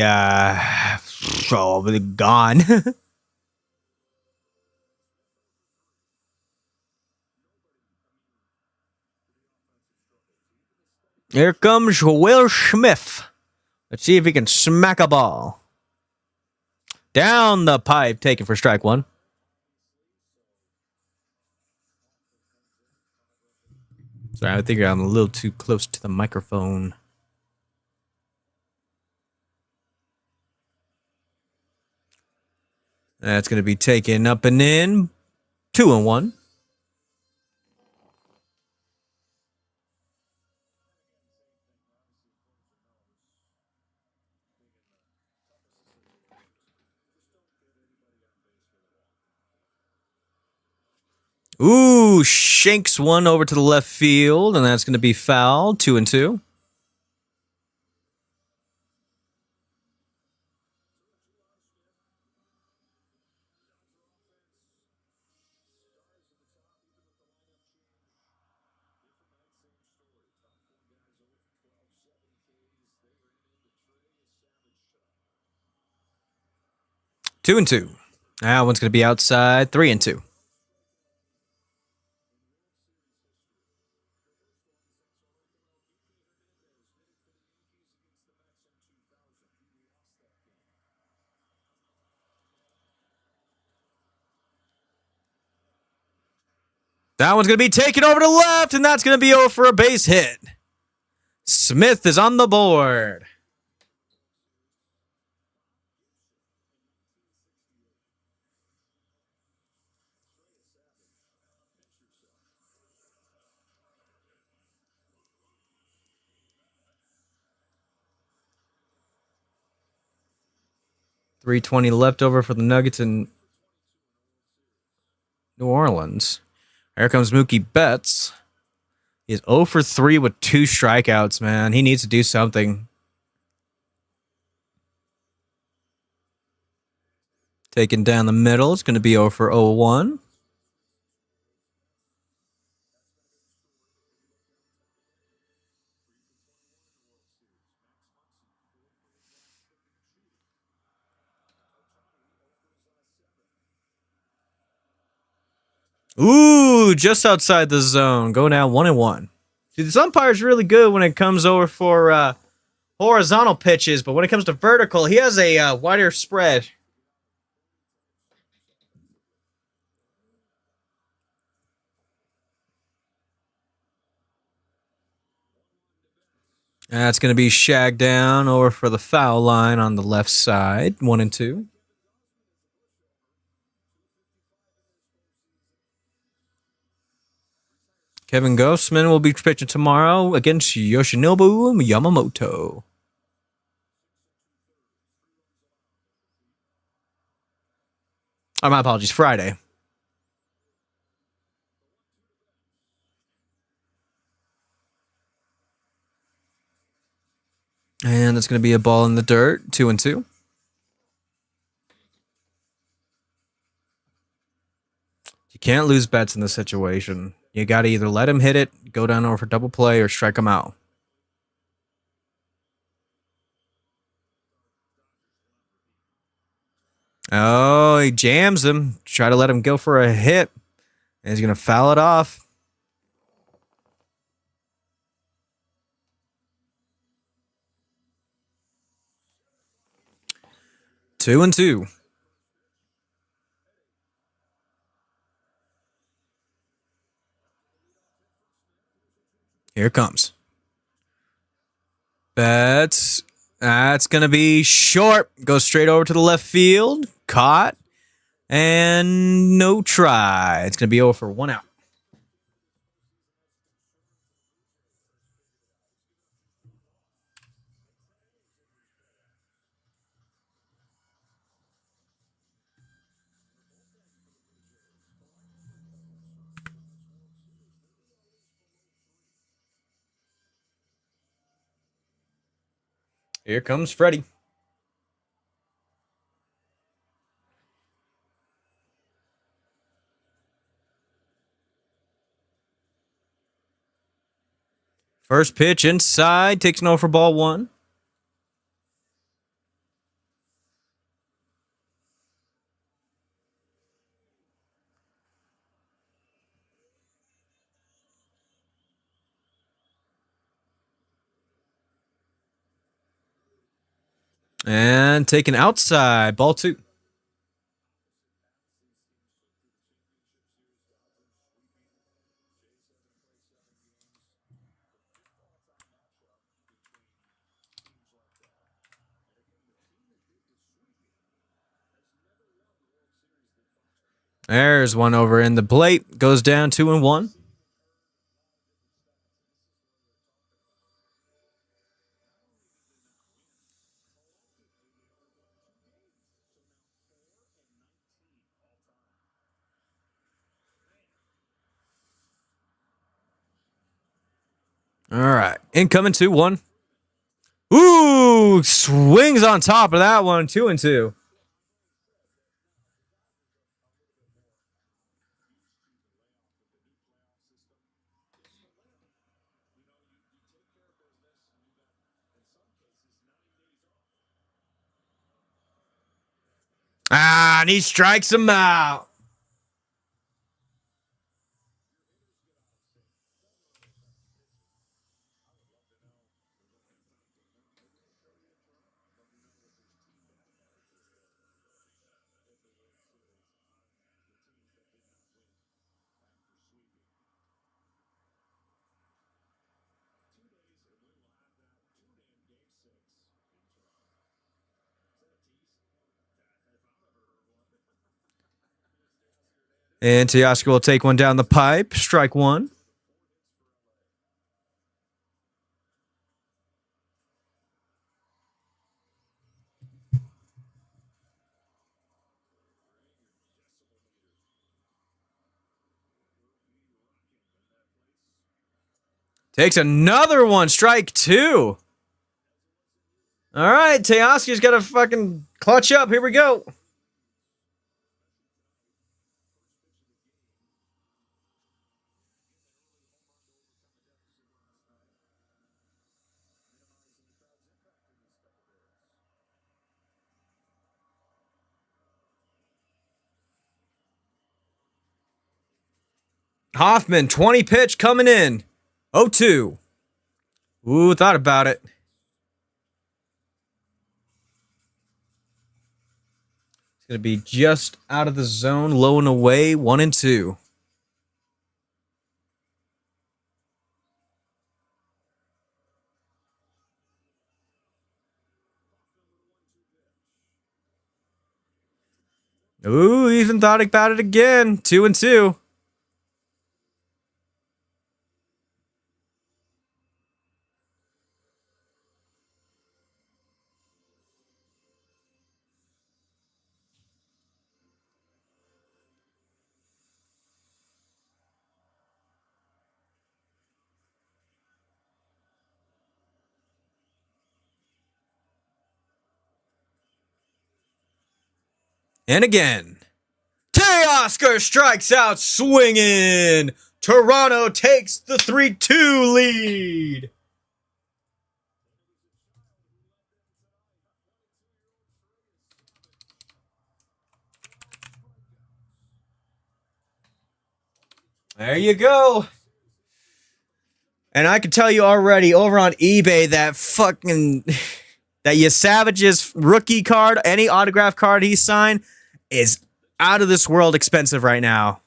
gone. Here comes Will Smith. Let's see if he can smack a ball. Down the pipe, taken for strike one. Sorry, I think I'm a little too close to the microphone. That's going to be taken up and in. 2-1. Ooh, shanks one over to the left field, and that's going to be foul. 2-2. Two and two. That one's going to be outside. 3-2. That one's going to be taken over to left, and that's going to be over for a base hit. Smith is on the board. .320 left over for the Nuggets in New Orleans. Here comes Mookie Betts. He's 0 for 3 with 2 strikeouts, man. He needs to do something. Taken down the middle. It's going to be 0 for 0-1. Ooh, just outside the zone. Go down 1-1. See, this umpire's really good when it comes over for horizontal pitches, but when it comes to vertical, he has a wider spread. That's going to be shagged down over for the foul line on the left side. 1-2. Kevin Ghostman will be pitching tomorrow against Yoshinobu Yamamoto. Oh, my apologies. Friday. And that's going to be a ball in the dirt. 2-2. You can't lose bets in this situation. You got to either let him hit it, go down over for double play, or strike him out. Oh, he jams him. Try to let him go for a hit. And he's going to foul it off. Two and two. Here it comes. Betts That's going to be short. Goes straight over to the left field. Caught. And no try. It's going to be over for 1 out. Here comes Freddie. First pitch inside. Takes an over for ball 1. And taken outside. Ball 2. There's one over in the plate. Goes down 2-1. All right. Incoming 2-1. Ooh, swings on top of that one. 2-2. And he strikes him out. And Teoscar will take one down the pipe. Strike 1. Takes another one. Strike 2. All right, Teoscar's got to fucking clutch up. Here we go. Hoffman, 20 pitch coming in. 0-2. Ooh, thought about it. It's going to be just out of the zone, low and away, 1-2. Ooh, Ethan thought about it again. 2-2. And again. Teoscar strikes out swinging. Toronto takes the 3-2 lead. There you go. And I can tell you already over on eBay that fucking that Savage's rookie card, any autograph card he signed, is out of this world expensive right now.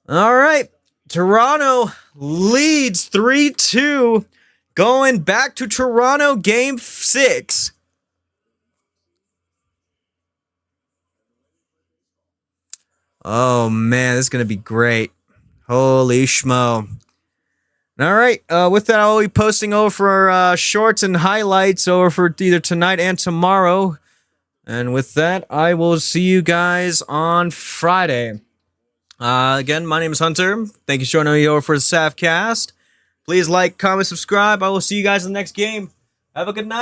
All right. Toronto leads 3-2, going back to Toronto game 6. Oh man, this is going to be great. Holy schmo. All right, with that, I'll be posting over for shorts and highlights over for either tonight and tomorrow. And with that, I will see you guys on Friday. Again, my name is Hunter. Thank you for joining me over for the SAFcast. Please like, comment, subscribe. I will see you guys in the next game. Have a good night.